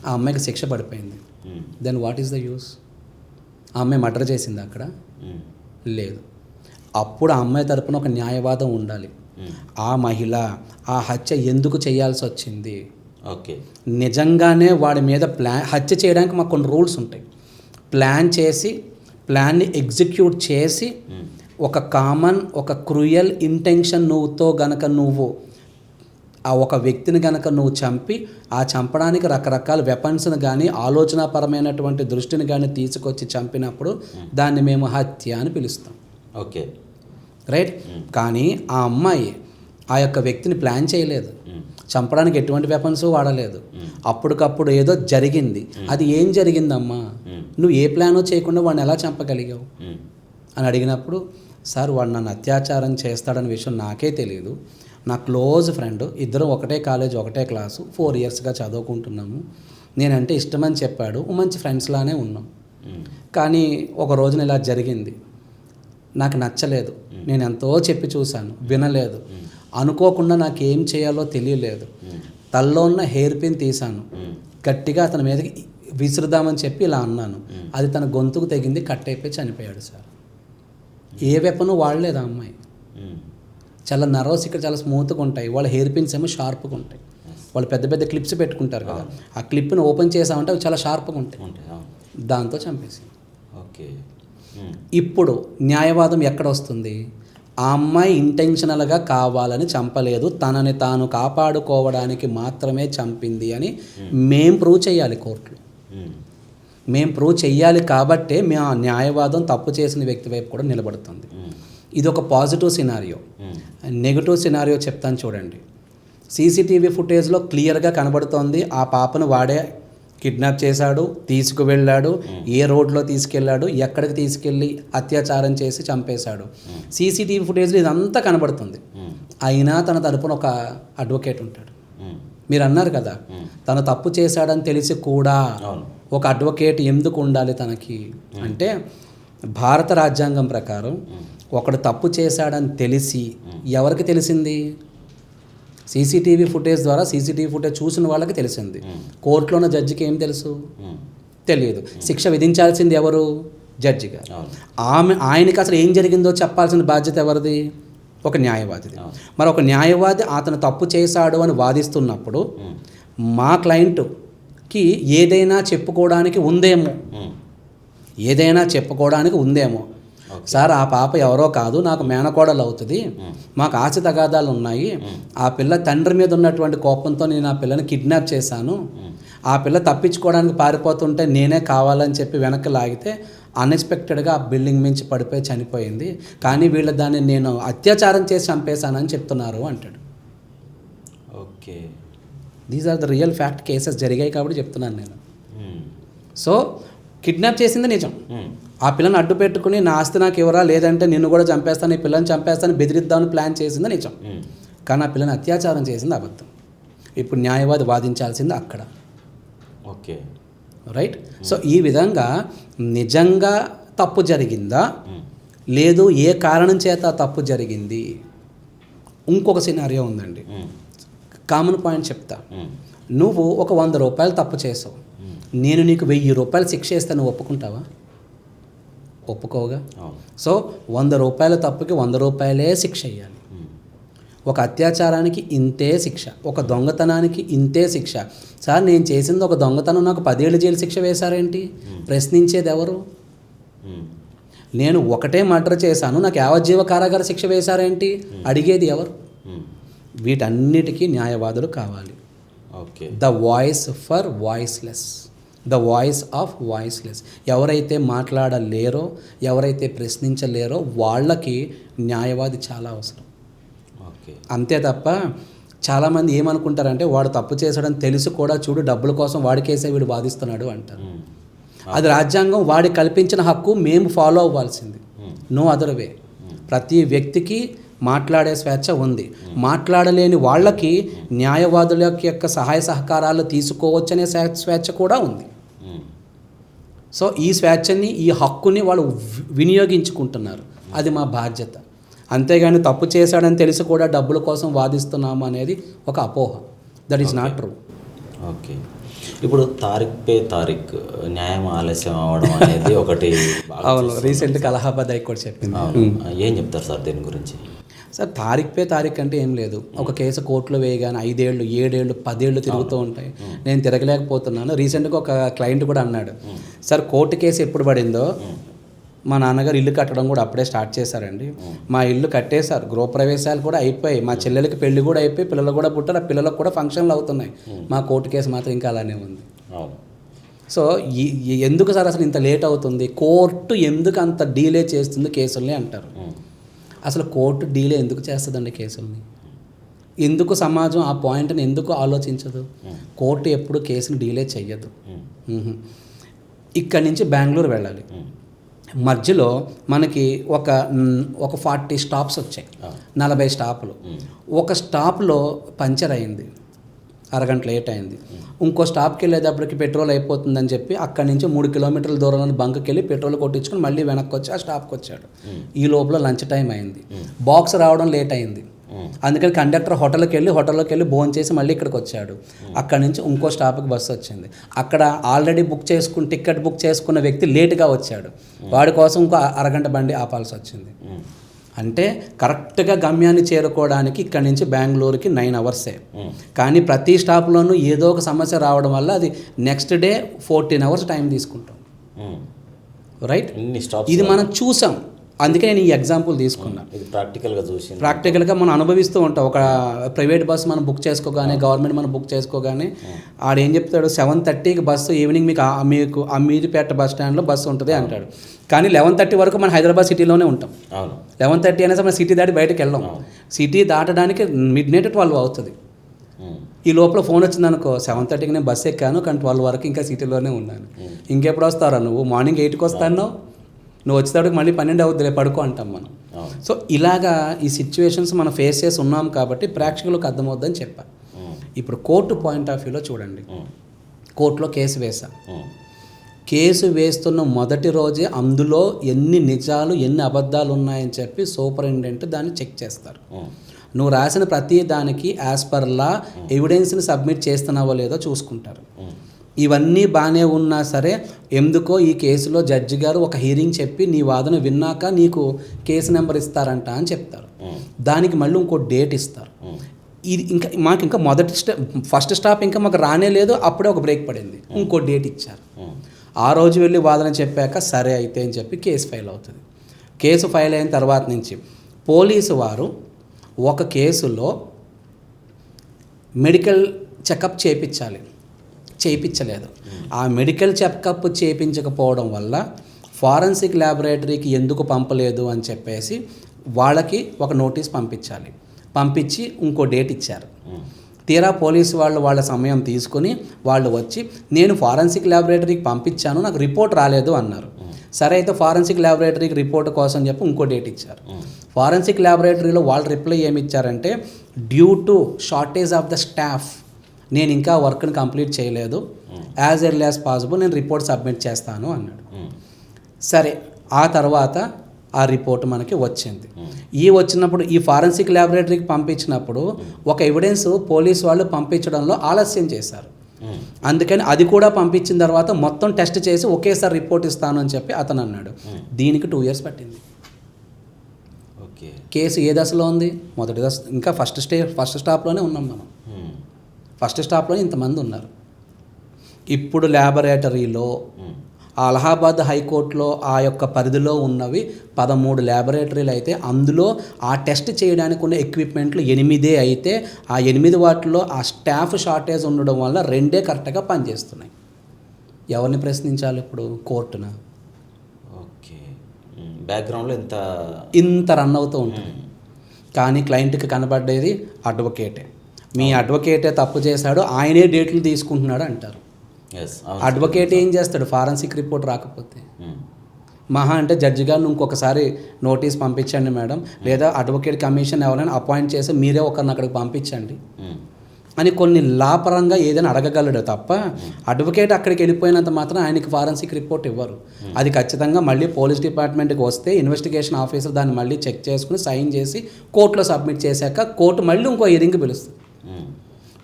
S2: ఆ అమ్మాయికి శిక్ష పడిపోయింది. Then what is the use? ఆ అమ్మాయి మర్డర్ చేసింది అక్కడ? లేదు. అప్పుడు ఆ అమ్మాయి తరపున ఒక న్యాయవాదం ఉండాలి. ఆ మహిళ ఆ హత్య ఎందుకు చేయాల్సి వచ్చింది,
S1: ఓకే,
S2: నిజంగానే వాడి మీద హత్య చేయడానికి మాకు కొన్ని రూల్స్ ఉంటాయి. ప్లాన్ చేసి ప్లాన్ని ఎగ్జిక్యూట్ చేసి ఒక ఒక క్రూయల్ ఇంటెన్షన్ నువ్వుతో గనక నువ్వు ఆ ఒక వ్యక్తిని గనక నువ్వు చంపి ఆ చంపడానికి రకరకాల వెపన్స్ని కానీ ఆలోచనాపరమైనటువంటి దృష్టిని కానీ తీసుకొచ్చి చంపినప్పుడు దాన్ని మేము హత్య అని పిలుస్తాం.
S1: Okay,
S2: right. కానీ ఆ అమ్మాయి ఆ యొక్క వ్యక్తిని ప్లాన్ చేయలేదు, చంపడానికి ఎటువంటి వెపన్స్ వాడలేదు, అప్పటికప్పుడు ఏదో జరిగింది. అది ఏం జరిగిందమ్మా, నువ్వు ఏ ప్లానో చేయకుండా వాడిని ఎలా చంపగలిగావు అని అడిగినప్పుడు, సార్ వాడు నన్ను అత్యాచారం చేస్తాడన్న విషయం నాకే తెలియదు, నా క్లోజ్ ఫ్రెండ్, ఇద్దరం ఒకటే కాలేజ్ ఒకటే క్లాసు 4 ఇయర్స్గా చదువుకుంటున్నాము, నేనంటే ఇష్టమని చెప్పాడు, మంచి ఫ్రెండ్స్లానే ఉన్నాం. కానీ ఒక రోజున ఇలా జరిగింది, నాకు నచ్చలేదు, నేను ఎంతో చెప్పి చూశాను, వినలేదు, అనుకోకుండా నాకు ఏం చేయాలో తెలియలేదు, తల్లో ఉన్న హెయిర్ పిన్ తీశాను, గట్టిగా అతని మీదకి విసురుదామని చెప్పి ఇలా అన్నాను, అది తన గొంతుకు తెగింది, కట్ అయిపోయి చనిపోయాడు సార్. ఏ వెపను వాడలేదు ఆ అమ్మాయి. చాలా నర్వస్ ఇక్కడ చాలా స్మూత్గా ఉంటాయి, వాళ్ళ హెయిర్ పిన్స్ ఏమో షార్ప్గా ఉంటాయి. వాళ్ళు పెద్ద పెద్ద క్లిప్స్ పెట్టుకుంటారు కదా, ఆ క్లిప్ని ఓపెన్ చేసామంటే అవి చాలా షార్ప్గా ఉంటాయి, దాంతో చంపేసి.
S1: ఓకే.
S2: ఇప్పుడు న్యాయవాదం ఎక్కడ వస్తుంది? ఆ అమ్మాయి ఇంటెన్షనల్గా కావాలని చంపలేదు, తనని తాను కాపాడుకోవడానికి మాత్రమే చంపింది అని మేం ప్రూవ్ చేయాలి కోర్టులో. మేం ప్రూవ్ చేయాలి కాబట్టే మేము ఆ న్యాయవాదం తప్పు చేసిన వ్యక్తి వైపు కూడా నిలబడుతుంది. ఇది ఒక పాజిటివ్ సినారియో. నెగిటివ్ సినారియో చెప్తాను చూడండి. సీసీటీవీ ఫుటేజ్లో క్లియర్గా కనబడుతోంది ఆ పాపను వాడే కిడ్నాప్ చేశాడు, తీసుకువెళ్ళాడు, ఏ రోడ్లో తీసుకెళ్ళాడు, ఎక్కడికి తీసుకెళ్ళి అత్యాచారం చేసి చంపేశాడు. సీసీటీవీ ఫుటేజ్లో ఇదంతా కనబడుతుంది. అయినా తన తరపున ఒక అడ్వకేట్ ఉంటాడు. మీరు అన్నారు కదా, తను తప్పు చేశాడని తెలిసి కూడా ఒక అడ్వకేట్ ఎందుకు ఉండాలి తనకి అంటే, భారత రాజ్యాంగం ప్రకారం ఒకడు తప్పు చేశాడని తెలిసి ఎవరికి తెలిసింది? సీసీటీవీ ఫుటేజ్ ద్వారా సీసీటీవీ ఫుటేజ్ చూసిన వాళ్ళకి తెలిసింది. కోర్టులో ఉన్న జడ్జికి ఏం తెలుసు? తెలియదు. శిక్ష విధించాల్సింది ఎవరు? జడ్జి గారు. ఆయనకి అసలు ఏం జరిగిందో చెప్పాల్సిన బాధ్యత ఎవరిది? ఒక న్యాయవాదిది. మరి ఒక న్యాయవాది అతను తప్పు చేశాడు అని వాదిస్తున్నప్పుడు మా క్లయింట్కి ఏదైనా చెప్పుకోవడానికి ఉందేమో, సార్ ఆ పాప ఎవరో కాదు, నాకు మేనకోడలు అవుతుంది, మాకు ఆస్తి తగాదాలు ఉన్నాయి, ఆ పిల్ల తండ్రి మీద ఉన్నటువంటి కోపంతో నేను ఆ పిల్లని కిడ్నాప్ చేశాను, ఆ పిల్ల తప్పించుకోవడానికి పారిపోతుంటే నేనే కావాలని చెప్పి వెనక్కి లాగితే అన్ఎక్స్పెక్టెడ్గా ఆ బిల్డింగ్ మించి పడిపోయి చనిపోయింది, కానీ వీళ్ళ దాన్ని నేను అత్యాచారం చేసి చంపేశానని చెప్తున్నారు అంటాడు.
S1: Okay,
S2: these are the real fact cases జరిగాయి కాబట్టి చెప్తున్నాను నేను. సో కిడ్నాప్ చేసింది నిజం, ఆ పిల్లని అడ్డు పెట్టుకుని నా ఆస్తి నాకు ఎవరా, లేదంటే నిన్ను కూడా చంపేస్తాను, ఈ పిల్లని చంపేస్తాను బెదిరిద్దామని ప్లాన్ చేసింది నిజం, కానీ ఆ పిల్లని అత్యాచారం చేసింది అబద్ధం. ఇప్పుడు న్యాయవాది వాదించాల్సింది అక్కడ.
S1: ఓకే.
S2: రైట్. సో ఈ విధంగా నిజంగా తప్పు జరిగిందా, లేదు ఏ కారణం చేత తప్పు జరిగింది. ఇంకొక సినారియో ఉందండి, కామన్ పాయింట్ చెప్తా. నువ్వు ఒక 100 రూపాయలు తప్పు చేసావు, నేను నీకు 1000 రూపాయలు శిక్ష వేస్తే నువ్వు ఒప్పుకుంటావా? ఒప్పుకోగా. సో 100 రూపాయల తప్పుకి 100 రూపాయలే శిక్ష వేయాలి. ఒక అత్యాచారానికి ఇంతే శిక్ష, ఒక దొంగతనానికి ఇంతే శిక్ష. సార్ నేను చేసింది ఒక దొంగతనం, నాకు 10 ఏళ్ళు జైలు శిక్ష వేశారేంటి? ప్రశ్నించేది ఎవరు? నేను ఒకటే మర్డర్ చేశాను, నాకు యావజ్జీవ కారాగార శిక్ష వేశారేంటి? అడిగేది ఎవరు? వీటన్నిటికీ న్యాయవాదులు కావాలి.
S1: Okay.
S2: The voice for voiceless, the voice of voiceless. ఎవరైతే మాట్లాడలేరో, ఎవరైతే ప్రశ్నించలేరో వాళ్ళకి న్యాయవాది చాలా అవసరం. అంతే తప్ప చాలామంది ఏమనుకుంటారంటే వాడు తప్పు చేశాడని తెలుసు కూడా చూడు డబ్బుల కోసం వాడికేసే వీడు వాదిస్తున్నాడు అంటారు. అది రాజ్యాంగం వాడికి కల్పించిన హక్కు, మేము ఫాలో అవ్వాల్సింది. No other way. ప్రతి వ్యక్తికి మాట్లాడే స్వేచ్ఛ ఉంది. మాట్లాడలేని వాళ్ళకి న్యాయవాదుల యొక్క సహాయ సహకారాలు తీసుకోవచ్చనే స్వేచ్ఛ కూడా ఉంది. సో ఈ స్వేచ్ఛని, ఈ హక్కుని వాళ్ళు వినియోగించుకుంటున్నారు. అది మా బాధ్యత. అంతేగాని తప్పు చేశాడని తెలిసి కూడా డబ్బుల కోసం వాదిస్తున్నాము అనేది ఒక అపోహ. That is not true.
S1: Okay. ఇప్పుడు తారీఖ్ పే తారీఖ్ న్యాయం ఆలస్యం అవ్వడం అనేది ఒకటి.
S2: అవును, రీసెంట్గా అలహాబాద్ హైకోర్టు చెప్పింది.
S1: ఏం చెప్తారు సార్ దీని గురించి?
S2: సార్ తారీఖ్ పే తారీఖ్ అంటే ఏం లేదు. ఒక కేసు కోర్టులో వేయగానే 5 ఏళ్ళు 7 ఏళ్ళు 10 ఏళ్ళు తిరుగుతూ ఉంటాయి. నేను తిరగలేకపోతున్నాను. రీసెంట్గా ఒక క్లయింట్ కూడా అన్నాడు, సార్ కోర్టు కేసు ఎప్పుడు పడిందో మా నాన్నగారు ఇల్లు కట్టడం కూడా అప్పుడే స్టార్ట్ చేశారండి. మా ఇల్లు కట్టేశారు, గృహప్రవేశాలు కూడా అయిపోయాయి, మా చెల్లెలకి పెళ్లి కూడా అయిపోయి, పిల్లలు కూడా పుట్టారు, ఆ పిల్లలకు కూడా ఫంక్షన్లు అవుతున్నాయి. మా కోర్టు కేసు మాత్రం ఇంకా అలానే ఉంది. సో ఎందుకు సార్ అసలు ఇంత లేట్ అవుతుంది? కోర్టు ఎందుకు అంత డీలే చేస్తుంది కేసుల్ని అంటారు. అసలు కోర్టు డీలే ఎందుకు చేస్తుందండి కేసుల్ని? ఎందుకు సమాజం ఆ పాయింట్ని ఎందుకు ఆలోచించదు? కోర్టు ఎప్పుడు కేసుని డీలే చెయ్యదు. ఇక్కడి నుంచి బెంగళూరు వెళ్ళాలి. మధ్యలో మనకి ఒక 40 స్టాప్స్ వచ్చాయి, 40 స్టాపులు. ఒక స్టాప్లో పంచర్ అయింది, అరగంట లేట్ అయింది. ఇంకో స్టాప్కి వెళ్ళేటప్పటికి పెట్రోల్ అయిపోతుందని చెప్పి అక్కడి నుంచి 3 కిలోమీటర్ల దూరంలో బంక్కి వెళ్ళి పెట్రోల్ కొట్టించుకొని మళ్ళీ వెనక్కి వచ్చి ఆ స్టాప్కి వచ్చాడు. ఈ లోపల లంచ్ టైం అయింది, బాక్స్ రావడం లేట్ అయింది. అందుకని కండక్టర్ హోటల్లోకి వెళ్ళి భోజనం చేసి మళ్ళీ ఇక్కడికి వచ్చాడు. అక్కడి నుంచి ఇంకో స్టాప్కి బస్సు వచ్చింది. అక్కడ ఆల్రెడీ టికెట్ బుక్ చేసుకున్న వ్యక్తి లేటుగా వచ్చాడు, వాడి కోసం ఇంకో అరగంట బండి ఆపాల్సి వచ్చింది. అంటే కరెక్ట్గా గమ్యాన్ని చేరుకోవడానికి ఇక్కడి నుంచి బెంగళూరుకి 9 అవర్సే. కానీ ప్రతి స్టాప్లోనూ ఏదో ఒక సమస్య రావడం వల్ల అది నెక్స్ట్ డే 14 అవర్స్ టైం తీసుకుంటాం. రైట్, ఇది మనం చూసాం. అందుకే నేను ఈ ఎగ్జాంపుల్ తీసుకున్నా. ప్రాక్టికల్గా మనం అనుభవిస్తూ ఉంటాం. ఒక ప్రైవేట్ బస్సు మనం బుక్ చేసుకోగానే, గవర్నమెంట్ మనం బుక్ చేసుకోగానే ఆడేం చెప్తాడు, 7:30కి బస్సు ఈవినింగ్ మీకు అమీర్పేట బస్ స్టాండ్లో బస్సు ఉంటుంది అంటాడు. కానీ 11:30 వరకు మనం హైదరాబాద్ సిటీలోనే ఉంటాం. 11:30 అనేసి మనం సిటీ దాటి బయటకు వెళ్ళాం. సిటీ దాటడానికి midnight 12 అవుతుంది. ఈ లోపల ఫోన్ వచ్చిందనుకో, 7:30కి నేను బస్సు ఎక్కాను కానీ 12 వరకు ఇంకా సిటీలోనే ఉన్నాను. ఇంకెప్పుడు వస్తారా నువ్వు? మార్నింగ్ 8కి వస్తాను, నువ్వు వచ్చేటప్పటికి మళ్ళీ 12 అవుతుందిలే పడుకో అంటాం మనం. సో ఇలాగా ఈ సిచ్యువేషన్స్ మనం ఫేస్ చేసి ఉన్నాం కాబట్టి ప్రేక్షకులకు అర్థమవుద్దని చెప్పా. ఇప్పుడు కోర్టు పాయింట్ ఆఫ్ వ్యూలో చూడండి. కోర్టులో కేసు వేసా. కేసు వేస్తున్న మొదటి రోజే అందులో ఎన్ని నిజాలు ఎన్ని అబద్ధాలు ఉన్నాయని చెప్పి సూపరింటెండెంట్ దాన్ని చెక్ చేస్తారు. నువ్వు రాసిన ప్రతి దానికి యాజ్ పర్ లా ఎవిడెన్స్ని సబ్మిట్ చేస్తున్నావో లేదో చూసుకుంటారు. ఇవన్నీ బాగానే ఉన్నా సరే ఎందుకో ఈ కేసులో జడ్జి గారు ఒక హీరింగ్ చెప్పి నీ వాదన విన్నాక నీకు కేసు నెంబర్ ఇస్తారంట అని చెప్తారు. దానికి మళ్ళీ ఇంకో డేట్ ఇస్తారు. ఇది మాకు ఫస్ట్ స్టాప్ ఇంకా మాకు రానే లేదు, అప్పుడే ఒక బ్రేక్ పడింది, ఇంకో డేట్ ఇచ్చారు. ఆ రోజు వెళ్ళి వాదన చెప్పాక సరే అయితే అని చెప్పి కేసు ఫైల్ అవుతుంది. కేసు ఫైల్ అయిన తర్వాత నుంచి పోలీసు వారు ఒక కేసులో మెడికల్ చెకప్ చేయించలేదు. ఆ మెడికల్ చెకప్ చేయించకపోవడం వల్ల ఫారెన్సిక్ ల్యాబొరేటరీకి ఎందుకు పంపలేదు అని చెప్పేసి వాళ్ళకి ఒక నోటీస్ పంపించి ఇంకో డేట్ ఇచ్చారు. తీరా పోలీసు వాళ్ళ సమయం తీసుకుని వాళ్ళు వచ్చి నేను ఫారెన్సిక్ ల్యాబొరేటరీకి పంపించాను, నాకు రిపోర్ట్ రాలేదు అన్నారు. సరే అయితే ఫారెన్సిక్ ల్యాబొరేటరీకి రిపోర్ట్ కోసం చెప్పి ఇంకో డేట్ ఇచ్చారు. ఫారెన్సిక్ ల్యాబొరేటరీలో వాళ్ళు రిప్లై ఏమి ఇచ్చారంటే due to shortage of the staff నేను ఇంకా వర్క్ని కంప్లీట్ చేయలేదు, యాజ్ ఎర్లీ యాజ్ పాసిబుల్ నేను రిపోర్ట్ సబ్మిట్ చేస్తాను అన్నాడు. సరే, ఆ తర్వాత ఆ రిపోర్ట్ మనకి వచ్చింది. వచ్చినప్పుడు ఈ ఫారెన్సిక్ ల్యాబొరేటరీకి పంపించినప్పుడు ఒక ఎవిడెన్స్ పోలీస్ వాళ్ళు పంపించడంలో ఆలస్యం చేశారు. అందుకని అది కూడా పంపించిన తర్వాత మొత్తం టెస్ట్ చేసి ఒకేసారి రిపోర్ట్ ఇస్తాను అని చెప్పి అతను అన్నాడు. దీనికి 2 years పట్టింది. కేసు ఏ దశలో ఉంది? మొదటి దశ, ఇంకా ఫస్ట్ స్టాప్లోనే ఉన్నాం మనం. ఫస్ట్ స్టాప్లోనే ఇంతమంది ఉన్నారు. ఇప్పుడు ల్యాబొరేటరీలో అలహాబాద్ హైకోర్టులో ఆ యొక్క పరిధిలో ఉన్నవి 13 ల్యాబొరేటరీలు అయితే అందులో ఆ టెస్ట్ చేయడానికి ఉన్న ఎక్విప్మెంట్లు 8 అయితే ఆ 8 వాటిలో ఆ స్టాఫ్ షార్టేజ్ ఉండడం వల్ల 2 కరెక్ట్గా పనిచేస్తున్నాయి. ఎవరిని ప్రశ్నించాలి ఇప్పుడు? కోర్టున.
S1: ఓకే, బ్యాక్గ్రౌండ్లో ఇంత
S2: రన్ అవుతూ ఉంటుంది. కానీ క్లయింట్కి కనబడ్డేది అడ్వకేటే. మీ అడ్వకేటే తప్పు చేశాడు, ఆయనే డేట్లు తీసుకుంటున్నాడు అంటారు. అడ్వకేట్ ఏం చేస్తాడు? ఫారెన్సిక్ రిపోర్ట్ రాకపోతే మహా అంటే జడ్జి గారిని ఇంకొకసారి నోటీస్ పంపించండి మేడం, లేదా అడ్వకేట్ కమిషన్ ఎవరైనా అపాయింట్ చేసి మీరే ఒకరిని అక్కడికి పంపించండి అని కొన్ని లాపరంగా ఏదైనా అడగగలడు తప్ప అడ్వకేట్ అక్కడికి వెళ్ళిపోయినంత మాత్రం ఆయనకి ఫారెన్సిక్ రిపోర్ట్ ఇవ్వరు. అది ఖచ్చితంగా మళ్ళీ పోలీస్ డిపార్ట్మెంట్కి వస్తే ఇన్వెస్టిగేషన్ ఆఫీసర్ దాన్ని మళ్ళీ చెక్ చేసుకుని సైన్ చేసి కోర్టులో సబ్మిట్ చేశాక కోర్టు మళ్ళీ ఇంకో హియరింగ్ పిలుస్తుంది.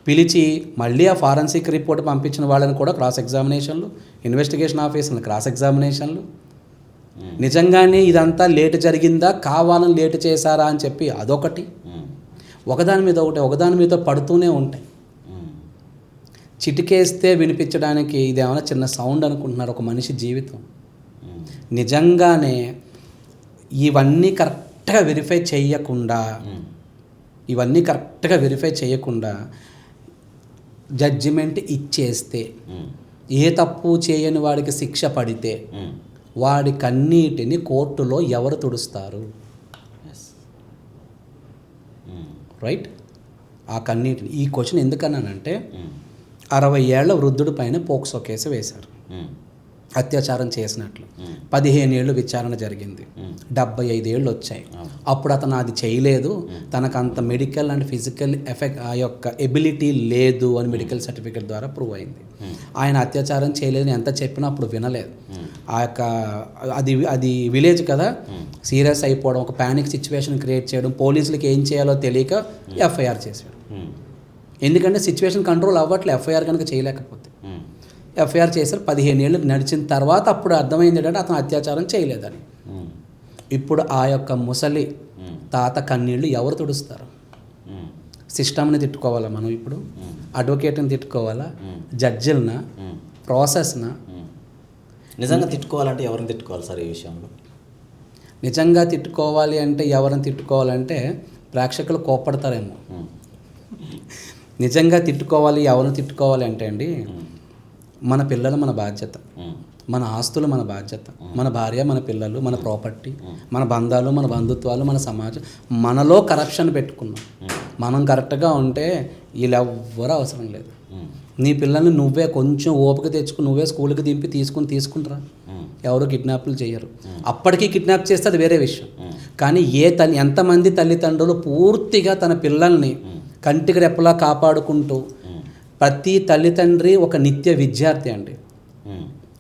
S2: పిలిచి మళ్ళీ ఆ ఫారెన్సిక్ రిపోర్ట్ పంపించిన వాళ్ళని కూడా క్రాస్ ఎగ్జామినేషన్లు, ఇన్వెస్టిగేషన్ ఆఫీసర్ని క్రాస్ ఎగ్జామినేషన్లు, నిజంగానే ఇదంతా లేటు జరిగిందా, కావాలని లేటు చేశారా అని చెప్పి అదొకటి, ఒకదాని మీద పడుతూనే ఉంటాయి. చిటికేస్తే వినిపించడానికి ఇదేమైనా చిన్న సౌండ్ అనుకుంటున్నారు? ఒక మనిషి జీవితం. నిజంగానే ఇవన్నీ కరెక్ట్గా వెరిఫై చేయకుండా జడ్జిమెంట్ ఇచ్చేస్తే, ఏ తప్పు చేయని వాడికి శిక్ష పడితే వాడి కన్నీటిని కోర్టులో ఎవరు తుడుస్తారు? రైట్? ఆ కన్నీటిని. ఈ క్వశ్చన్ ఎందుకన్నానంటే 60 ఏళ్ల వృద్ధుడి పైన పోక్సో కేసు వేశారు, అత్యాచారం చేసినట్లు. 15 ఏళ్ళు విచారణ జరిగింది, 75 ఏళ్ళు వచ్చాయి. అప్పుడు అతను అది చేయలేదు, తనకు అంత మెడికల్ అండ్ ఫిజికల్ ఎఫెక్ట్ ఆ యొక్క ఎబిలిటీ లేదు అని మెడికల్ సర్టిఫికేట్ ద్వారా ప్రూవ్ అయింది. ఆయన అత్యాచారం చేయలేదని ఎంత చెప్పినా అప్పుడు వినలేదు. ఆ యొక్క అది విలేజ్ కదా, సీరియస్ అయిపోవడం, ఒక ప్యానిక్ సిచ్యువేషన్ క్రియేట్ చేయడం, పోలీసులకి ఏం చేయాలో తెలియక ఎఫ్ఐఆర్ చేశాడు. ఎందుకంటే సిచ్యువేషన్ కంట్రోల్ అవ్వట్లే ఎఫ్ఐఆర్ కనుక చేయలేకపోతే. ఎఫ్ఐఆర్ చేశారు. 15 ఏళ్ళు నడిచిన తర్వాత అప్పుడు అర్థమైంది ఏంటంటే అతను అత్యాచారం చేయలేదని. ఇప్పుడు ఆ యొక్క ముసలి తాత కన్నీళ్ళు ఎవరు తుడుస్తారు? సిస్టమ్ని తిట్టుకోవాలా మనం? ఇప్పుడు అడ్వకేట్ని తిట్టుకోవాలా? జడ్జిలనా? ప్రాసెస్నా?
S1: నిజంగా తిట్టుకోవాలంటే ఎవరిని తిట్టుకోవాలి సార్ ఈ విషయంలో?
S2: నిజంగా తిట్టుకోవాలి అంటే ఎవరిని తిట్టుకోవాలంటే ప్రేక్షకులు కోప్పడతారేమో. నిజంగా తిట్టుకోవాలి, ఎవరిని తిట్టుకోవాలి అంటే అండి, మన పిల్లలు మన బాధ్యత, మన ఆస్తులు మన బాధ్యత, మన భార్య, మన పిల్లలు, మన ప్రాపర్టీ, మన బంధాలు, మన బంధుత్వాలు, మన సమాజం. మనలో కరప్షన్ పెట్టుకున్నాం. మనం కరెక్ట్గా ఉంటే వీళ్ళెవ్వరూ అవసరం లేదు. నీ పిల్లల్ని నువ్వే కొంచెం ఓపిక తెచ్చుకుని నువ్వే స్కూల్కి దింపి తీసుకుంటారా? ఎవరు కిడ్నాప్లు చేయరు. అప్పటికీ కిడ్నాప్ చేస్తే అది వేరే విషయం. కానీ ఎంతమంది తల్లిదండ్రులు పూర్తిగా తన పిల్లల్ని కంటికి రెప్పలా కాపాడుకుంటూ, ప్రతి తల్లిదండ్రి ఒక నిత్య విద్యార్థి అండి.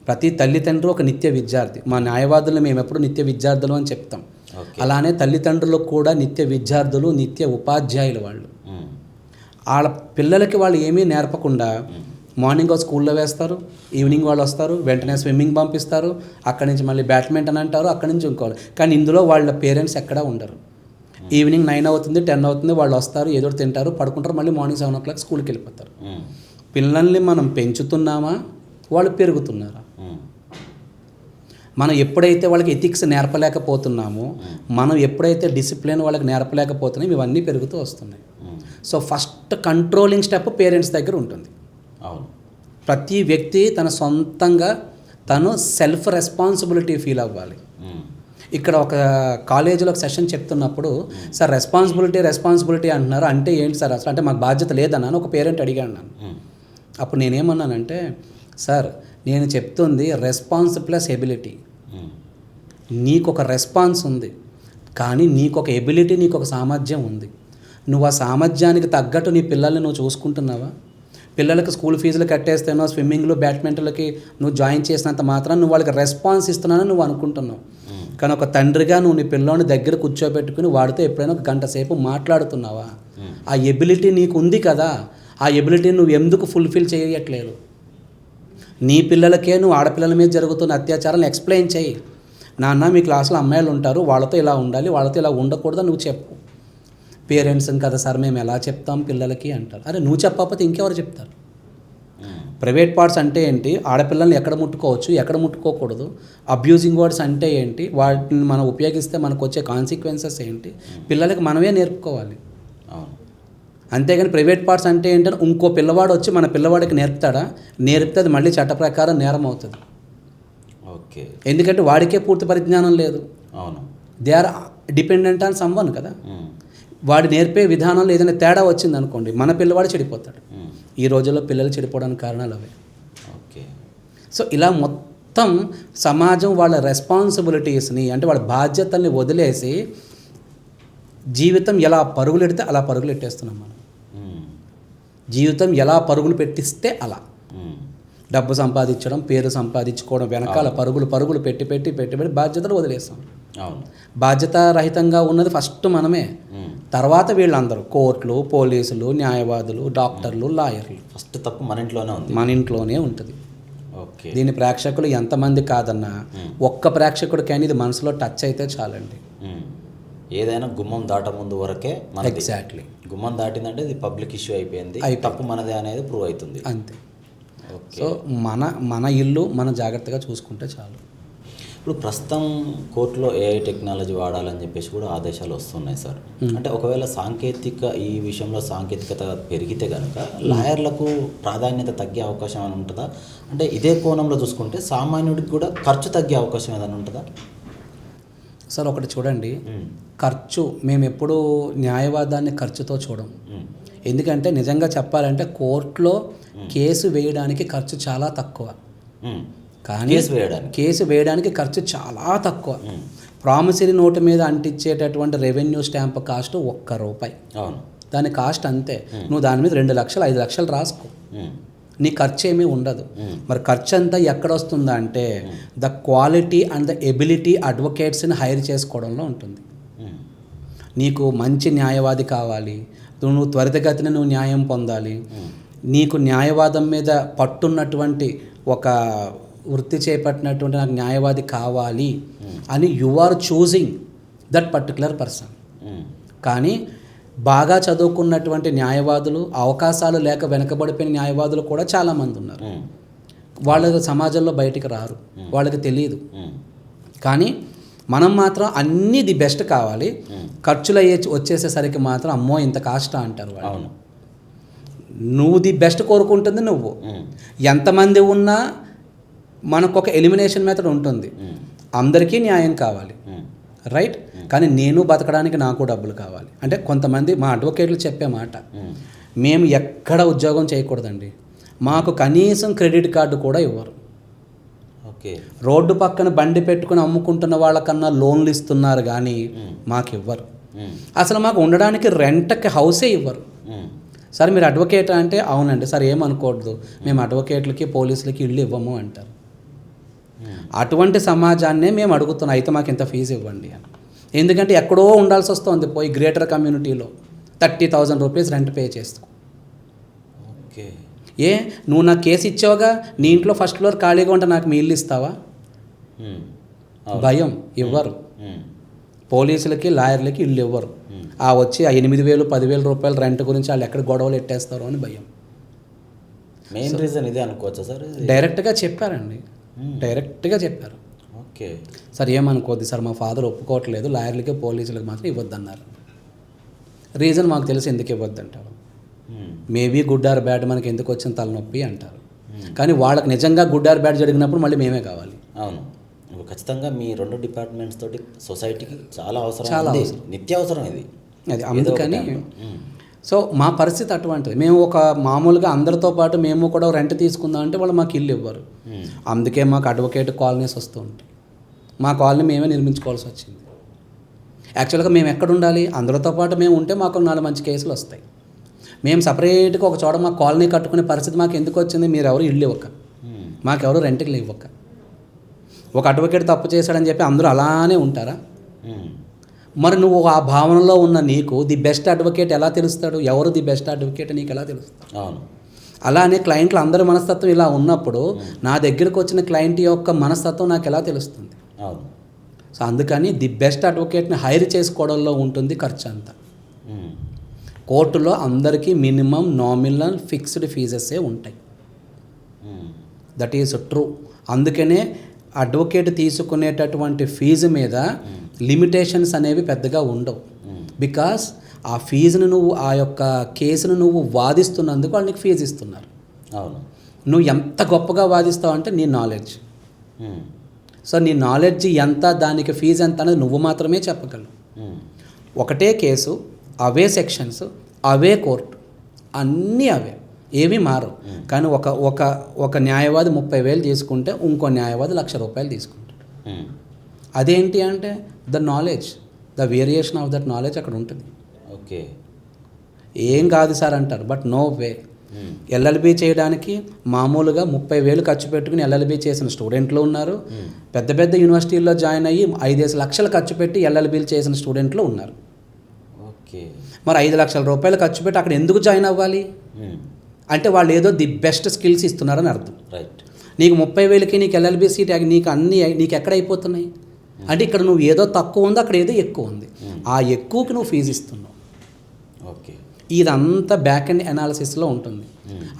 S2: ప్రతి తల్లిదండ్రులు ఒక నిత్య విద్యార్థి. మా న్యాయవాదులు మేము ఎప్పుడు నిత్య విద్యార్థులు అని చెప్తాం. అలానే తల్లిదండ్రులకు కూడా నిత్య విద్యార్థులు, నిత్య ఉపాధ్యాయులు. వాళ్ళ పిల్లలకి వాళ్ళు ఏమీ నేర్పకుండా మార్నింగ్ స్కూల్లో వేస్తారు, ఈవినింగ్ వాళ్ళు వస్తారు, వెంటనే స్విమ్మింగ్ పంపిస్తారు, అక్కడి నుంచి మళ్ళీ బ్యాడ్మింటన్ అంటారు, అక్కడి నుంచి ఇంకోవాలి. కానీ ఇందులో వాళ్ళ పేరెంట్స్ ఎక్కడా ఉండరు. ఈవినింగ్ 9 అవుతుంది, 10 అవుతుంది, వాళ్ళు వస్తారు, ఏదో తింటారు, పడుకుంటారు, మళ్ళీ మార్నింగ్ 7 o'clock స్కూల్కి వెళ్ళిపోతారు. పిల్లల్ని మనం పెంచుతున్నామా, వాళ్ళు పెరుగుతున్నారా? మనం ఎప్పుడైతే వాళ్ళకి ఎథిక్స్ నేర్పలేకపోతున్నామో, మనం ఎప్పుడైతే డిసిప్లిన్ వాళ్ళకి నేర్పలేకపోతున్నామో, ఇవన్నీ పెరుగుతూ వస్తున్నాయి. So first controlling step parents దగ్గర ఉంటుంది. ప్రతి వ్యక్తి తన సొంతంగా తను సెల్ఫ్ రెస్పాన్సిబిలిటీ ఫీల్ అవ్వాలి. ఇక్కడ ఒక కాలేజీలో ఒక సెషన్ చెప్తున్నప్పుడు, సార్ రెస్పాన్సిబిలిటీ అంటున్నారు, అంటే ఏంటి సార్ అసలు? అంటే మాకు బాధ్యత లేదన్నాను. ఒక పేరెంట్ అడిగాను నన్ను. అప్పుడు నేనేమన్నానంటే, సార్ నేను చెప్తుంది రెస్పాన్స్ ప్లస్ ఎబిలిటీ. నీకు ఒక రెస్పాన్స్ ఉంది, కానీ నీకు ఒక ఎబిలిటీ, నీకు ఒక సామర్థ్యం ఉంది. నువ్వు ఆ సామర్థ్యానికి తగ్గట్టు నీ పిల్లల్ని నువ్వు చూసుకుంటున్నావా? పిల్లలకి స్కూల్ ఫీజులు కట్టేస్తానో స్విమ్మింగ్లు బ్యాడ్మింటన్లకి నువ్వు జాయిన్ చేసినంత మాత్రం నువ్వు వాళ్ళకి రెస్పాన్స్ ఇస్తున్నానని నువ్వు అనుకుంటున్నావు. కానీ ఒక తండ్రిగా నువ్వు నీ పిల్లోని దగ్గర కూర్చోబెట్టుకుని వాడితో ఎప్పుడైనా ఒక గంట సేపు మాట్లాడుతున్నావా? ఆ ఎబిలిటీ నీకు ఉంది కదా, ఆ ఎబిలిటీ నువ్వు ఎందుకు ఫుల్ఫిల్ చేయట్లేదు? నీ పిల్లలకే నువ్వు ఆడపిల్లల మీద జరుగుతున్న అత్యాచారాలను ఎక్స్ప్లెయిన్ చేయి. నాన్న మీ క్లాసులో అమ్మాయిలు ఉంటారు, వాళ్ళతో ఇలా ఉండాలి, వాళ్ళతో ఇలా ఉండకూడదు నువ్వు చెప్పు. పేరెంట్స్ని కదా సార్ మేము ఎలా చెప్తాం పిల్లలకి అంటారు. అరే నువ్వు చెప్పకపోతే ఇంకెవరు చెప్తారు? ప్రైవేట్ పార్ట్స్ అంటే ఏంటి, ఆడపిల్లల్ని ఎక్కడ ముట్టుకోవచ్చు ఎక్కడ ముట్టుకోకూడదు, అబ్యూజింగ్ వర్డ్స్ అంటే ఏంటి, వాటిని మనం ఉపయోగిస్తే మనకు వచ్చే కాన్సిక్వెన్సెస్ ఏంటి, పిల్లలకి మనమే నేర్పుకోవాలి. అంతేగాని ప్రైవేట్ పార్ట్స్ అంటే ఏంటంటే ఇంకో పిల్లవాడు వచ్చి మన పిల్లవాడికి నేర్పుతాడా? నేర్పితే అది మళ్ళీ చట్ట ప్రకారం నేరం అవుతుంది.
S1: ఓకే.
S2: ఎందుకంటే వాడికే పూర్తి పరిజ్ఞానం లేదు.
S1: అవును.
S2: They are dependent on someone కదా. వాడు నేర్పే విధానంలో ఏదైనా తేడా వచ్చింది అనుకోండి, మన పిల్లవాడు చెడిపోతాడు. ఈ రోజుల్లో పిల్లలు చెడిపోవడానికి కారణాలు అవే.
S1: ఓకే.
S2: సో ఇలా మొత్తం సమాజం వాళ్ళ రెస్పాన్సిబిలిటీస్ని అంటే వాళ్ళ బాధ్యతల్ని వదిలేసి జీవితం ఎలా పరుగులెడితే అలా పరుగులెట్టేస్తున్నాం మనం. జీవితం ఎలా పరుగులు పెట్టిస్తే అలా డబ్బు సంపాదించడం, పేరు సంపాదించుకోవడం వెనకాల పరుగులు పెట్టి బాధ్యతలు వదిలేస్తాం. బాధ్యత రహితంగా ఉన్నది ఫస్ట్ మనమే, తర్వాత వీళ్ళందరూ కోర్టులు, పోలీసులు, న్యాయవాదులు, డాక్టర్లు, లాయర్లు.
S1: ఫస్ట్ తప్పు మన ఇంట్లోనే ఉంది,
S2: మన ఇంట్లోనే ఉంటుంది.
S1: ఓకే.
S2: దీని ప్రేక్షకులు ఎంతమంది కాదన్నా ఒక్క ప్రేక్షకుడికైనా ఇది మనసులో టచ్ అయితే చాలండి.
S1: ఏదైనా గుమ్మం దాట ముందు వరకే మనది.
S2: ఎగ్జాక్ట్లీ.
S1: గుమ్మం దాటిందంటే ఇది పబ్లిక్ ఇష్యూ అయిపోయింది, తప్పు మనదే అనేది ప్రూవ్ అవుతుంది.
S2: అంతే. సో మన ఇల్లు మనం జాగ్రత్తగా చూసుకుంటే చాలు.
S1: ఇప్పుడు ప్రస్తుతం కోర్టులో ఏఐ టెక్నాలజీ వాడాలని చెప్పేసి కూడా ఆదేశాలు వస్తున్నాయి సార్. అంటే ఒకవేళ ఈ విషయంలో సాంకేతికత పెరిగితే కనుక లాయర్లకు ప్రాధాన్యత తగ్గే అవకాశం ఏమైనా ఉంటుందా? అంటే ఇదే కోణంలో చూసుకుంటే సామాన్యుడికి కూడా ఖర్చు తగ్గే అవకాశం ఏదైనా ఉంటుందా?
S2: సార్ ఒకటి చూడండి, ఖర్చు మేము ఎప్పుడూ న్యాయవాదాన్ని ఖర్చుతో చూడం. ఎందుకంటే నిజంగా చెప్పాలంటే కోర్టులో కేసు వేయడానికి ఖర్చు చాలా తక్కువ. కానీ కేసు వేయడానికి ఖర్చు చాలా తక్కువ. ప్రామిసరీ నోటు మీద అంటించేటటువంటి రెవెన్యూ స్టాంప్ కాస్ట్ ₹1. దాని కాస్ట్ అంతే. నువ్వు దాని మీద 2 లక్షలు 5 లక్షలు రాసుకో, నీ ఖర్చు ఏమీ ఉండదు. మరి ఖర్చు అంతా ఎక్కడ వస్తుందా అంటే the quality and the ability అడ్వకేట్స్ని హైర్ చేసుకోవడంలో ఉంటుంది. నీకు మంచి న్యాయవాది కావాలి, నువ్వు త్వరితగతిన నువ్వు న్యాయం పొందాలి, నీకు న్యాయవాదం మీద పట్టున్నటువంటి ఒక వృత్తి చేపట్టినటువంటి నాకు న్యాయవాది కావాలి అని you are choosing that particular person. కానీ బాగా చదువుకున్నటువంటి న్యాయవాదులు, అవకాశాలు లేక వెనకబడిపోయిన న్యాయవాదులు కూడా చాలామంది ఉన్నారు. వాళ్ళ సమాజంలో బయటికి రారు, వాళ్ళకి తెలియదు. కానీ మనం మాత్రం అన్నీ ది బెస్ట్ కావాలి, ఖర్చులు వచ్చేసేసరికి మాత్రం అమ్మో ఇంత కాస్ట్ అంటారు వాళ్ళు. నువ్వు ది బెస్ట్ కోరుకుంటుంది నువ్వు. ఎంతమంది ఉన్నా మనకు ఒక ఎలిమినేషన్ మెథడ్ ఉంటుంది. అందరికీ న్యాయం కావాలి, రైట్? కానీ నేను బతకడానికి నాకు డబ్బులు కావాలి. అంటే కొంతమంది మా అడ్వకేట్లు చెప్పే మాట, మేము ఎక్కడ ఉద్యోగం చేయకూడదండి, మాకు కనీసం క్రెడిట్ కార్డు కూడా ఇవ్వరు. రోడ్డు పక్కన బండి పెట్టుకుని అమ్ముకుంటున్న వాళ్ళకన్నా లోన్లు ఇస్తున్నారు కానీ మాకు ఇవ్వరు. అసలు మాకు ఉండడానికి రెంట్కి హౌసే ఇవ్వరు. సార్ మీరు అడ్వకేట్ అంటే అవునండి సార్ ఏమనుకోవద్దు, మేము అడ్వకేట్లకి పోలీసులకి ఇల్లు ఇవ్వము అంటారు. అటువంటి సమాజాన్నే మేము అడుగుతున్నాం, అయితే మాకు ఇంత ఫీజు ఇవ్వండి అని. ఎందుకంటే ఎక్కడో ఉండాల్సి వస్తుంది పోయి గ్రేటర్ కమ్యూనిటీలో 30,000 రూపీస్ రెంట్ పే చేస్తూ. ఏ నువ్వు నాకు కేసు ఇచ్చావుగా, నీ ఇంట్లో ఫస్ట్ ఫ్లోర్ ఖాళీగా ఉంటే నాకు మీ ఇల్లు ఇస్తావా? భయం, ఇవ్వరు. పోలీసులకి లాయర్లకి ఇల్లు ఇవ్వరు. వచ్చి ఆ 8,000 10,000 రూపాయల రెంట్ గురించి వాళ్ళు ఎక్కడ గొడవలు ఎట్టేస్తారో అని భయం.
S1: మెయిన్ రీజన్ ఇదే అనుకోవచ్చా సార్?
S2: డైరెక్ట్గా చెప్పారండి, డైరెక్ట్గా చెప్పారు.
S1: ఓకే
S2: సార్ ఏమనుకోద్ది సార్, మా ఫాదర్ ఒప్పుకోవట్లేదు, లాయర్లకి పోలీసులకు మాత్రం ఇవ్వద్దన్నారు. రీజన్ మాకు తెలిసి ఎందుకు ఇవ్వద్దంటారు. మేబీ గుడ్ ఆర్ బ్యాడ్, మనకి ఎందుకు వచ్చిన తలనొప్పి అంటారు. కానీ వాళ్ళకి నిజంగా గుడ్ ఆర్ బ్యాడ్ జరిగినప్పుడు మళ్ళీ మేమే కావాలి.
S1: అవును, ఖచ్చితంగా మీ 2 డిపార్ట్మెంట్స్ తోటి సొసైటీకి చాలా అవసరం, నిత్యావసరం ఇది.
S2: అది అందుకని సో మా పరిస్థితి అటువంటిది. మేము ఒక మామూలుగా అందరితో పాటు మేము కూడా రెంట్ తీసుకుందాం అంటే వాళ్ళు మాకు ఇల్లు ఇవ్వరు. అందుకే మాకు అడ్వకేట్ కాలనీస్ వస్తూ ఉంటాయి. మా కాలనీ మేమే నిర్మించుకోవాల్సి వచ్చింది. యాక్చువల్గా మేము ఎక్కడ ఉండాలి, అందరితో పాటు మేము ఉంటే మాకు 4 మంచి కేసులు వస్తాయి. మేము సపరేట్గా ఒక చోట మా కాలనీ కట్టుకునే పరిస్థితి మాకు ఎందుకు వచ్చింది? మీరు ఎవరు ఇల్లు ఇవ్వక, మాకెవరు రెంట్కి ఇవ్వక. ఒక అడ్వకేట్ తప్పు చేశాడని చెప్పి అందరూ అలానే ఉంటారా? మరి నువ్వు ఆ భావనలో ఉన్న నీకు ది బెస్ట్ అడ్వకేట్ ఎలా తెలుస్తాడు? ఎవరు ది బెస్ట్ అడ్వకేట్ నీకు ఎలా తెలుస్తాడు?
S1: అవును.
S2: అలానే క్లయింట్లు అందరి మనస్తత్వం ఇలా ఉన్నప్పుడు నా దగ్గరకు వచ్చిన క్లయింట్ యొక్క మనస్తత్వం నాకు ఎలా తెలుస్తుంది?
S1: అవును.
S2: సో అందుకని ది బెస్ట్ అడ్వకేట్ని హైర్ చేసుకోవడంలో ఉంటుంది ఖర్చు అంతా. కోర్టులో అందరికీ మినిమం నామినల్ ఫిక్స్డ్ ఫీజెసే ఉంటాయి. That is true. అందుకనే అడ్వకేట్ తీసుకునేటటువంటి ఫీజు మీద లిమిటేషన్స్ అనేవి పెద్దగా ఉండవు. బికాస్ ఆ ఫీజును నువ్వు ఆ యొక్క కేసును నువ్వు వాదిస్తున్నందుకు వాళ్ళు నీకు ఫీజు ఇస్తున్నారు.
S1: అవును.
S2: నువ్వు ఎంత గొప్పగా వాదిస్తావు అంటే నీ నాలెడ్జ్. సో నీ నాలెడ్జ్ ఎంత, దానికి ఫీజు ఎంత అనేది నువ్వు మాత్రమే చెప్పగలవు. ఒకటే కేసు, అవే సెక్షన్స్, అవే కోర్టు, అన్నీ అవే, ఏమీ మారవు. కానీ ఒక న్యాయవాది 30,000 తీసుకుంటే ఇంకో న్యాయవాది ₹1,00,000 తీసుకుంటాడు. అదేంటి అంటే the knowledge, the variation of that knowledge అక్కడ ఉంటుంది.
S1: ఓకే.
S2: ఏం కాదు సార్ అంటారు, బట్ నో వే. ఎల్ఎల్బి చేయడానికి మామూలుగా 30,000 ఖర్చు పెట్టుకుని ఎల్ఎల్బి చేసిన స్టూడెంట్లు ఉన్నారు. పెద్ద పెద్ద యూనివర్సిటీల్లో జాయిన్ అయ్యి 5 లక్షలు ఖర్చు పెట్టి ఎల్ఎల్బీలు చేసిన స్టూడెంట్లు ఉన్నారు.
S1: ఓకే.
S2: మరి ₹5,00,000 ఖర్చు పెట్టి అక్కడ ఎందుకు జాయిన్ అవ్వాలి అంటే వాళ్ళు ఏదో ది బెస్ట్ స్కిల్స్ ఇస్తున్నారని అర్థం.
S1: రైట్.
S2: నీకు 30,000కి నీకు ఎల్ఎల్బి సీట్ నీకు అన్నీ నీకు ఎక్కడ అయిపోతున్నాయి అంటే ఇక్కడ నువ్వు ఏదో తక్కువ ఉంది, అక్కడ ఏదో ఎక్కువ ఉంది. ఆ ఎక్కువకి నువ్వు ఫీజు ఇస్తున్నావు.
S1: ఓకే.
S2: ఇదంతా బ్యాక్ అండ్ అనాలిసిస్లో ఉంటుంది.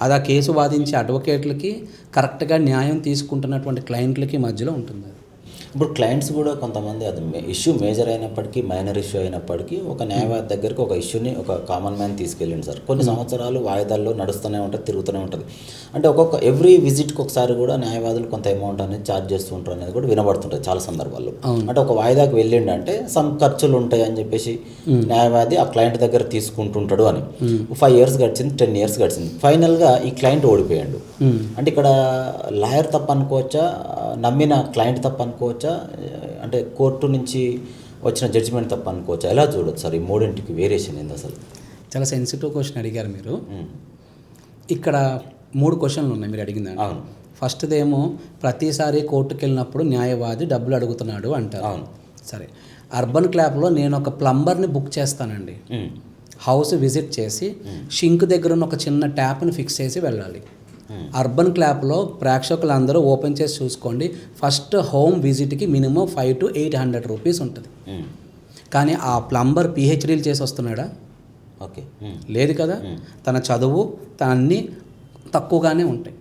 S2: అది ఆ కేసు వాదించే అడ్వకేట్లకి, కరెక్ట్గా న్యాయం తీసుకుంటున్నటువంటి క్లయింట్లకి మధ్యలో ఉంటుంది.
S1: ఇప్పుడు క్లయింట్స్ కూడా కొంతమంది అది ఇష్యూ మేజర్ అయినప్పటికీ, మైనర్ ఇష్యూ అయినప్పటికీ ఒక న్యాయవాది దగ్గరికి ఒక ఇష్యూని ఒక కామన్ మ్యాన్ తీసుకెళ్ళింది సార్. కొన్ని సంవత్సరాలు వాయిదాల్లో నడుస్తూనే ఉంటుంది, తిరుగుతూనే ఉంటుంది. అంటే ఎవ్రీ విజిట్కి ఒకసారి కూడా న్యాయవాదులు కొంత అమౌంట్ అనేది ఛార్జ్ చేస్తూ ఉంటారు అనేది కూడా వినబడుతుంటుంది చాలా సందర్భాల్లో. అంటే ఒక వాయిదాకి వెళ్ళిండంటే సమ్ ఖర్చులు ఉంటాయి అని చెప్పేసి న్యాయవాది ఆ క్లయింట్ దగ్గర తీసుకుంటుంటాడు అని. 5 years గడిచింది, 10 years గడిచింది, ఫైనల్గా ఈ క్లయింట్ ఓడిపోయాడు. అంటే ఇక్కడ లాయర్ తప్పు అనుకోవచ్చా, నమ్మిన క్లయింట్ తప్పు అనుకోవచ్చా, అంటే కోర్టు నుంచి వచ్చిన జడ్జిమెంట్ తప్ప అనుకోవచ్చా? ఎలా చూడొచ్చు సార్ ఈ మూడింటికి వేరియేషన్ ఏంది అసలు?
S2: చాలా సెన్సిటివ్ క్వశ్చన్ అడిగారు మీరు. ఇక్కడ 3 క్వశ్చన్లు ఉన్నాయి మీరు అడిగిందండి.
S1: అవును.
S2: ఫస్ట్దేమో ప్రతిసారి కోర్టుకు వెళ్ళినప్పుడు న్యాయవాది డబ్బులు అడుగుతున్నాడు అంటారు.
S1: అవును.
S2: సరే, అర్బన్ క్లాప్లో నేను ఒక ప్లంబర్ని బుక్ చేస్తానండి. హౌస్ విజిట్ చేసి షింక్ దగ్గర ఉన్న ఒక చిన్న ట్యాప్ని ఫిక్స్ చేసి వెళ్ళాలి. అర్బన్ క్లాప్లో ప్రేక్షకులందరూ ఓపెన్ చేసి చూసుకోండి, ఫస్ట్ హోమ్ విజిట్కి మినిమం 500 to 800 రూపీస్ ఉంటుంది. కానీ ఆ ప్లంబర్ పిహెచ్డీలు చేసి వస్తున్నాడా?
S1: ఓకే.
S2: లేదు కదా. తన చదువు తన అన్నీ తక్కువగానే ఉంటాయి.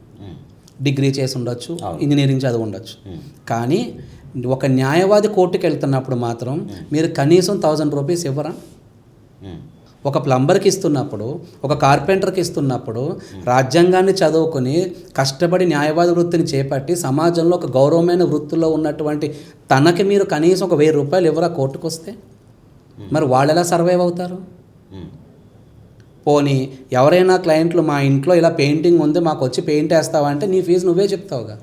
S2: డిగ్రీ చేసి ఉండొచ్చు, ఇంజనీరింగ్ చదువు ఉండొచ్చు. కానీ ఒక న్యాయవాది కోర్టుకు వెళ్తున్నప్పుడు మాత్రం మీరు కనీసం 1000 రూపీస్ ఇవ్వరా? ఒక ప్లంబర్కి ఇస్తున్నప్పుడు, ఒక కార్పెంటర్కి ఇస్తున్నప్పుడు, రాజ్యాంగాన్ని చదువుకొని కష్టపడి న్యాయవాది వృత్తిని చేపట్టి సమాజంలో ఒక గౌరవమైన వృత్తిలో ఉన్నటువంటి తనకి మీరు కనీసం ఒక ₹1000 ఇవ్వరా కోర్టుకు వస్తే? మరి వాళ్ళు ఎలా సర్వైవ్ అవుతారు? పోనీ ఎవరైనా క్లయింట్లు మా ఇంట్లో ఇలా పెయింటింగ్ ఉంది మాకు వచ్చి పెయింట్ వేస్తావా అంటే నీ ఫీజు నువ్వే చెప్తావుగా.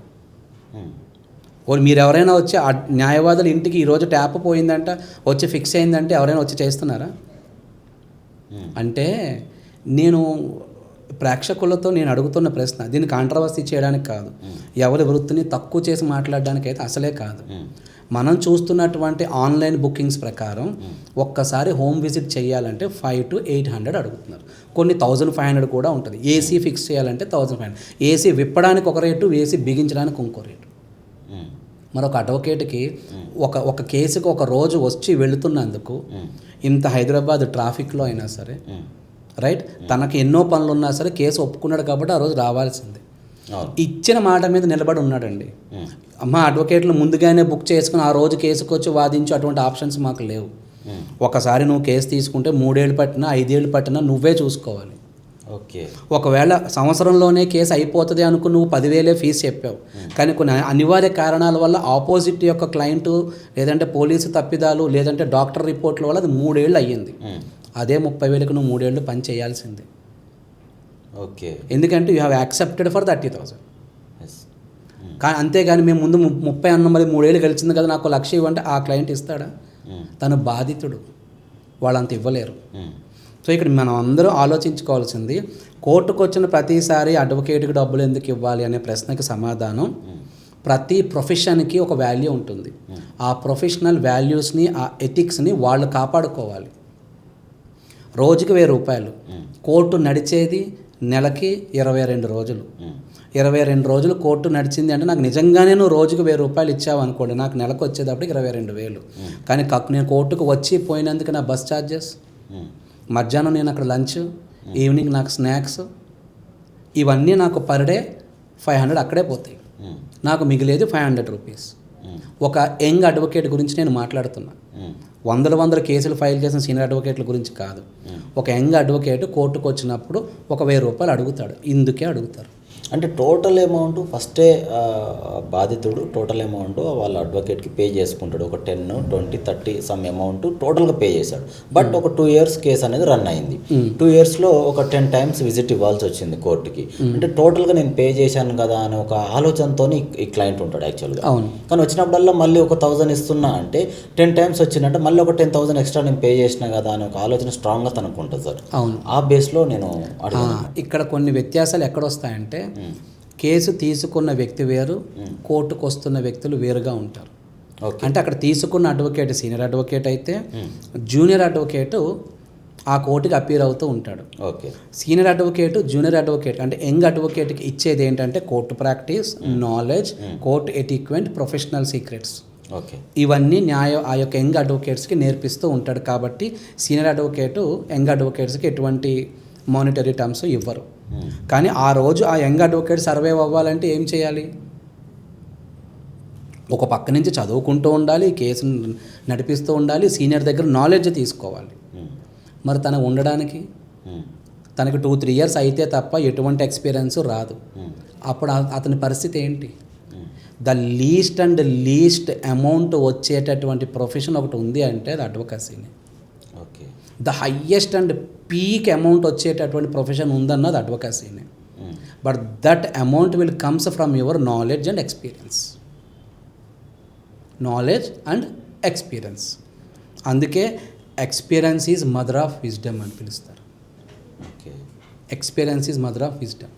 S2: మీరు ఎవరైనా వచ్చి న్యాయవాదుల ఇంటికి ఈరోజు ట్యాప్ పోయిందంట వచ్చి ఫిక్స్ అయిందంటే ఎవరైనా వచ్చి చేస్తున్నారా? అంటే నేను ప్రేక్షకులతో నేను అడుగుతున్న ప్రశ్న, దీన్ని కాంట్రవర్సీ చేయడానికి కాదు, ఎవరి వృత్తిని తక్కువ చేసి మాట్లాడడానికి అయితే అసలే కాదు. మనం చూస్తున్నటువంటి ఆన్లైన్ బుకింగ్స్ ప్రకారం ఒక్కసారి హోమ్ విజిట్ చేయాలంటే 500 to 800 అడుగుతున్నారు. కొన్ని 1500 కూడా ఉంటుంది. ఏసీ ఫిక్స్ చేయాలంటే 1500. ఏసీ విప్పడానికి ఒక రేటు, ఏసీ బిగించడానికి ఇంకో రేటు. మరొక అడ్వకేట్కి ఒక కేసుకి ఒక రోజు వచ్చి వెళుతున్నందుకు ఇంత హైదరాబాద్ ట్రాఫిక్లో అయినా సరే రైట్, తనకి ఎన్నో పనులు ఉన్నా సరే కేసు ఒప్పుకున్నాడు కాబట్టి ఆ రోజు రావాల్సిందే. ఇచ్చిన మాట మీద నిలబడి ఉన్నాడండి. మా అడ్వకేట్లు ముందుగానే బుక్ చేసుకుని ఆ రోజు కేసుకు వచ్చి వాదించు అటువంటి ఆప్షన్స్ మాకు లేవు. ఒకసారి నువ్వు కేసు తీసుకుంటే 3 ఏళ్ళు పట్టినా 5 ఏళ్ళు పట్టినా నువ్వే చూసుకోవాలి.
S1: ఓకే.
S2: ఒకవేళ సంవత్సరంలోనే కేసు అయిపోతుంది అనుకుని నువ్వు 10,000 ఫీజు చెప్పావు, కానీ కొన్ని అనివార్య కారణాల వల్ల ఆపోజిట్ యొక్క క్లయింటు లేదంటే పోలీసు తప్పిదాలు లేదంటే డాక్టర్ రిపోర్ట్ల వల్ల అది 3 ఏళ్ళు అయ్యింది. అదే 30,000కి నువ్వు 3 ఏళ్ళు పని చేయాల్సిందే.
S1: ఓకే.
S2: ఎందుకంటే యూ హ్యావ్ యాక్సెప్టెడ్ ఫర్ 30,000. కానీ అంతేగాని మేము ముందు 30 అన్న మరి 3 ఏళ్ళు గెలిచింది కదా నాకు 1,00,000 ఇవ్వంటే ఆ క్లయింట్ ఇస్తాడా? తను బాధితుడు, వాళ్ళంత ఇవ్వలేరు. సో ఇక్కడ మనం అందరూ ఆలోచించుకోవాల్సింది, కోర్టుకు వచ్చిన ప్రతిసారి అడ్వకేట్కి డబ్బులు ఎందుకు ఇవ్వాలి అనే ప్రశ్నకి సమాధానం, ప్రతి ప్రొఫెషన్కి ఒక వాల్యూ ఉంటుంది. ఆ ప్రొఫెషనల్ వాల్యూస్ని, ఆ ఎథిక్స్ని వాళ్ళు కాపాడుకోవాలి. రోజుకి 1000 రూపాయలు, కోర్టు నడిచేది నెలకి 22 రోజులు. 22 రోజులు కోర్టు నడిచింది అంటే నాకు నిజంగానే నువ్వు రోజుకు 1000 రూపాయలు ఇచ్చావు అనుకోండి, నాకు నెలకు వచ్చేటప్పటికి 22,000. కానీ నేను కోర్టుకు వచ్చి పోయినందుకు నా బస్ ఛార్జెస్, మధ్యాహ్నం నేను అక్కడ లంచ్, ఈవినింగ్ నాకు స్నాక్స్, ఇవన్నీ నాకు పర్ డే 500 అక్కడే పోతాయి. నాకు మిగిలేది 500 రూపీస్. ఒక యంగ్ అడ్వకేట్ గురించి నేను మాట్లాడుతున్నా, వందల కేసులు ఫైల్ చేసిన సీనియర్ అడ్వకేట్ల గురించి కాదు. ఒక యంగ్ అడ్వకేట్ కోర్టుకు వచ్చినప్పుడు 1000 రూపాయలు అడుగుతాడు. ఇందుకే అడుగుతారు.
S1: అంటే టోటల్ అమౌంట్ ఫస్టే బాధితుడు టోటల్ అమౌంట్ వాళ్ళ అడ్వకేట్కి పే చేసుకుంటాడు. ఒక 10, 20, 30 సమ్ అమౌంట్ టోటల్గా పే చేశాడు. బట్ ఒక 2 years కేసు అనేది రన్ అయింది. 2 yearsలో ఒక 10 times విజిట్ ఇవ్వాల్సి వచ్చింది కోర్టుకి. అంటే టోటల్గా నేను పే చేశాను కదా అని ఒక ఆలోచనతో ఈ క్లయింట్ ఉంటాడు యాక్చువల్గా.
S2: అవును.
S1: కానీ వచ్చినప్పుడల్లా మళ్ళీ ఒక 1000 ఇస్తున్నా అంటే 10 times వచ్చిందంటే మళ్ళీ ఒక 10,000 ఎక్స్ట్రా నేను పే చేసిన కదా అని ఒక ఆలోచన స్ట్రాంగ్గా తనకు ఉంటుంది సార్.
S2: అవును.
S1: ఆ బేస్లో నేను అడుగుతాను.
S2: ఇక్కడ కొన్ని వ్యత్యాసాలు ఎక్కడొస్తాయంటే, కేసు తీసుకున్న వ్యక్తి వేరు, కోర్టుకు వస్తున్న వ్యక్తులు వేరుగా ఉంటారు. అంటే అక్కడ తీసుకున్న అడ్వకేట్ సీనియర్ అడ్వకేట్ అయితే, జూనియర్ అడ్వకేటు ఆ కోర్టుకి అపీర్ అవుతూ ఉంటాడు.
S1: Okay.
S2: Senior advocate, junior advocate అంటే యంగ్ అడ్వకేట్కి ఇచ్చేది ఏంటంటే court practice, knowledge, court etiquette, professional secrets.
S1: Okay.
S2: ఇవన్నీ ఆ యొక్క యంగ్ అడ్వకేట్స్కి నేర్పిస్తూ ఉంటాడు. కాబట్టి సీనియర్ అడ్వకేటు యంగ్ అడ్వకేట్స్కి ఎటువంటి మానిటరీ టర్మ్స్ ఇవ్వరు. కానీ ఆ రోజు ఆ యంగ్ అడ్వకేట్ సర్వైవ్ అవ్వాలంటే ఏం చేయాలి? ఒక పక్క నుంచి చదువుకుంటూ ఉండాలి, కేసు నడిపిస్తూ ఉండాలి, సీనియర్ దగ్గర నాలెడ్జ్ తీసుకోవాలి. మరి తనకు ఉండడానికి తనకి 2-3 years అయితే తప్ప ఎటువంటి ఎక్స్పీరియన్స్ రాదు. అప్పుడు అతని పరిస్థితి ఏంటి? ద లీస్ట్ అమౌంట్ వచ్చేటటువంటి ప్రొఫెషన్ ఒకటి ఉంది అంటే అది అడ్వకసీనే.
S1: Okay.
S2: The highest and peak amount వచ్చేటటువంటి ప్రొఫెషన్ ఉందన్నది అడ్వకసీనే. But that amount will comes from your knowledge and experience. Knowledge and experience. అందుకే experience is mother of wisdom అని పిలుస్తారు. Experience is mother of wisdom.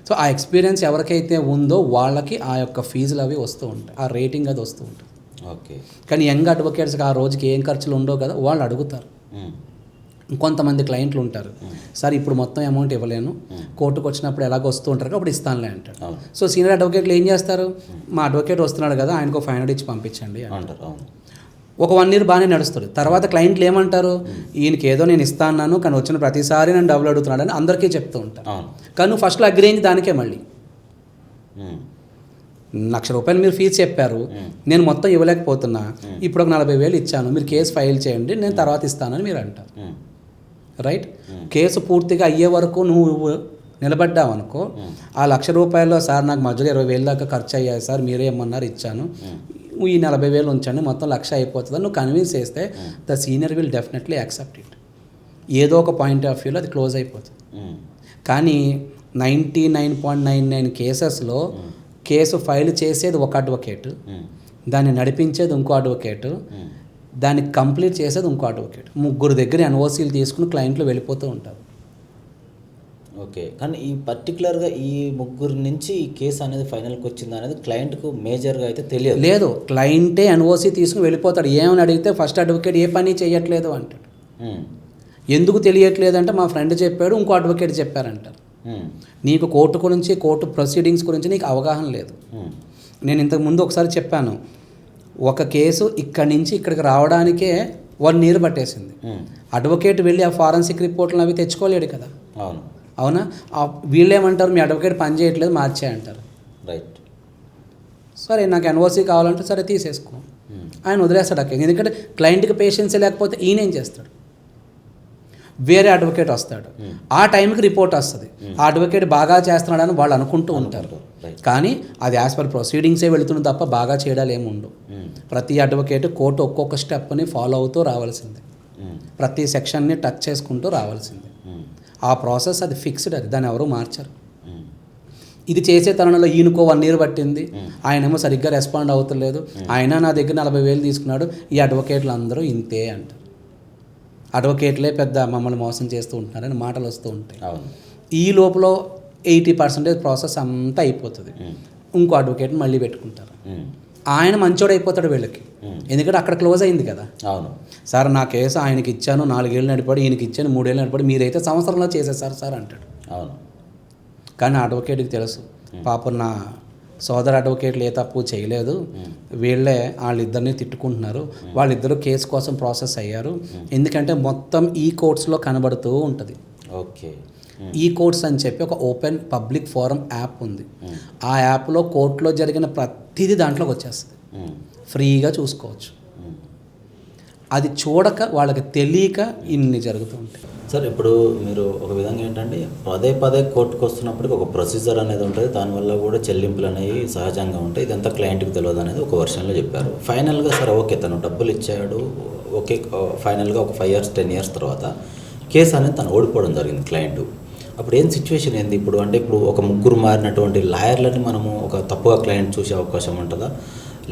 S2: So ఆ ఎక్స్పీరియన్స్ ఎవరికైతే ఉందో వాళ్ళకి ఆ యొక్క ఫీజులు అవి వస్తూ ఉంటాయి, ఆ రేటింగ్ అది వస్తూ ఉంటుంది.
S1: ఓకే.
S2: కానీ యంగ్ అడ్వకేట్స్కి ఆ రోజుకి ఏం ఖర్చులు ఉండవు కదా, వాళ్ళు అడుగుతారు. కొంతమంది క్లయింట్లు ఉంటారు, సార్ ఇప్పుడు మొత్తం అమౌంట్ ఇవ్వలేను, కోర్టుకు వచ్చినప్పుడు ఎలాగ వస్తూ ఉంటారు అప్పుడు ఇస్తానులే అంటారు. సో సీనియర్ అడ్వకేట్లు ఏం చేస్తారు? మా అడ్వకేట్ వస్తున్నాడు కదా, ఆయనకు 500 ఇచ్చి పంపించండి అంటారు. ఒక 1 year బాగానే నడుస్తుంది. తర్వాత క్లయింట్లు ఏమంటారు? ఈయనకి ఏదో నేను ఇస్తాను కానీ వచ్చిన ప్రతిసారి నేను డబ్బులు అడుగుతున్నాడు అని అందరికీ చెప్తూ ఉంటాను. కానీ నువ్వు ఫస్ట్లో అగ్రీ అయింది దానికే. మళ్ళీ 1,00,000 రూపాయలు మీరు ఫీజు చెప్పారు, నేను మొత్తం ఇవ్వలేకపోతున్నా, ఇప్పుడు ఒక 40,000 ఇచ్చాను, మీరు కేసు ఫైల్ చేయండి, నేను తర్వాత ఇస్తానని మీరు అంటారు. రైట్? కేసు పూర్తిగా అయ్యే వరకు నువ్వు నిలబడ్డావు అనుకో, ఆ 1,00,000 రూపాయల్లో సార్ నాకు మధ్యలో 20,000 దాకా ఖర్చు అయ్యాయి సార్, మీరే ఏమన్నారు ఇచ్చాను, ఈ 40,000 ఉంచండి, మొత్తం 1,00,000 అయిపోతుంది నువ్వు కన్విన్స్ చేస్తే the senior will definitely accept it. ఏదో ఒక పాయింట్ ఆఫ్ వ్యూలో అది క్లోజ్ అయిపోతుంది. కానీ 99.99 కేసెస్లో కేసు ఫైల్ చేసేది ఒక అడ్వకేట్, దాన్ని నడిపించేది ఇంకో అడ్వకేట్, దాన్ని కంప్లీట్ చేసేది ఇంకో అడ్వకేట్. 3 దగ్గర ఎన్ఓసీలు తీసుకుని క్లయింట్లు వెళ్ళిపోతూ ఉంటారు.
S1: ఓకే. కానీ ఈ పర్టికులర్గా ఈ 3 నుంచి ఈ కేసు అనేది ఫైనల్కి వచ్చింది అనేది క్లయింట్కు మేజర్గా అయితే తెలియదు.
S2: లేదు, క్లయింటే ఎన్ఓసీ తీసుకుని వెళ్ళిపోతాడు. ఏమని అడిగితే ఫస్ట్ అడ్వకేట్ ఏ పని చేయట్లేదు అంటాడు. ఎందుకు తెలియట్లేదు అంటే మా ఫ్రెండ్ చెప్పాడు, ఇంకో అడ్వకేట్ చెప్పారంటారు. నీకు కోర్టు గురించి, కోర్టు ప్రొసీడింగ్స్ గురించి నీకు అవగాహన లేదు. నేను ఇంతకుముందు ఒకసారి చెప్పాను, ఒక కేసు ఇక్కడి నుంచి ఇక్కడికి రావడానికే 1 year పట్టేసింది. అడ్వకేట్ వెళ్ళి ఆ ఫారెన్సిక్ రిపోర్ట్లను అవి తెచ్చుకోలేడు కదా. అవునా? వీళ్ళేమంటారు, మీ అడ్వకేట్ పని చేయట్లేదు, మార్చే అంటారు.
S1: రైట్.
S2: సరే నాకు ఎన్ఓసీ కావాలంటే సరే తీసేసుకో, ఆయన వదిలేస్తాడు అక్కడ. ఎందుకంటే క్లయింట్కి పేషెన్సీ లేకపోతే ఈయన ఏం చేస్తాడు? వేరే అడ్వకేట్ వస్తాడు, ఆ టైంకి రిపోర్ట్ వస్తుంది, ఆ అడ్వకేట్ బాగా చేస్తున్నాడని వాళ్ళు అనుకుంటూ ఉంటారు. కానీ అది యాజ్ పర్ ప్రొసీడింగ్సే వెళుతుంది తప్ప బాగా చేయడాలు ఏమి ఉండవు. ప్రతి అడ్వకేట్ కోర్టు ఒక్కొక్క స్టెప్ని ఫాలో అవుతూ రావాల్సిందే, ప్రతి సెక్షన్ని టచ్ చేసుకుంటూ రావాల్సిందే. ఆ ప్రాసెస్ అది ఫిక్స్డ్, అది దాన్ని ఎవరు మార్చరు. ఇది చేసే తరుణంలో ఈయనకో 1 year పట్టింది, ఆయనేమో సరిగ్గా రెస్పాండ్ అవుతలేదు, ఆయన నా దగ్గర 40,000 తీసుకున్నాడు, ఈ అడ్వకేట్లు అందరూ ఇంతే అంటారు. అడ్వకేట్లే పెద్ద మమ్మల్ని మోసం చేస్తూ ఉంటున్నారని మాటలు వస్తూ ఉంటాయి.
S1: అవును.
S2: ఈ లోపల 80% ప్రాసెస్ అంతా అయిపోతుంది. ఇంకో అడ్వకేట్ మళ్ళీ పెట్టుకుంటారు. ఆయన మంచోడు అయిపోతాడు వీళ్ళకి, ఎందుకంటే అక్కడ క్లోజ్ అయింది కదా.
S1: అవును
S2: సార్ నా కేసు ఆయనకి ఇచ్చాను, 4 ఏళ్ళు నడిపాడు, ఈయనకి ఇచ్చాను 3 ఏళ్ళు నడిపాడు, మీరైతే సంవత్సరంలో చేసేసారు సార్ అంటాడు.
S1: అవును.
S2: కానీ అడ్వకేట్కి తెలుసు పాపం నా సోదర అడ్వకేట్లు ఏ తప్పు చేయలేదు, వీళ్ళే వాళ్ళిద్దరిని తిట్టుకుంటున్నారు, వాళ్ళిద్దరూ కేసు కోసం ప్రాసెస్ అయ్యారు. ఎందుకంటే మొత్తం ఈ కోర్ట్స్లో కనబడుతూ ఉంటుంది.
S1: ఓకే.
S2: ఈ కోర్ట్స్ అని చెప్పి ఒక ఓపెన్ పబ్లిక్ ఫోరం యాప్ ఉంది. ఆ యాప్లో కోర్టులో జరిగిన ప్రతిదీ దాంట్లోకి వచ్చేస్తుంది, ఫ్రీగా చూసుకోవచ్చు. అది చూడక వాళ్ళకి తెలియక ఇన్ని జరుగుతూ ఉంటాయి.
S1: సార్ ఇప్పుడు మీరు ఒక విధంగా ఏంటంటే పదే పదే కోర్టుకు వస్తున్నప్పటికీ ఒక ప్రొసీజర్ అనేది ఉంటుంది, దానివల్ల కూడా చెల్లింపులు అనేవి సహజంగా ఉంటాయి, ఇదంతా క్లయింట్కి తెలియదు అనేది ఒక వర్షన్లో చెప్పారు. ఫైనల్గా సరే ఓకే తను డబ్బులు ఇచ్చాడు, ఓకే ఫైనల్గా ఒక 5 years 10 years తర్వాత కేసు అనేది తను ఓడిపోవడం జరిగింది క్లయింట్. అప్పుడు ఏం సిచ్యువేషన్ ఏంది ఇప్పుడు? అంటే ఇప్పుడు ఒక ముగ్గురు మారినటువంటి లాయర్లని మనము ఒక తప్పుగా క్లయింట్ చూసే అవకాశం ఉంటుందా,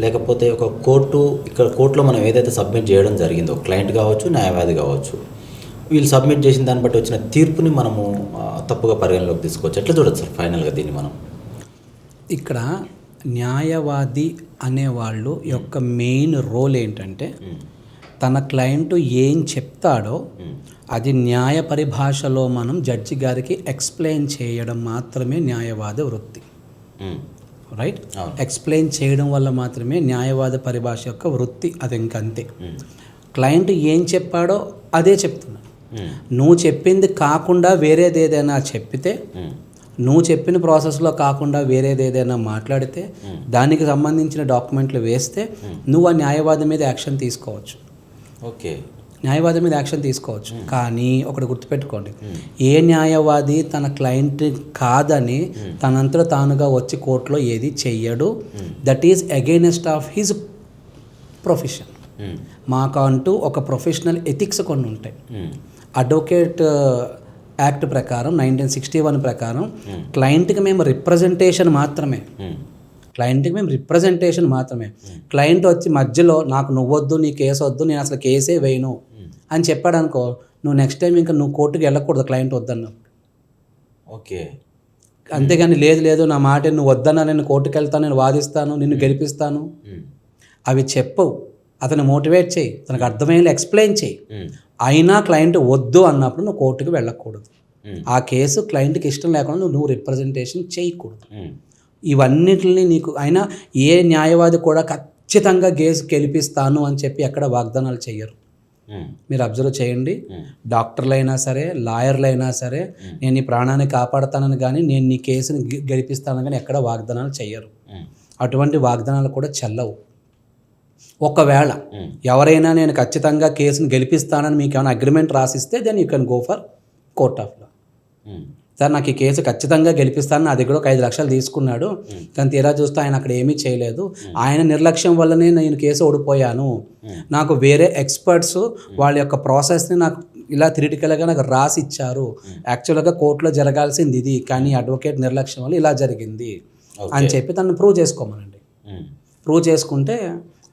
S1: లేకపోతే ఒక కోర్టులో మనం ఏదైతే సబ్మిట్ చేయడం జరిగిందో క్లయింట్ కావచ్చు న్యాయవాది కావచ్చు, వీళ్ళు సబ్మిట్ చేసిన దాన్ని బట్టి వచ్చిన తీర్పుని మనము తప్పుగా పరిగణలోకి తీసుకోవచ్చు, ఎట్లా చూడొచ్చు సార్ ఫైనల్గా దీన్ని మనం?
S2: ఇక్కడ న్యాయవాది అనేవాళ్ళు యొక్క మెయిన్ రోల్ ఏంటంటే తన క్లయింట్ ఏం చెప్తాడో అది న్యాయ పరిభాషలో మనం జడ్జి గారికి ఎక్స్ప్లెయిన్ చేయడం మాత్రమే న్యాయవాద వృత్తి. రైట్? ఎక్స్ప్లెయిన్ చేయడం వల్ల మాత్రమే న్యాయవాద పరిభాష యొక్క వృత్తి, అది ఇంకంతే. క్లయింట్ ఏం చెప్పాడో అదే చెప్తున్నాడు. నువ్వు చెప్పింది కాకుండా వేరేది ఏదైనా చెప్పితే, నువ్వు చెప్పిన ప్రాసెస్లో కాకుండా వేరేది ఏదైనా మాట్లాడితే, దానికి సంబంధించిన డాక్యుమెంట్లు వేస్తే నువ్వు ఆ న్యాయవాది మీద యాక్షన్ తీసుకోవచ్చు.
S1: ఓకే,
S2: న్యాయవాది మీద యాక్షన్ తీసుకోవచ్చు. కానీ ఒకటి గుర్తుపెట్టుకోండి, ఏ న్యాయవాది తన క్లయింట్ కాదని తనంతట తానుగా వచ్చి కోర్టులో ఏది చెయ్యడు. That is against of his profession. మాకంటూ ఒక ప్రొఫెషనల్ ఎథిక్స్ కొన్ని ఉంటాయి. అడ్వకేట్ యాక్ట్ ప్రకారం 1961 ప్రకారం క్లయింట్కి మేము రిప్రజెంటేషన్ మాత్రమే. క్లయింట్ వచ్చి మధ్యలో నాకు నువ్వొద్దు, నీ కేసు వద్దు, నేను అసలు కేసే వేయను అని చెప్పాడు అనుకో, నువ్వు నెక్స్ట్ టైం ఇంకా నువ్వు కోర్టుకి వెళ్ళకూడదు క్లయింట్ వద్దన్నావు.
S1: ఓకే.
S2: అంతేగాని లేదు నా మాట నువ్వు వద్దన్నా నేను కోర్టుకి వెళ్తాను, నేను వాదిస్తాను, నిన్ను గెలిపిస్తాను అవి చెప్పవు. అతను మోటివేట్ చేయి, తనకు అర్థమయ్యేలా ఎక్స్ప్లెయిన్ చేయి. అయినా క్లయింట్ వద్దు అన్నప్పుడు నువ్వు కోర్టుకి వెళ్ళకూడదు. ఆ కేసు క్లయింట్కి ఇష్టం లేకుండా నువ్వు రిప్రజెంటేషన్ చేయకూడదు. ఇవన్నిటిని నీకు అయినా ఏ న్యాయవాది కూడా ఖచ్చితంగా కేసు గెలిపిస్తాను అని చెప్పి ఎక్కడ వాగ్దానాలు చెయ్యరు. మీరు అబ్జర్వ్ చేయండి, డాక్టర్లు అయినా సరే, లాయర్లు అయినా సరే, నేను నీ ప్రాణాన్ని కాపాడుతానని కానీ, నేను నీ కేసుని గెలిపిస్తానని కానీ ఎక్కడ వాగ్దానాలు చెయ్యరు. అటువంటి వాగ్దానాలు కూడా చెల్లవు. ఒకవేళ ఎవరైనా నేను ఖచ్చితంగా కేసును గెలిపిస్తానని మీకు ఏమైనా అగ్రిమెంట్ రాసిస్తే then you can go for court of law. Sir నాకు ఈ కేసు ఖచ్చితంగా గెలిపిస్తాను, నా దగ్గర ఒక 5 లక్షలు తీసుకున్నాడు, కానీ తీరా చూస్తే ఆయన అక్కడ ఏమీ చేయలేదు, ఆయన నిర్లక్ష్యం వల్లనే నేను కేసు ఓడిపోయాను, నాకు వేరే ఎక్స్పర్ట్స్ వాళ్ళ యొక్క ప్రాసెస్ని నాకు ఇలా థియరిటికల్గా నాకు రాసి ఇచ్చారు, యాక్చువల్గా కోర్టులో జరగాల్సింది ఇది, కానీ అడ్వకేట్ నిర్లక్ష్యం వల్ల ఇలా జరిగింది అని చెప్పి తను ప్రూవ్ చేసుకోమనండి. ప్రూవ్ చేసుకుంటే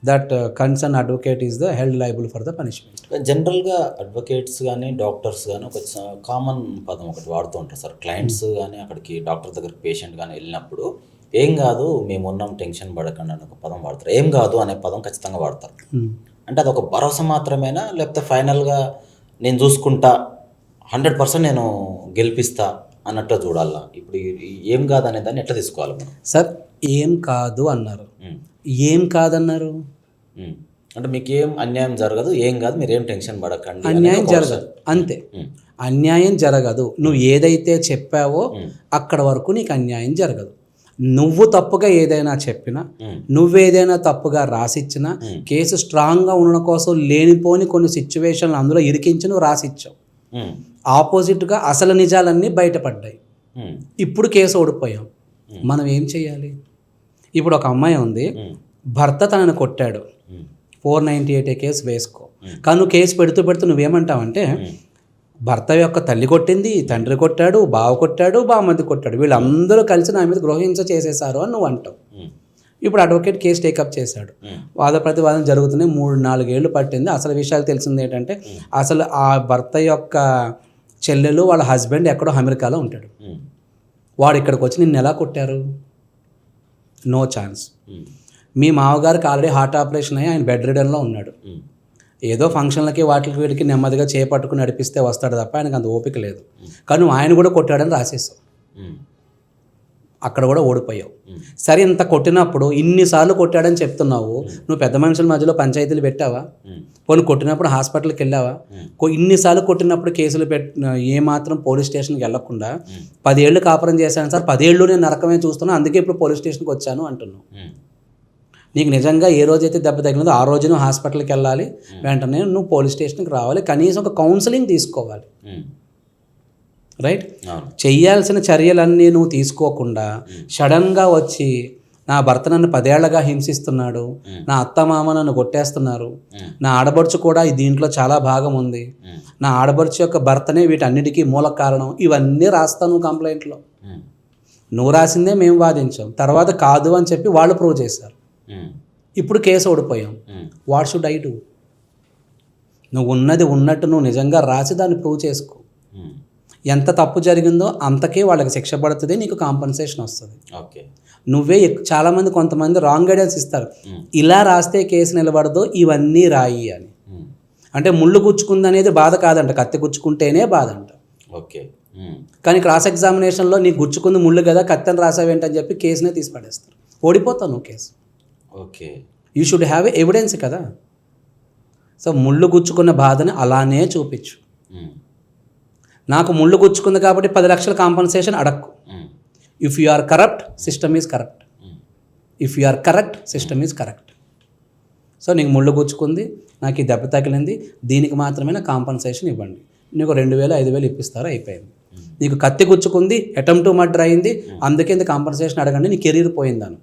S2: that concern advocate is the held liable for the punishment.
S1: జనరల్గా అడ్వకేట్స్ కానీ డాక్టర్స్ కానీ ఒక కామన్ పదం ఒకటి వాడుతూ ఉంటారు సార్. క్లయింట్స్ కానీ అక్కడికి డాక్టర్ దగ్గరికి పేషెంట్ కానీ వెళ్ళినప్పుడు ఏం కాదు మేము ఉన్నాం టెన్షన్ పడకండి అని ఒక పదం వాడతారు. ఏం కాదు అనే పదం ఖచ్చితంగా వాడతారు. అంటే అది ఒక భరోసా మాత్రమేనా, లేకపోతే ఫైనల్గా నేను చూసుకుంటా 100% నేను గెలిపిస్తా అన్నట్టు చూడాలా? ఇప్పుడు ఏం కాదు అనే దాన్ని ఎట్లా తీసుకోవాలి మనం?
S2: సార్ ఏం కాదు అన్నారు, ఏం కాదన్నారు
S1: అంటే మీకు ఏం అన్యాయం జరగదు, ఏం కాదు, మీరేం టెన్షన్ పడకండి.
S2: అన్యాయం జరగదు, అంతే. అన్యాయం జరగదు. నువ్వు ఏదైతే చెప్పావో అక్కడ వరకు నీకు అన్యాయం జరగదు. నువ్వు తప్పుగా ఏదైనా చెప్పినా, నువ్వేదైనా తప్పుగా రాసిచ్చినా, కేసు స్ట్రాంగ్గా ఉండడం కోసం లేనిపోని కొన్ని సిచ్యువేషన్లు అందులో ఇరికించి నువ్వు రాసిచ్చావు. ఆపోజిట్గా అసలు నిజాలన్నీ బయటపడ్డాయి. ఇప్పుడు కేసు ఓడిపోయాం. మనం ఏం చేయాలి? ఇప్పుడు ఒక అమ్మాయి ఉంది, భర్త తనని కొట్టాడు, 498 కేసు వేసుకో. కానీ నువ్వు కేసు పెడుతూ నువ్వేమంటావంటే భర్త యొక్క తల్లి కొట్టింది, తండ్రి కొట్టాడు, బావ కొట్టాడు, బామ్మది కొట్టాడు, వీళ్ళందరూ కలిసి నా మీద గృహహింస చేసేసారు అని నువ్వు అంటావు. ఇప్పుడు అడ్వకేట్ కేసు టేకప్ చేశాడు, వాద ప్రతివాదన జరుగుతున్నాయి, 3-4 ఏళ్ళు పట్టింది. అసలు విషయాలు తెలిసింది ఏంటంటే అసలు ఆ భర్త యొక్క చెల్లెలు వాళ్ళ హస్బెండ్ ఎక్కడో అమెరికాలో ఉంటాడు. వాడు ఇక్కడికి వచ్చి నిన్ను ఎలా కొట్టారు? No chance. మీ మామగారికి ఆల్రెడీ హార్ట్ ఆపరేషన్ అయ్యి ఆయన బెడ్ రిడన్లో ఉన్నాడు. ఏదో ఫంక్షన్లకి వాటికి వీటికి నెమ్మదిగా చేపట్టుకుని నడిపిస్తే వస్తాడు తప్ప ఆయనకు అంత ఓపిక లేదు. కానీ నువ్వు ఆయన కూడా కొట్టాడని రాసేసావు, అక్కడ కూడా ఓడిపోయావు. సరే, ఇంత కొట్టినప్పుడు ఇన్నిసార్లు కొట్టాడని చెప్తున్నావు, నువ్వు పెద్ద మనుషుల మధ్యలో పంచాయతీలు పెట్టావా? పోనీ కొట్టినప్పుడు హాస్పిటల్కి వెళ్ళావా? ఇన్నిసార్లు కొట్టినప్పుడు కేసులు ఏమాత్రం పోలీస్ స్టేషన్కి వెళ్ళకుండా 10 ఏళ్ళు కాపురం చేశాను సార్, 10 ఏళ్ళు నేను నరకమే చూస్తున్నాను, అందుకే ఇప్పుడు పోలీస్ స్టేషన్కి వచ్చాను అంటున్నావు. నీకు నిజంగా ఏ రోజైతే దెబ్బ తగిలిందో ఆ రోజు నువ్వు హాస్పిటల్కి వెళ్ళాలి, వెంటనే నువ్వు పోలీస్ స్టేషన్కి రావాలి, కనీసం ఒక కౌన్సిలింగ్ తీసుకోవాలి. రైట్? చెయ్యాల్సిన చర్యలన్నీ నువ్వు తీసుకోకుండా సడన్గా వచ్చి నా భర్త నన్ను 10 ఏళ్లగా హింసిస్తున్నాడు, నా అత్తమామ నన్ను కొట్టేస్తున్నారు, నా ఆడబడుచు కూడా దీంట్లో చాలా భాగం ఉంది, నా ఆడబడుచు యొక్క భర్తనే వీటన్నిటికీ మూల కారణం, ఇవన్నీ రాస్తాను కంప్లైంట్లో. నువ్వు రాసిందే మేము వాదించాం, తర్వాత కాదు అని చెప్పి వాళ్ళు ప్రూవ్ చేశారు. ఇప్పుడు కేసు ఓడిపోయాం. What should I do? నువ్వు ఉన్నది ఉన్నట్టు నువ్వు నిజంగా రాసి దాన్ని ప్రూవ్ చేసుకో. ఎంత తప్పు జరిగిందో అంతకే వాళ్ళకి శిక్ష పడుతుంది, నీకు కాంపన్సేషన్ వస్తుంది.
S1: ఓకే.
S2: నువ్వే చాలామంది కొంతమంది రాంగ్ గైడెన్స్ ఇస్తారు, ఇలా రాస్తే కేసు నిలబడదు, ఇవన్నీ రాయి అని. అంటే ముళ్ళు గుచ్చుకుందనేది బాధ కాదంట, కత్తి గుచ్చుకుంటేనే బాధ అంట.
S1: ఓకే.
S2: కానీ క్రాస్ ఎగ్జామినేషన్లో నీకు గుచ్చుకుంది ముళ్ళు కదా, కత్తిని రాసావేంటని చెప్పి కేసునే తీసి పడేస్తారు, ఓడిపోతావు నువ్వు case.
S1: Okay.
S2: You should have evidence కదా. సో ముళ్ళు గుచ్చుకున్న బాధని అలానే చూపించు. నాకు ముళ్ళు గుచ్చుకుంది కాబట్టి 10 లక్షల కాంపన్సేషన్ అడక్కు. If you are corrupt, system is corrupt. If you are correct, system is correct. So నీకు ముళ్ళు గుచ్చుకుంది, నాకు ఈ దెబ్బ తగిలింది, దీనికి మాత్రమే నా కాంపన్సేషన్ ఇవ్వండి. నీకు 2,000 5,000 ఇప్పిస్తారో అయిపోయింది. నీకు కత్తి గుచ్చుకుంది, అటెంప్ట్ టు మర్డర్ అయింది, అందుకే ఇంత కాంపన్సేషన్ అడగండి, నీ కెరీర్ పోయిందాను,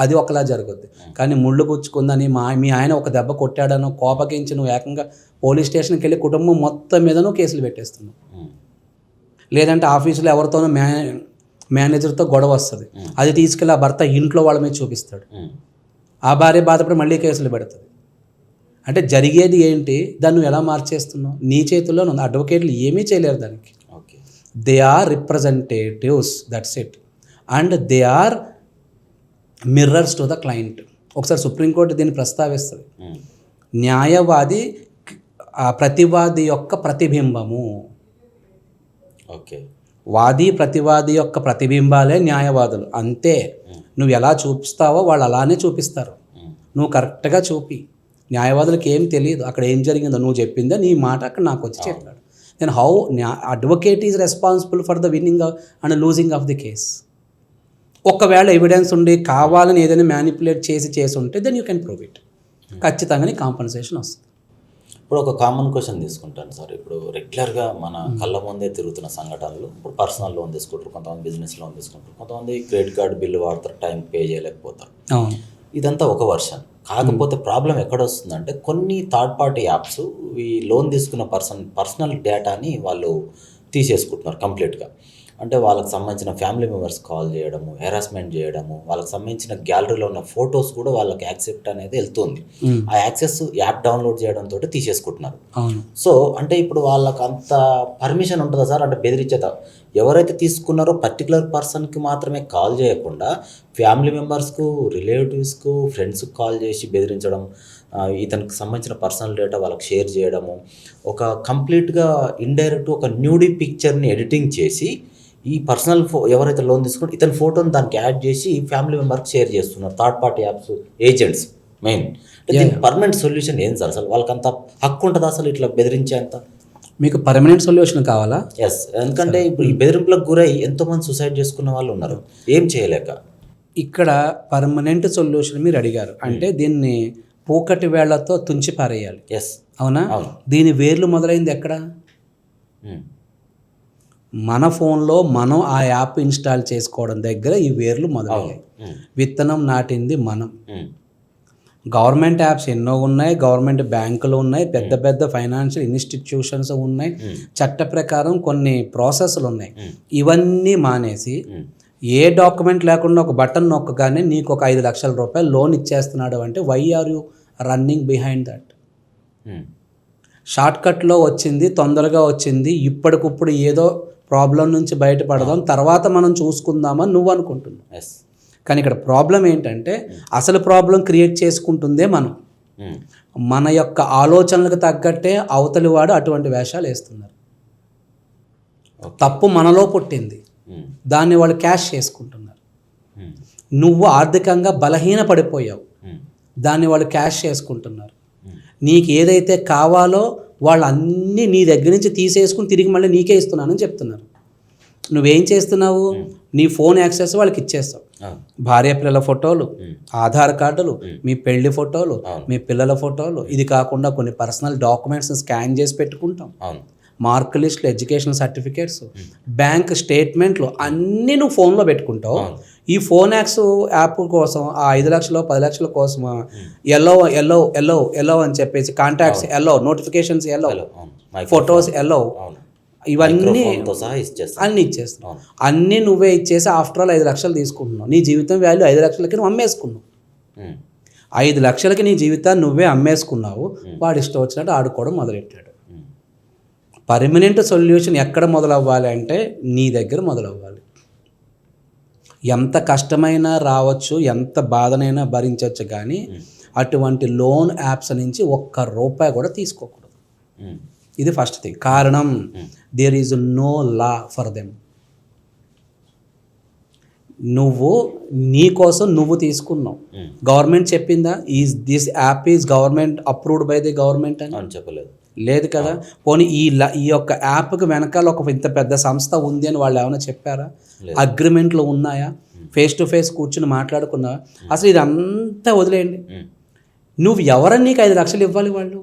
S2: అది ఒకలా జరుగుద్ది. కానీ ముళ్ళు గుచ్చుకుందని మీ ఆయన ఒక దెబ్బ కొట్టాడనో కోపగించి నువ్వు ఏకంగా పోలీస్ స్టేషన్కి వెళ్ళి కుటుంబం మొత్తం మీద నువ్వు కేసులు పెట్టేస్తున్నావు. లేదంటే ఆఫీసులో ఎవరితోనో మేనేజర్తో గొడవ వస్తుంది, అది తీసుకెళ్ళి ఆ భర్త ఇంట్లో వాళ్ళ మీద చూపిస్తాడు, ఆ భార్య బాధపడి మళ్ళీ కేసులు పెడుతుంది. అంటే జరిగేది ఏంటి? దాన్ని నువ్వు ఎలా మార్చేస్తున్నావు? నీ చేతుల్లో ఉంది. అడ్వకేట్లు ఏమీ చేయలేరు దానికి. They are representatives, that's it. And they are mirrors to the client. ఒకసారి సుప్రీంకోర్టు దీన్ని ప్రస్తావిస్తుంది, న్యాయవాది ప్రతివాది యొక్క ప్రతిబింబము.
S1: ఓకే.
S2: వాది ప్రతివాది యొక్క ప్రతిబింబాలే న్యాయవాదులు, అంతే. నువ్వు ఎలా చూపిస్తావో వాళ్ళు అలానే చూపిస్తారు. నువ్వు కరెక్ట్గా చూపి. న్యాయవాదులకి ఏం తెలియదు అక్కడ ఏం జరిగిందో, నువ్వు చెప్పిందో నీ మాట అక్కడ నాకు వచ్చి చెప్పాడు. Then how advocate is responsible for the winning and losing of the case. ఒకవేళ ఎవిడెన్స్ ఉండి కావాలని ఏదైనా మ్యానిపులేట్ చేసి ఉంటే then you can prove it. ఖచ్చితంగా నీ కాంపన్సేషన్ వస్తుంది.
S1: ఇప్పుడు ఒక కామన్ క్వశ్చన్ తీసుకుంటాను సార్. ఇప్పుడు రెగ్యులర్గా మన కళ్ళ ముందే తిరుగుతున్న సంఘటనలు, ఇప్పుడు పర్సనల్ లోన్ తీసుకుంటారు, కొంతమంది బిజినెస్ లోన్ తీసుకుంటారు, కొంతమంది క్రెడిట్ కార్డు బిల్లు వాడతారు, టైం పే చేయలేకపోతారు. ఇదంతా ఒక వర్షన్. కాకపోతే ప్రాబ్లం ఎక్కడ వస్తుందంటే కొన్ని థర్డ్ పార్టీ యాప్స్ ఈ లోన్ తీసుకున్న పర్సనల్ డేటాని వాళ్ళు తీసేసుకుంటున్నారు కంప్లీట్గా. అంటే వాళ్ళకి సంబంధించిన ఫ్యామిలీ మెంబర్స్ కాల్ చేయడము, హెరాస్మెంట్ చేయడము, వాళ్ళకి సంబంధించిన గ్యాలరీలో ఉన్న ఫొటోస్ కూడా వాళ్ళకి యాక్సెప్ట్ అనేది వెళ్తుంది. ఆ యాక్సెస్ యాప్ డౌన్లోడ్ చేయడంతో తీసేసుకుంటున్నారు. సో అంటే ఇప్పుడు వాళ్ళకి అంత పర్మిషన్ ఉంటుందా సార్? అంటే బెదిరించేత ఎవరైతే తీసుకున్నారో పర్టికులర్ పర్సన్కి మాత్రమే కాల్ చేయకుండా ఫ్యామిలీ మెంబర్స్కు, రిలేటివ్స్కు, ఫ్రెండ్స్కి కాల్ చేసి బెదిరించడం, ఇతనికి సంబంధించిన పర్సనల్ డేటా వాళ్ళకి షేర్ చేయడము, ఒక కంప్లీట్గా ఇండైరెక్ట్ ఒక న్యూడీ పిక్చర్ని ఎడిటింగ్ చేసి ఈ పర్సనల్ ఎవరైతే లోన్ తీసుకుంటే ఇతని ఫోటోని దానికి యాడ్ చేసి ఫ్యామిలీ మెంబర్కి షేర్ చేస్తున్నారు third party apps agents main. దీనికి పర్మనెంట్ సొల్యూషన్ ఏం సార్? అసలు వాళ్ళకి అంత హక్కు ఉంటుందా అసలు ఇట్లా బెదిరించేంత?
S2: మీకు పర్మనెంట్ సొల్యూషన్ కావాలా?
S1: ఎస్. ఎందుకంటే ఇప్పుడు ఈ బెదిరింపులకు గురై ఎంతోమంది సూసైడ్ చేసుకున్న వాళ్ళు ఉన్నారు, ఏం చేయలేక.
S2: ఇక్కడ పర్మనెంట్ సొల్యూషన్ మీరు అడిగారు అంటే దీన్ని పూకటి వేళ్లతో తుంచి పారేయాలి.
S1: ఎస్,
S2: అవునా? దీని వేర్లు మొదలైంది ఎక్కడ? మన ఫోన్లో మనం ఆ యాప్ ఇన్స్టాల్ చేసుకోవడం దగ్గర ఈ వేర్లు మొదలయ్యాయి. విత్తనం నాటింది మనం. గవర్నమెంట్ యాప్స్ ఎన్నో ఉన్నాయి, గవర్నమెంట్ బ్యాంకులు ఉన్నాయి, పెద్ద పెద్ద ఫైనాన్షియల్ ఇన్స్టిట్యూషన్స్ ఉన్నాయి, చట్ట ప్రకారం కొన్ని ప్రాసెస్లు ఉన్నాయి. ఇవన్నీ మానేసి ఏ డాక్యుమెంట్ లేకుండా ఒక బటన్ నొక్కగానే నీకు ఒక 5 లక్షల రూపాయలు లోన్ ఇచ్చేస్తున్నాడు అంటే why are you running behind that? షార్ట్కట్లో వచ్చింది, తొందరగా వచ్చింది, ఇప్పటికిప్పుడు ఏదో ప్రాబ్లం నుంచి బయటపడదాం, తర్వాత మనం చూసుకుందామని నువ్వు అనుకుంటున్నావు. కానీ ఇక్కడ ప్రాబ్లం ఏంటంటే అసలు ప్రాబ్లం క్రియేట్ చేసుకుంటుందే మనం. మన యొక్క ఆలోచనలకు తగ్గట్టే అవతలి వాడు అటువంటి వేషాలు వేస్తున్నారు. తప్పు మనలో పుట్టింది, దాన్ని వాళ్ళు క్యాష్ చేసుకుంటున్నారు. నువ్వు ఆర్థికంగా బలహీన పడిపోయావు, దాన్ని వాళ్ళు క్యాష్ చేసుకుంటున్నారు. నీకు ఏదైతే కావాలో వాళ్ళు అన్నీ నీ దగ్గర నుంచి తీసేసుకుని తిరిగి మళ్ళీ నీకే ఇస్తున్నానని చెప్తున్నారు. నువ్వేం చేస్తున్నావు? నీ ఫోన్ యాక్సెస్ వాళ్ళకి ఇచ్చేస్తావు. భార్య పిల్లల ఫోటోలు, ఆధార్ కార్డులు, మీ పెళ్లి ఫోటోలు, మీ పిల్లల ఫోటోలు, ఇది కాకుండా కొన్ని పర్సనల్ డాక్యుమెంట్స్ని స్కాన్ చేసి పెట్టుకుంటాం. మార్క్ లిస్టులు, ఎడ్యుకేషన్ సర్టిఫికేట్స్, బ్యాంక్ స్టేట్మెంట్లు అన్నీ నువ్వు ఫోన్లో పెట్టుకుంటావు. ఈ ఫోన్ యాప్ కోసం ఆ 5 లక్షలు 10 లక్షల కోసం ఎల్లో అని చెప్పేసి contacts yellow, notifications yellow, photos yellow, ఇవన్నీ అన్నీ ఇచ్చేస్తున్నావు. అన్నీ నువ్వే ఇచ్చేసి ఆఫ్టర్ ఆల్ 5 లక్షలు తీసుకుంటున్నావు. నీ జీవితం వాల్యూ 5 లక్షలకి నువ్వు అమ్మేసుకున్నావు. 5 లక్షలకి నీ జీవితాన్ని నువ్వే అమ్మేసుకున్నావు. వాడు ఇష్టం వచ్చినట్టు ఆడుకోవడం మొదలెట్టాడు. పర్మనెంట్ సొల్యూషన్ ఎక్కడ మొదలవ్వాలి అంటే నీ దగ్గర మొదలవ్వాలి. ఎంత కష్టమైనా రావచ్చు, ఎంత బాధనైనా భరించవచ్చు, కానీ అటువంటి లోన్ యాప్స్ నుంచి ₹1 కూడా తీసుకోకూడదు. ఇది ఫస్ట్ థింగ్. కారణం, there is no law for them. నువ్వు నీ కోసం నువ్వు తీసుకున్నావు. గవర్నమెంట్ చెప్పిందా this app is government approved by the government అని? చెప్పలేదు. లేదు కదా. పోనీ ఈ యొక్క యాప్కి వెనకాల ఒక ఇంత పెద్ద సంస్థ ఉంది అని వాళ్ళు ఏమైనా చెప్పారా? అగ్రిమెంట్లు ఉన్నాయా? ఫేస్ టు ఫేస్ కూర్చుని మాట్లాడుకున్నావా? అసలు ఇదంతా వదిలేయండి. నువ్వు ఎవరని నీకు 5 లక్షలు ఇవ్వాలి వాళ్ళు?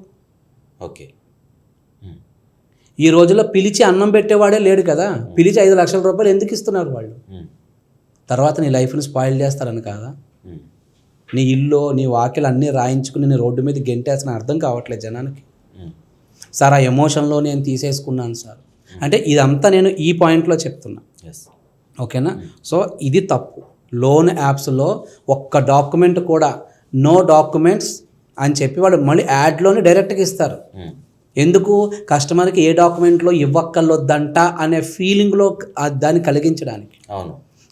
S2: ఓకే, ఈ రోజుల్లో పిలిచి అన్నం పెట్టేవాడే లేడు కదా. పిలిచి 5 లక్షల రూపాయలు ఎందుకు ఇస్తున్నారు వాళ్ళు? తర్వాత నీ లైఫ్ని స్పాయిల్ చేస్తారని కాదా? నీ ఇల్లు, నీ వాకిలు అన్నీ రాయించుకుని నీ రోడ్డు మీద గెంటేసిన అర్థం కావట్లేదు జనానికి. సార్ ఆ ఎమోషన్లో నేను తీసేసుకున్నాను సార్ అంటే ఇదంతా నేను ఈ పాయింట్లో చెప్తున్నా. ఓకేనా? సో ఇది తప్పు. లోన్ యాప్స్లో ఒక్క డాక్యుమెంట్ కూడా నో డాక్యుమెంట్స్ అని చెప్పి వాళ్ళు మళ్ళీ యాడ్లోనే డైరెక్ట్గా ఇస్తారు. ఎందుకు? కస్టమర్కి ఏ డాక్యుమెంట్లో ఇవ్వక్కర్లొద్దంట అనే ఫీలింగ్లో దాన్ని కలిగించడానికి.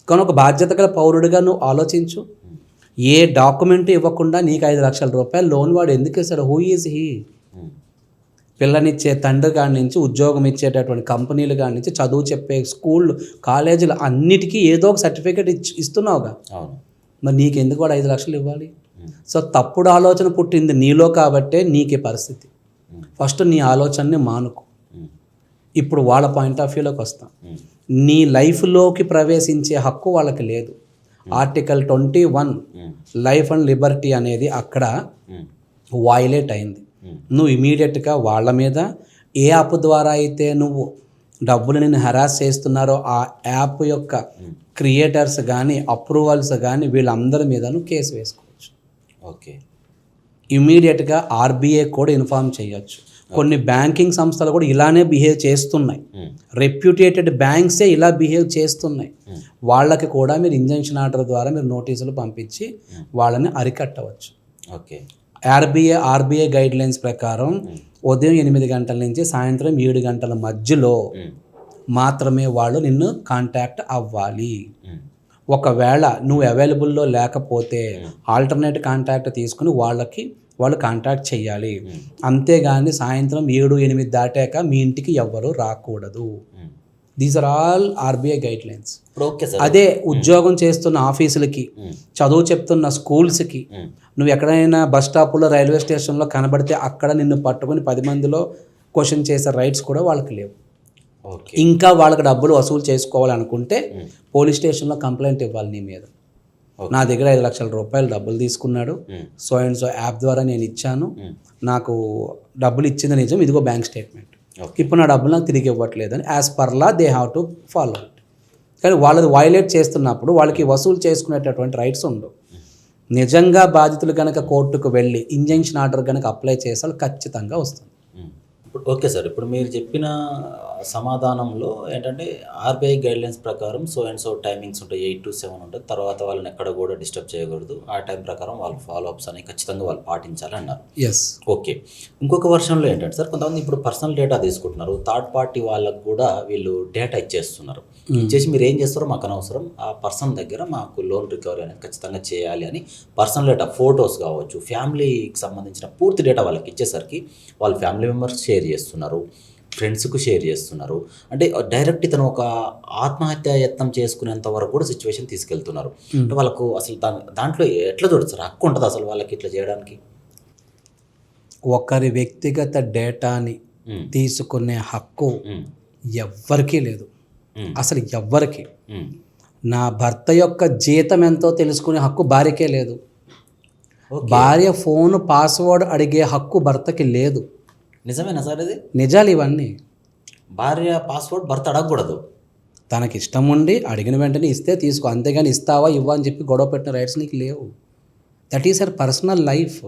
S2: కానీ ఒక బాధ్యత గల పౌరుడిగా నువ్వు ఆలోచించు. ఏ డాక్యుమెంట్ ఇవ్వకుండా నీకు 5 లక్షల రూపాయలు లోన్ వాడు ఎందుకు ఇస్తాడు? Who is he? పిల్లనిచ్చే తండ్రి కాడి నుంచి, ఉద్యోగం ఇచ్చేటటువంటి కంపెనీలు కాడి నుంచి, చదువు చెప్పే స్కూళ్ళు, కాలేజీలు అన్నిటికీ ఏదో ఒక సర్టిఫికేట్ ఇస్తున్నావుగా. మరి నీకెందుకు వాడు 5 లక్షలు ఇవ్వాలి? సో తప్పుడు ఆలోచన పుట్టింది నీలో కాబట్టే నీకే పరిస్థితి. ఫస్ట్ నీ ఆలోచనని మానుకో. ఇప్పుడు వాళ్ళ పాయింట్ ఆఫ్ వ్యూలోకి వస్తాం. నీ లైఫ్లోకి ప్రవేశించే హక్కు వాళ్ళకి లేదు. ఆర్టికల్ 21 లైఫ్ అండ్ లిబర్టీ అనేది అక్కడ వయలేట్ అయింది. నువ్వు ఇమీడియట్గా వాళ్ళ మీద ఏ యాప్ ద్వారా అయితే నువ్వు డబ్బులు నిన్ను హెరాస్ చేస్తున్నారో ఆ యాప్ యొక్క క్రియేటర్స్ కానీ, అప్రూవల్స్ కానీ, వీళ్ళందరి మీద నువ్వు కేసు వేసుకోవచ్చు. ఓకే, ఇమీడియట్గా ఆర్బీఐ కూడా ఇన్ఫార్మ్ చేయొచ్చు. కొన్ని బ్యాంకింగ్ సంస్థలు కూడా ఇలానే బిహేవ్ చేస్తున్నాయి. రెప్యూటేటెడ్ బ్యాంక్సే ఇలా బిహేవ్ చేస్తున్నాయి. వాళ్ళకి కూడా మీరు ఇంజంక్షన్ ఆర్డర్ ద్వారా మీరు నోటీసులు పంపించి వాళ్ళని అరికట్టవచ్చు. ఓకే, ఆర్బీఐ గైడ్లైన్స్ ప్రకారం ఉదయం 8 గంటల నుంచి సాయంత్రం 7 గంటల మధ్యలో మాత్రమే వాళ్ళు నిన్ను కాంటాక్ట్ అవ్వాలి. ఒకవేళ నువ్వు అవైలబుల్లో లేకపోతే ఆల్టర్నేట్ కాంటాక్ట్ తీసుకుని వాళ్ళు కాంటాక్ట్ చేయాలి. అంతేగాని సాయంత్రం 7-8 దాటాక మీ ఇంటికి ఎవ్వరూ రాకూడదు. These are all RBI guidelines. అదే ఉద్యోగం చేస్తున్న ఆఫీసులకి, చదువు చెప్తున్న స్కూల్స్కి, నువ్వు ఎక్కడైనా బస్ స్టాపులో, రైల్వే స్టేషన్లో కనబడితే అక్కడ నిన్ను పట్టుకుని 10 మందిలో క్వశ్చన్ చేసే రైట్స్ కూడా వాళ్ళకి లేవు. ఇంకా వాళ్ళకి డబ్బులు వసూలు చేసుకోవాలనుకుంటే పోలీస్ స్టేషన్లో కంప్లైంట్ ఇవ్వాలి నీ మీద. నా దగ్గర 5 లక్షల రూపాయలు డబ్బులు తీసుకున్నాడు, సో అండ్ సో యాప్ ద్వారా నేను ఇచ్చాను, నాకు డబ్బులు ఇచ్చింది నిజం, ఇదిగో బ్యాంక్ స్టేట్మెంట్, ఇప్పుడు నా డబ్బులు నాకు తిరిగి ఇవ్వట్లేదు అని as per law they have to follow it. కానీ వాళ్ళది వయలేట్ చేస్తున్నప్పుడు వాళ్ళకి వసూలు చేసుకునేటటువంటి రైట్స్ ఉండవు. నిజంగా బాధితులు కనుక కోర్టుకు వెళ్ళి ఇంజంక్షన్ ఆర్డర్ కనుక అప్లై చేస్తే ఖచ్చితంగా వస్తుంది.
S1: ఇప్పుడు ఓకే సార్, ఇప్పుడు మీరు చెప్పిన సమాధానంలో ఏంటంటే ఆర్బీఐ గైడ్లైన్స్ ప్రకారం సో అండ్ సో టైమింగ్స్ ఉంటాయి, 8 to 7 ఉంటుంది. తర్వాత వాళ్ళని ఎక్కడ కూడా డిస్టర్బ్ చేయకూడదు, ఆ టైం ప్రకారం వాళ్ళు ఫాలో అప్స్ అని ఖచ్చితంగా వాళ్ళు పాటించాలి అన్నారు.
S2: ఎస్.
S1: ఓకే. ఇంకొక వర్షన్లో ఏంటంటే సార్, కొంతమంది ఇప్పుడు పర్సనల్ డేటా తీసుకుంటున్నారు, థర్డ్ పార్టీ వాళ్ళకు కూడా వీళ్ళు డేటా ఇచ్చేస్తున్నారు. ఇచ్చేసి మీరు ఏం చేస్తారో మాకు అనవసరం, ఆ పర్సన్ దగ్గర మాకు లోన్ రికవరీ అనేది ఖచ్చితంగా చేయాలి అని పర్సనల్ డేటా, ఫొటోస్ కావచ్చు, ఫ్యామిలీకి సంబంధించిన పూర్తి డేటా వాళ్ళకి ఇచ్చేసరికి వాళ్ళ ఫ్యామిలీ మెంబర్స్ షేర్ చేస్తున్నారు, ఫ్రెండ్స్కు షేర్ చేస్తున్నారు. అంటే డైరెక్ట్ ఇతను ఒక ఆత్మహత్య యత్నం చేసుకునేంత వరకు కూడా సిచ్యువేషన్ తీసుకెళ్తున్నారు. అంటే వాళ్ళకు అసలు దాంట్లో ఎట్లా చూడచ్చు, హక్కు ఉంటుంది అసలు వాళ్ళకి ఇట్లా చేయడానికి?
S2: ఒకరి వ్యక్తిగత డేటాని తీసుకునే హక్కు ఎవ్వరికీ లేదు, అసలు ఎవ్వరికి. నా భర్త యొక్క జీతం ఎంతో తెలుసుకునే హక్కు భార్యకే లేదు. భార్య ఫోన్ పాస్వర్డ్ అడిగే హక్కు భర్తకి లేదు.
S1: నిజమేనా సార్ ఇది?
S2: నిజాలు ఇవన్నీ.
S1: భార్య పాస్వర్డ్ భర్త అడగకూడదు.
S2: తనకి ఇష్టం ఉండి అడిగిన వెంటనే ఇస్తే తీసుకో, అంతేగాని ఇస్తావా ఇవ్వ అని చెప్పి గొడవ పెట్టిన రైట్స్ నీకు లేవు. That is her personal life.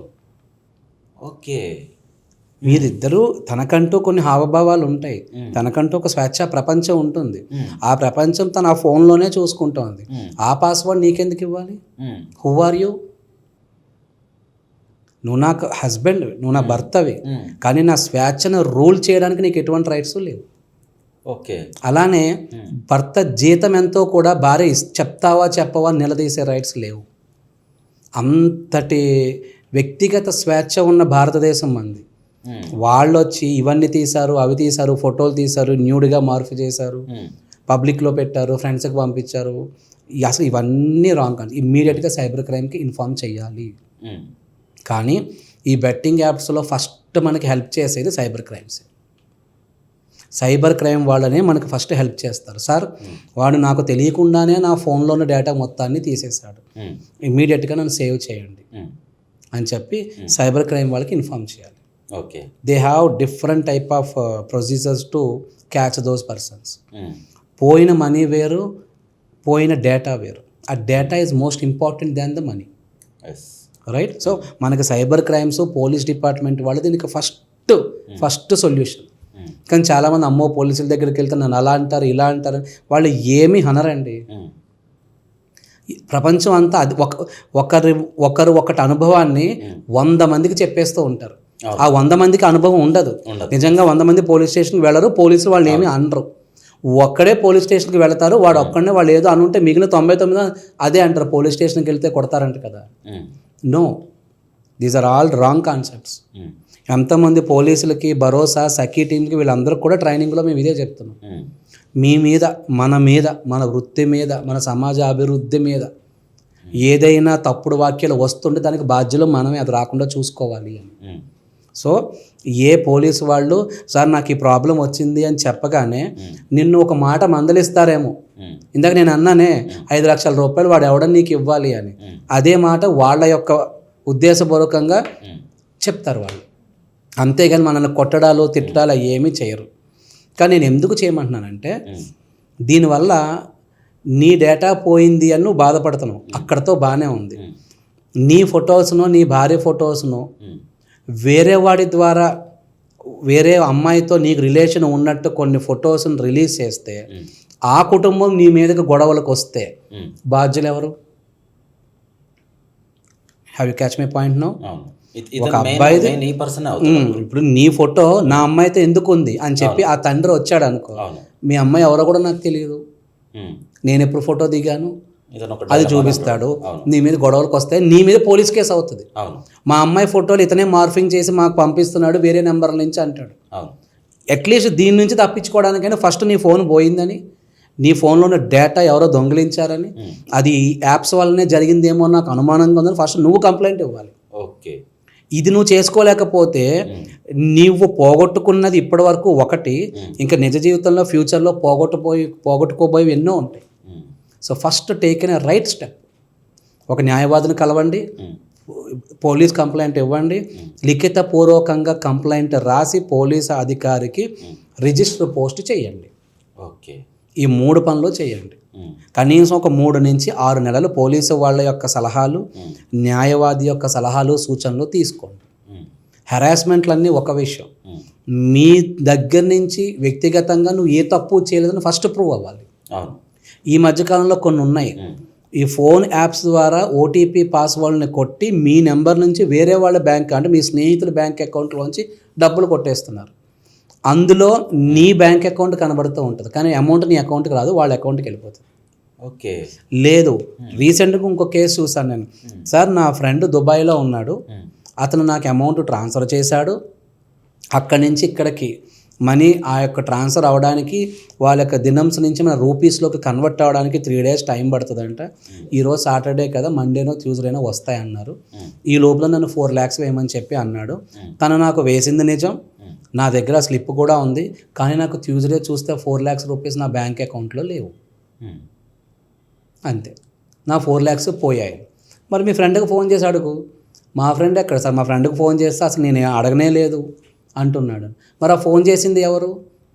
S1: Okay.
S2: మీరిద్దరూ, తనకంటూ కొన్ని హావభావాలు ఉంటాయి, తనకంటూ ఒక స్వేచ్ఛ ప్రపంచం ఉంటుంది. ఆ ప్రపంచం తన ఆ ఫోన్లోనే చూసుకుంటోంది. ఆ పాస్వర్డ్ నీకెందుకు ఇవ్వాలి? Who are you? నువ్వు నాకు హస్బెండ్, నువ్వు నా భర్తవి, కానీ నా స్వేచ్ఛను రూల్ చేయడానికి నీకు ఎటువంటి రైట్స్ లేవు.
S1: ఓకే.
S2: అలానే భర్త జీతం ఎంతో కూడా భార్య చెప్తావా చెప్పవా నిలదీసే రైట్స్ లేవు. అంతటి వ్యక్తిగత స్వేచ్ఛ ఉన్న భారతదేశం మంది. వాళ్ళు వచ్చి ఇవన్నీ తీశారు, అవి తీశారు, ఫోటోలు తీశారు, న్యూడ్గా మార్పు చేశారు, పబ్లిక్లో పెట్టారు, ఫ్రెండ్స్కి పంపించారు. అసలు ఇవన్నీ రాంగ్. కానీ ఇమ్మీడియట్గా సైబర్ క్రైమ్కి ఇన్ఫార్మ్ చేయాలి. కానీ ఈ బెట్టింగ్ యాప్స్లో ఫస్ట్ మనకి హెల్ప్ చేసేది సైబర్ క్రైమ్స్. సైబర్ క్రైమ్ వాళ్ళనే మనకు ఫస్ట్ హెల్ప్ చేస్తారు. సార్, వాడు నాకు తెలియకుండానే నా ఫోన్లోని డేటా మొత్తాన్ని తీసేశాడు, ఇమ్మీడియట్గా నన్ను సేవ్ చేయండి అని చెప్పి సైబర్ క్రైమ్ వాళ్ళకి ఇన్ఫార్మ్ చేయాలి.
S1: Okay.
S2: They have different type of procedures to catch those persons. పోయిన మనీ వేరు, పోయిన డేటా వేరు. ఆ data is most important than the money, right? So మనకి సైబర్ క్రైమ్స్, పోలీస్ డిపార్ట్మెంట్ వాళ్ళు దీనికి ఫస్ట్ సొల్యూషన్. కానీ చాలామంది అమ్మో పోలీసుల దగ్గరికి వెళ్తే నన్ను అలా అంటారు, ఇలా అంటారు. వాళ్ళు ఏమీ అనరండి. ప్రపంచం అంతా అది ఒకరు ఒకటి అనుభవాన్ని 100 మందికి చెప్పేస్తూ ఉంటారు. ఆ 100 మందికి అనుభవం ఉండదు. నిజంగా 100 మంది పోలీస్ స్టేషన్కి వెళ్ళరు, పోలీసులు వాళ్ళు ఏమీ అనరు. ఒక్కడే పోలీస్ స్టేషన్కి వెళతారు, వాడు ఒక్కడనే వాళ్ళు ఏదో అనుంటే మిగిలిన 99 అదే అంటారు. పోలీస్ స్టేషన్కి వెళ్తే కొడతారంట కదా. No, these are all wrong concepts. ఎంతమంది పోలీసులకి భరోసా, సఖీ టీంకి, వీళ్ళందరూ కూడా ట్రైనింగ్లో మేము ఇదే చెప్తున్నాం. మీ మీద, మన వృత్తి మీద, మన సమాజ అభివృద్ధి మీద ఏదైనా తప్పుడు వాక్యాలు వస్తుంటే దానికి బాధ్యులు మనమే, అది రాకుండా చూసుకోవాలి అని. సో ఏ పోలీసు వాళ్ళు సార్ నాకు ఈ ప్రాబ్లం వచ్చింది అని చెప్పగానే నిన్ను ఒక మాట మందలిస్తారేమో. ఇందాక నేను అన్నానే 5 లక్షల రూపాయలు వాడు ఎవడని నీకు ఇవ్వాలి అని, అదే మాట వాళ్ళ యొక్క ఉద్దేశపూర్వకంగా చెప్తారు వాళ్ళు. అంతేగాని మనల్ని కొట్టడాలు, తిట్టడాలు ఏమీ చేయరు. కానీ నేను ఎందుకు చేయమంటున్నానంటే, దీనివల్ల నీ డేటా పోయింది అని నువ్వు బాధపడుతున్నావు, అక్కడతో బాగానే ఉంది. నీ ఫొటోస్ను, నీ భార్య ఫొటోస్ను వేరే వాడి ద్వారా, వేరే అమ్మాయితో నీకు రిలేషన్ ఉన్నట్టు కొన్ని ఫొటోస్ని రిలీజ్ చేస్తే, ఆ కుటుంబం నీ మీదకి గొడవలకు వస్తే బాధ్యులు ఎవరు? Have you catch my point no? ఒక అబ్బాయిది ఇప్పుడు నీ ఫోటో నా అమ్మాయితో ఎందుకు ఉంది అని చెప్పి ఆ తండ్రి వచ్చాడు అనుకో, మీ అమ్మాయి ఎవరో కూడా నాకు తెలియదు, నేను ఎప్పుడు ఫోటో దిగాను అది చూపిస్తాడు, నీ మీద గొడవలకు వస్తే నీ మీద పోలీస్ కేసు అవుతుంది. మా అమ్మాయి ఫోటోలు ఇతనే మార్ఫింగ్ చేసి మాకు పంపిస్తున్నాడు వేరే నెంబర్ల నుంచి అంటాడు. అట్లీస్ట్ దీని నుంచి తప్పించుకోవడానికైనా ఫస్ట్ నీ ఫోన్ పోయిందని, నీ ఫోన్లోని డేటా ఎవరో దొంగిలించారని, అది యాప్స్ వల్లనే జరిగిందేమో నాకు అనుమానంగా ఉందని ఫస్ట్ నువ్వు కంప్లైంట్ ఇవ్వాలి.
S1: ఓకే.
S2: ఇది నువ్వు చేసుకోలేకపోతే నీవు పోగొట్టుకున్నది ఇప్పటి వరకు ఒకటి, ఇంకా నిజ జీవితంలో ఫ్యూచర్లో పోగొట్టుకోబోయేవి ఎన్నో ఉంటాయి. So first take an right step. ఒక న్యాయవాదిని కలవండి, పోలీస్ కంప్లైంట్ ఇవ్వండి, లిఖితపూర్వకంగా కంప్లైంట్ రాసి పోలీసు అధికారికి రిజిస్టర్ పోస్ట్ చేయండి.
S1: ఓకే.
S2: ఈ 3 పనులు చేయండి. కనీసం ఒక 3 నుంచి 6 నెలలు పోలీసు వాళ్ళ యొక్క సలహాలు, న్యాయవాది యొక్క సలహాలు, సూచనలు తీసుకోండి. హెరాస్మెంట్లన్నీ ఒక విషయం, మీ దగ్గర నుంచి వ్యక్తిగతంగా నువ్వు ఏ తప్పు చేయలేదని ఫస్ట్ ప్రూవ్ అవ్వాలి.
S1: అవును.
S2: ఈ మధ్యకాలంలో కొన్ని ఉన్నాయి. ఈ ఫోన్ యాప్స్ ద్వారా ఓటీపీ పాస్వర్డ్ని కొట్టి మీ నెంబర్ నుంచి వేరే వాళ్ళ బ్యాంక్ అంటే మీ స్నేహితుల బ్యాంక్ అకౌంట్లోంచి డబ్బులు కొట్టేస్తున్నారు. అందులో నీ బ్యాంక్ అకౌంట్ కనబడుతూ ఉంటుంది, కానీ అమౌంట్ నీ అకౌంట్కి రాదు, వాళ్ళ అకౌంట్కి వెళ్ళిపోతుంది.
S1: ఓకే.
S2: లేదు, రీసెంట్గా ఇంకో కేసు చూసాను నేను. సార్, నా ఫ్రెండ్ దుబాయ్లో ఉన్నాడు, అతను నాకు అమౌంట్ ట్రాన్స్ఫర్ చేశాడు, అక్కడి నుంచి ఇక్కడికి మనీ ఆ యొక్క ట్రాన్స్ఫర్ అవ్వడానికి వాళ్ళ యొక్క దినమ్స్ నుంచి మన రూపీస్లోకి కన్వర్ట్ అవ్వడానికి 3 days టైం పడుతుందంట. ఈరోజు సాటర్డే కదా, మండేనో ట్యూస్డేనో వస్తాయన్నారు. ఈ లోపల నన్ను 4 lakhs వేయమని చెప్పి అన్నాడు. తను నాకు వేసింది నిజం, నా దగ్గర స్లిప్ కూడా ఉంది, కానీ నాకు ట్యూస్డే చూస్తే 4 lakhs రూపీస్ నా బ్యాంక్ అకౌంట్లో లేవు. అంతే, నా 4 lakhs పోయాయి. మరి మీ ఫ్రెండ్కి ఫోన్ చేసి అడుగు. మా ఫ్రెండ్ ఎక్కడ సార్, మా ఫ్రెండ్కి ఫోన్ చేస్తే అసలు నేను అడగనే లేదు అంటున్నాడు. మరి ఆ ఫోన్ చేసింది ఎవరు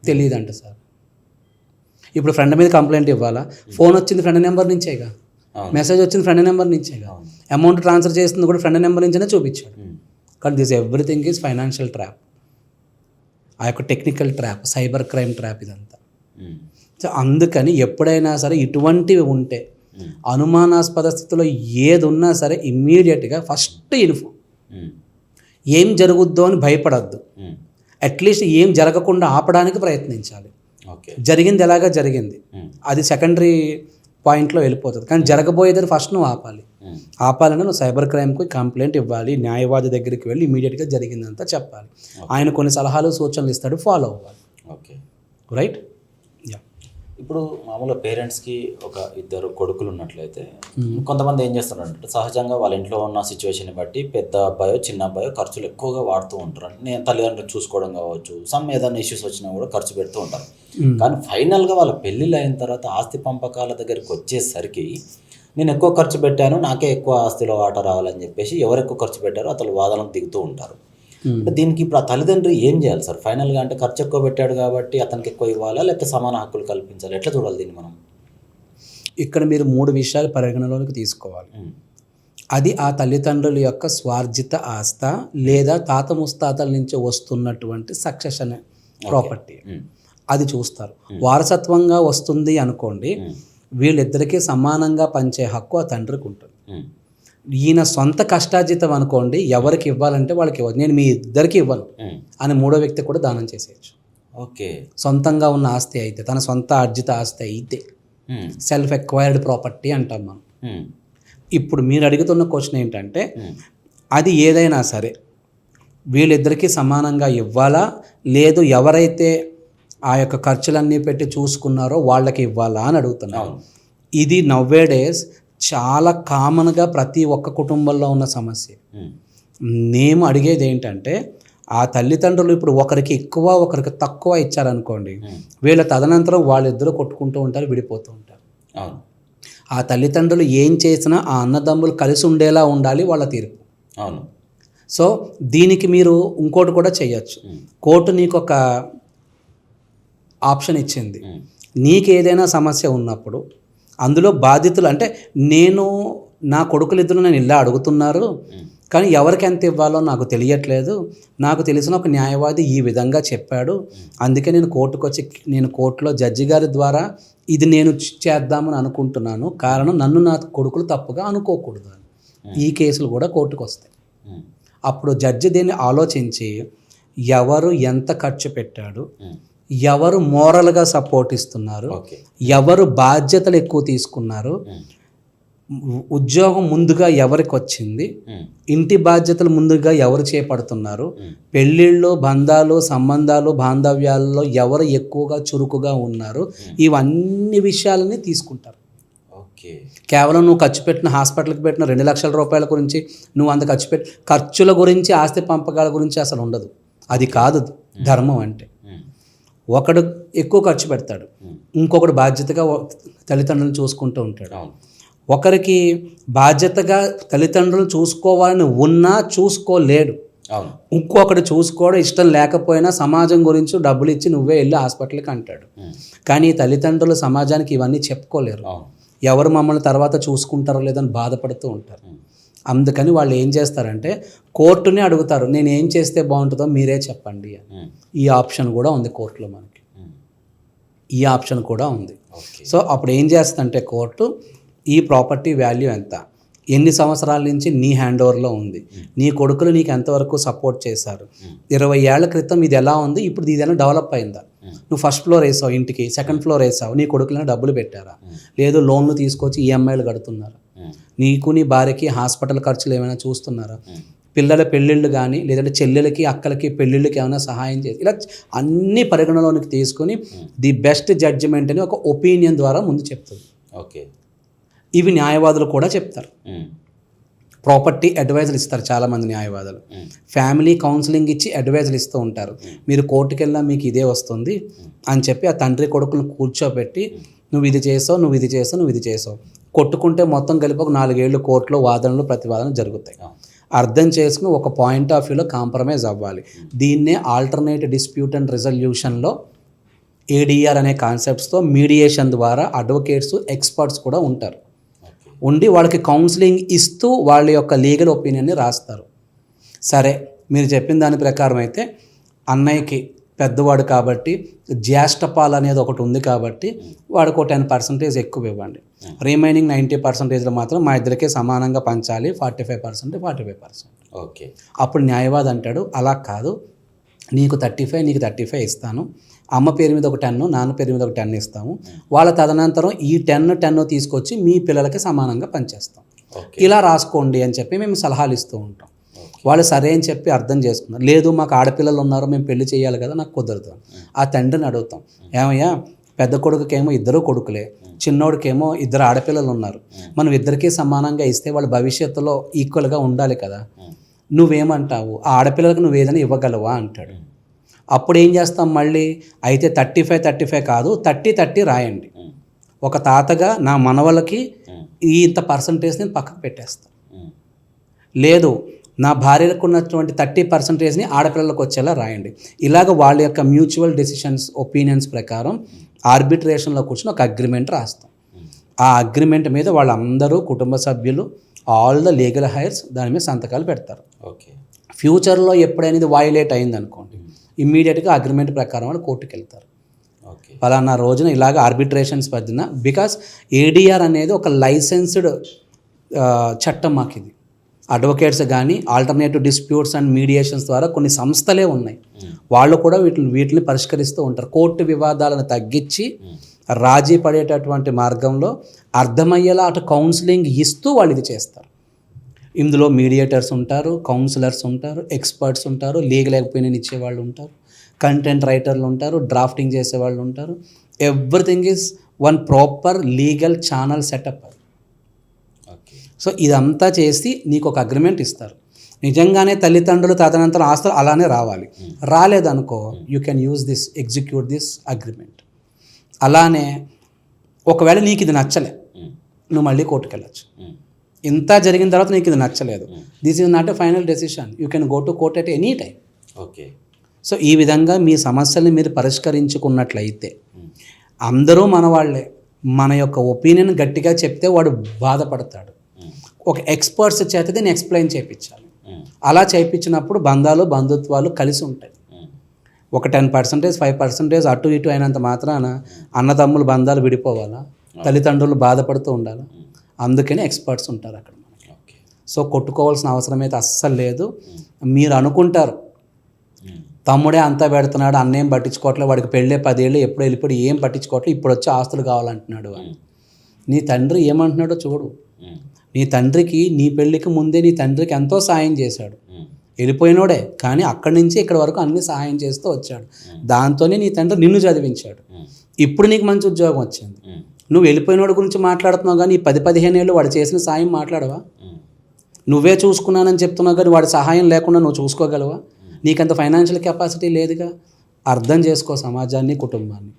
S2: తెలియదంట సార్. ఇప్పుడు ఫ్రెండ్ మీద కంప్లైంట్ ఇవ్వాలా? ఫోన్ వచ్చింది ఫ్రెండ్ నెంబర్ నుంచేగా, మెసేజ్ వచ్చింది ఫ్రెండ్ నెంబర్ నుంచేగా, అమౌంట్ ట్రాన్స్ఫర్ చేస్తుంది కూడా ఫ్రెండ్ నెంబర్ నుంచేనే చూపించాడు. కానీ this everything is financial trap, ఆ యొక్క technical trap, cyber crime trap ఇదంతా. సో అందుకని ఎప్పుడైనా సరే ఇటువంటివి ఉంటే అనుమానాస్పద స్థితిలో ఏది ఉన్నా సరే ఇమ్మీడియట్గా ఫస్ట్ ఇన్ఫో. ఏం జరుగుద్దో అని భయపడద్దు, అట్లీస్ట్ ఏం జరగకుండా ఆపడానికి ప్రయత్నించాలి. జరిగింది ఎలాగా జరిగింది, అది సెకండరీ పాయింట్లో వెళ్ళిపోతుంది, కానీ జరగబోయేదని ఫస్ట్ నువ్వు ఆపాలంటే నువ్వు సైబర్ క్రైమ్కి కంప్లైంట్ ఇవ్వాలి, న్యాయవాది దగ్గరికి వెళ్ళి ఇమీడియట్గా జరిగిందంతా చెప్పాలి. ఆయన కొన్ని సలహాలు సూచనలు ఇస్తాడు, ఫాలో అవ్వాలి.
S1: Okay,
S2: right.
S1: ఇప్పుడు మామూలుగా పేరెంట్స్కి ఒక 2 కొడుకులు ఉన్నట్లయితే కొంతమంది ఏం చేస్తున్నారంటే సహజంగా వాళ్ళ ఇంట్లో ఉన్న సిచ్యువేషన్ని బట్టి పెద్ద అబ్బాయో చిన్న అబ్బాయో ఖర్చులు ఎక్కువగా వాడుతూ ఉంటారు. నేను తల్లిదండ్రులు చూసుకోవడం కావచ్చు, ఏదైనా ఇష్యూస్ వచ్చినా కూడా ఖర్చు పెడుతూ ఉంటారు. కానీ ఫైనల్గా వాళ్ళ పెళ్ళిళ్ళు అయిన తర్వాత ఆస్తి పంపకాల దగ్గరికి వచ్చేసరికి నేను ఎక్కువ ఖర్చు పెట్టాను, నాకే ఎక్కువ ఆస్తిలో వాటా రావాలని చెప్పేసి ఎవరు ఎక్కువ ఖర్చు పెట్టారో అతను వాదనకు దిగుతూ ఉంటారు. దీనికి ఇప్పుడు ఆ తల్లిదండ్రులు ఏం చేయాలి సార్ ఫైనల్గా? అంటే ఖర్చు ఎక్కువ పెట్టాడు కాబట్టి అతనికి ఎక్కువ ఇవ్వాలా, లేకపోతే సమాన హక్కులు కల్పించాలి? ఎట్లా చూడాలి దీన్ని మనం?
S2: ఇక్కడ మీరు 3 విషయాలు పరిగణలోకి తీసుకోవాలి. అది ఆ తల్లిదండ్రుల యొక్క స్వార్జిత ఆస్త, లేదా తాత ముత్తాతల నుంచి వస్తున్నటువంటి సక్సెషన్ ప్రాపర్టీ, అది చూస్తారు. వారసత్వంగా వస్తుంది అనుకోండి, వీళ్ళిద్దరికీ సమానంగా పంచే హక్కు ఆ తండ్రికి ఉంటుంది. ఈయన సొంత కష్టార్జితం అనుకోండి, ఎవరికి ఇవ్వాలంటే వాళ్ళకి ఇవ్వాలి, నేను మీ ఇద్దరికి ఇవ్వను అని 3వ వ్యక్తి కూడా దానం చేసేయచ్చు.
S1: ఓకే,
S2: సొంతంగా ఉన్న ఆస్తి అయితే, తన సొంత అర్జిత ఆస్తి అయితే సెల్ఫ్ ఎక్వైర్డ్ ప్రాపర్టీ అంటాం మనం. ఇప్పుడు మీరు అడుగుతున్న క్వశ్చన్ ఏంటంటే, అది ఏదైనా సరే వీళ్ళిద్దరికీ సమానంగా ఇవ్వాలా, లేదు ఎవరైతే ఆ యొక్క ఖర్చులన్నీ పెట్టి చూసుకున్నారో వాళ్ళకి ఇవ్వాలా అని అడుగుతున్నారు. ఇది నవ్వే డేస్ చాలా కామన్గా ప్రతి ఒక్క కుటుంబంలో ఉన్న సమస్య. నేను అడిగేది ఏంటంటే, ఆ తల్లిదండ్రులు ఇప్పుడు ఒకరికి ఎక్కువ ఒకరికి తక్కువ ఇచ్చారనుకోండి, వీళ్ళ తదనంతరం వాళ్ళిద్దరూ కొట్టుకుంటూ ఉంటారు, విడిపోతూ ఉంటారు. ఆ తల్లిదండ్రులు ఏం చేసినా ఆ అన్నదమ్ములు కలిసి ఉండేలా ఉండాలి వాళ్ళ తీర్పు. సో దీనికి మీరు ఇంకోటి కూడా చేయొచ్చు. కోర్టు నీకు ఒక ఆప్షన్ ఇచ్చింది, నీకు ఏదైనా సమస్య ఉన్నప్పుడు అందులో బాధితులు అంటే నా కొడుకులిద్దరు నేను ఇలా అడుగుతున్నారు, కానీ ఎవరికి ఎంత ఇవ్వాలో నాకు తెలియట్లేదు, నాకు తెలిసిన ఒక న్యాయవాది ఈ విధంగా చెప్పాడు, అందుకే నేను కోర్టుకు వచ్చి నేను కోర్టులో జడ్జి గారి ద్వారా ఇది నేను చేద్దామని అనుకుంటున్నాను, కారణం నన్ను నా కొడుకులు తప్పుగా అనుకోకూడదు అని. ఈ కేసులు కూడా కోర్టుకు వస్తాయి. అప్పుడు జడ్జి దీన్ని ఆలోచించి ఎవరు ఎంత ఖర్చు పెట్టాడు, ఎవరు మోరల్గా సపోర్ట్ ఇస్తున్నారు, ఎవరు బాధ్యతలు ఎక్కువ తీసుకున్నారు, ఉద్యోగం ముందుగా ఎవరికి వచ్చింది, ఇంటి బాధ్యతలు ముందుగా ఎవరు చేపడుతున్నారు, పెళ్ళిళ్ళు బంధాలు సంబంధాలు బాంధవ్యాలలో ఎవరు ఎక్కువగా చురుకుగా ఉన్నారు, ఇవన్నీ విషయాలని తీసుకుంటారు. కేవలం నువ్వు ఖర్చు పెట్టిన హాస్పిటల్కి పెట్టిన 2 లక్షల రూపాయల గురించి, నువ్వు అంత ఖర్చుల గురించి ఆస్తి పంపకాల గురించి అసలు ఉండదు. అది కాదు ధర్మం అంటే. ఒకడు ఎక్కువ ఖర్చు పెడతాడు, ఇంకొకడు బాధ్యతగా తల్లిదండ్రులను చూసుకుంటూ ఉంటాడు. ఒకరికి బాధ్యతగా తల్లిదండ్రులను చూసుకోవాలని ఉన్నా చూసుకోలేడు, ఇంకొకటి చూసుకోవడం ఇష్టం లేకపోయినా సమాజం గురించి డబ్బులు ఇచ్చి నువ్వే వెళ్ళి హాస్పిటల్కి అంటాడు. కానీ తల్లిదండ్రులు సమాజానికి ఇవన్నీ చెప్పుకోలేరు, ఎవరు మమ్మల్ని తర్వాత చూసుకుంటారో లేదని బాధపడుతూ ఉంటారు. అందుకని వాళ్ళు ఏం చేస్తారంటే కోర్టుని అడుగుతారు, నేను ఏం చేస్తే బాగుంటుందో మీరే చెప్పండి అని. ఈ ఆప్షన్ కూడా ఉంది కోర్టులో మనకి, ఈ ఆప్షన్ కూడా ఉంది. సో అప్పుడు ఏం చేస్తుందంటే కోర్టు, ఈ ప్రాపర్టీ వాల్యూ ఎంత, ఎన్ని సంవత్సరాల నుంచి నీ హ్యాండ్ ఓవర్లో ఉంది, నీ కొడుకులు నీకు ఎంతవరకు సపోర్ట్ చేశారు, 20 ఏళ్ల క్రితం ఇది ఎలా ఉంది, ఇప్పుడు ఇదేనా డెవలప్ అయిందా, నువ్వు ఫస్ట్ ఫ్లోర్ వేసావు ఇంటికి, సెకండ్ ఫ్లోర్ వేసావు, నీ కొడుకులైనా డబ్బులు పెట్టారా, లేదు లోన్లు తీసుకొచ్చి ఈఎంఐలు కడుతున్నారా, నీకు నీ భార్యకి హాస్పిటల్ ఖర్చులు ఏమైనా చూస్తున్నారా, పిల్లల పెళ్ళిళ్ళు కానీ లేదంటే చెల్లెలకి అక్కలకి పెళ్ళిళ్ళకి ఏమైనా సహాయం చేసి, ఇలా అన్ని పరిగణలోనికి తీసుకొని ది బెస్ట్ జడ్జిమెంట్ అని ఒక ఒపీనియన్ ద్వారా ముందు చెప్తుంది.
S1: ఓకే,
S2: ఇవి న్యాయవాదులు కూడా చెప్తారు. ప్రాపర్టీ అడ్వైజర్లు ఇస్తారు చాలామంది న్యాయవాదులు, ఫ్యామిలీ కౌన్సిలింగ్ ఇచ్చి అడ్వైజర్లు ఇస్తూ ఉంటారు. మీరు కోర్టుకు వెళ్ళినా మీకు ఇదే వస్తుంది అని చెప్పి ఆ తండ్రి కొడుకులను కూర్చోబెట్టి నువ్వు ఇది చేసావు, నువ్వు ఇది చేసావు, నువ్వు ఇది చేసావు, కొట్టుకుంటే మొత్తం కలిపి ఒక 4 ఏళ్ళు కోర్టులో వాదనలు ప్రతివాదనలు జరుగుతాయి. అర్థం చేసుకుని ఒక పాయింట్ ఆఫ్ వ్యూలో కాంప్రమైజ్ అవ్వాలి. దీన్నే ఆల్టర్నేట్ డిస్ప్యూట్ అండ్ రిజల్యూషన్లో ఏడిఆర్ అనే కాన్సెప్ట్స్తో మీడియేషన్ ద్వారా అడ్వకేట్స్ ఎక్స్పర్ట్స్ కూడా ఉంటారు. ఉండి వాళ్ళకి కౌన్సిలింగ్ ఇస్తూ వాళ్ళ యొక్క లీగల్ ఒపీనియన్ని రాస్తారు. సరే మీరు చెప్పిన దాని ప్రకారం అయితే అన్నయ్యకి పెద్దవాడు కాబట్టి జ్యేష్ఠపాల్ అనేది ఒకటి ఉంది కాబట్టి వాడికి ఒక 10% ఎక్కువ ఇవ్వండి, రిమైనింగ్ 90%లో మాత్రం మా ఇద్దరికే సమానంగా పంచాలి, 45%.
S1: ఓకే,
S2: అప్పుడు న్యాయవాది అంటాడు, అలా కాదు, నీకు 35 నీకు 35 ఇస్తాను, అమ్మ పేరు మీద ఒక 10, నాన్న పేరు మీద ఒక 10 ఇస్తాము, వాళ్ళ తదనంతరం ఈ 10 తీసుకొచ్చి మీ పిల్లలకి సమానంగా పంచేస్తాం, ఇలా రాసుకోండి అని చెప్పి మేము సలహాలు ఇస్తూ ఉంటాం. వాళ్ళు సరే అని చెప్పి అర్థం చేసుకున్నారు. లేదు మాకు ఆడపిల్లలు ఉన్నారు, మేము పెళ్లి చేయాలి కదా, నాకు కుదరదు. ఆ తండ్రిని అడుగుతాం, ఏమయ్యా పెద్ద కొడుకుకేమో 2 కొడుకులే, చిన్నోడికేమో 2 ఆడపిల్లలు ఉన్నారు, మనం ఇద్దరికీ సమానంగా ఇస్తే వాళ్ళ భవిష్యత్తులో ఈక్వల్గా ఉండాలి కదా, నువ్వేమంటావు, ఆ ఆడపిల్లలకు నువ్వు ఏదైనా ఇవ్వగలవా అంటాడు. అప్పుడు ఏం చేస్తాం మళ్ళీ, అయితే 35 కాదు 30 రాయండి, ఒక తాతగా నా మనవలకి ఇంత పర్సంటేజ్ నేను పక్కకు పెట్టేస్తాను, లేదు నా భార్యలకు ఉన్నటువంటి 30%ని ఆడపిల్లలకు వచ్చేలా రాయండి. ఇలాగ వాళ్ళ యొక్క మ్యూచువల్ డెసిషన్స్ ఒపీనియన్స్ ప్రకారం ఆర్బిట్రేషన్లో కూర్చొని ఒక అగ్రిమెంట్ రాస్తాం. ఆ అగ్రిమెంట్ మీద వాళ్ళందరూ కుటుంబ సభ్యులు ఆల్ ద లీగల్ హైర్స్ దాని మీద సంతకాలు పెడతారు.
S1: ఓకే,
S2: ఫ్యూచర్లో ఎప్పుడైనా ఇది వైలేట్ అయింది అనుకోండి, ఇమ్మీడియట్గా అగ్రిమెంట్ ప్రకారం వాళ్ళు కోర్టుకు వెళ్తారు. ఫలానా రోజున ఇలాగ ఆర్బిట్రేషన్స్ పద్దిన, బికాస్ ఏడిఆర్ అనేది ఒక లైసెన్స్డ్ చట్టం మాకు. ఇది అడ్వకేట్స్ కానీ ఆల్టర్నేటివ్ డిస్ప్యూట్స్ అండ్ మీడియేషన్స్ ద్వారా కొన్ని సంస్థలే ఉన్నాయి, వాళ్ళు కూడా వీటిని పరిష్కరిస్తూ ఉంటారు. కోర్టు వివాదాలను తగ్గించి రాజీ పడేటటువంటి మార్గంలో అర్థమయ్యేలా అటు కౌన్సిలింగ్ ఇస్తూ వాళ్ళు ఇది చేస్తారు. ఇందులో మీడియేటర్స్ ఉంటారు, కౌన్సిలర్స్ ఉంటారు, ఎక్స్పర్ట్స్ ఉంటారు, లీగల్ ఒపీనియన్ ఇచ్చేవాళ్ళు ఉంటారు, కంటెంట్ రైటర్లు ఉంటారు, డ్రాఫ్టింగ్ చేసేవాళ్ళు ఉంటారు. Everything is one proper legal channel setup. So ఇదంతా చేసి నీకు ఒక అగ్రిమెంట్ ఇస్తారు. నిజంగానే తల్లిదండ్రులు తదనంతరం ఆస్తులు అలానే రావాలి, రాలేదనుకో you can use this, execute this agreement. అలానే ఒకవేళ నీకు ఇది నచ్చలే, నువ్వు మళ్ళీ కోర్టుకు వెళ్ళచ్చు. ఇంత జరిగిన తర్వాత నీకు ఇది నచ్చలేదు, this is not a final decision, you can go to court at any time.
S1: Okay,
S2: so ఈ విధంగా మీ సమస్యల్ని మీరు పరిష్కరించుకున్నట్లయితే అందరూ మన వాళ్ళే, మన యొక్క ఒపీనియన్ గట్టిగా చెప్తే వాడు బాధపడతాడు. ఒక ఎక్స్పర్ట్స్ చేత దీన్ని ఎక్స్ప్లెయిన్ చేయించాలి. అలా చేయించినప్పుడు బంధాలు బంధుత్వాలు కలిసి ఉంటాయి. ఒక 10%, 5% అటు ఇటు అయినంత మాత్రాన అన్నదమ్ముల బంధాలు విడిపోవాలా, తల్లిదండ్రులు బాధపడుతూ ఉండాలా? అందుకని ఎక్స్పర్ట్స్ ఉంటారు అక్కడ. సో కొట్టుకోవాల్సిన అవసరం అయితే అస్సలు లేదు. మీరు అనుకుంటారు తమ్ముడే అంతా పెడుతున్నాడు, అన్నేం పట్టించుకోవట్లేదు, వాడికి పెళ్ళే 10 ఏళ్ళు ఎప్పుడు వెళ్ళిపోయి ఏం పట్టించుకోవట్లేదు, ఇప్పుడు వచ్చి ఆస్తులు కావాలంటున్నాడు అని. నీ తండ్రి ఏమంటున్నాడో చూడు. నీ తండ్రికి నీ పెళ్ళికి ముందే నీ తండ్రికి ఎంతో సాయం చేశాడు, వెళ్ళిపోయినోడే కానీ అక్కడి నుంచి ఇక్కడ వరకు అన్ని సహాయం చేస్తూ వచ్చాడు. దాంతోనే నీ తండ్రి నిన్ను చదివించాడు. ఇప్పుడు నీకు మంచి ఉద్యోగం వచ్చింది, నువ్వు వెళ్ళిపోయినోడి గురించి మాట్లాడుతున్నావు కానీ 10-15 ఏళ్ళు వాడు చేసిన సాయం మాట్లాడవా? నువ్వే చూసుకున్నానని చెప్తున్నావు కానీ వాడి సహాయం లేకుండా నువ్వు చూసుకోగలవా? నీకంత ఫైనాన్షియల్ కెపాసిటీ లేదుగా. అర్థం చేసుకో సమాజాన్ని, కుటుంబాన్ని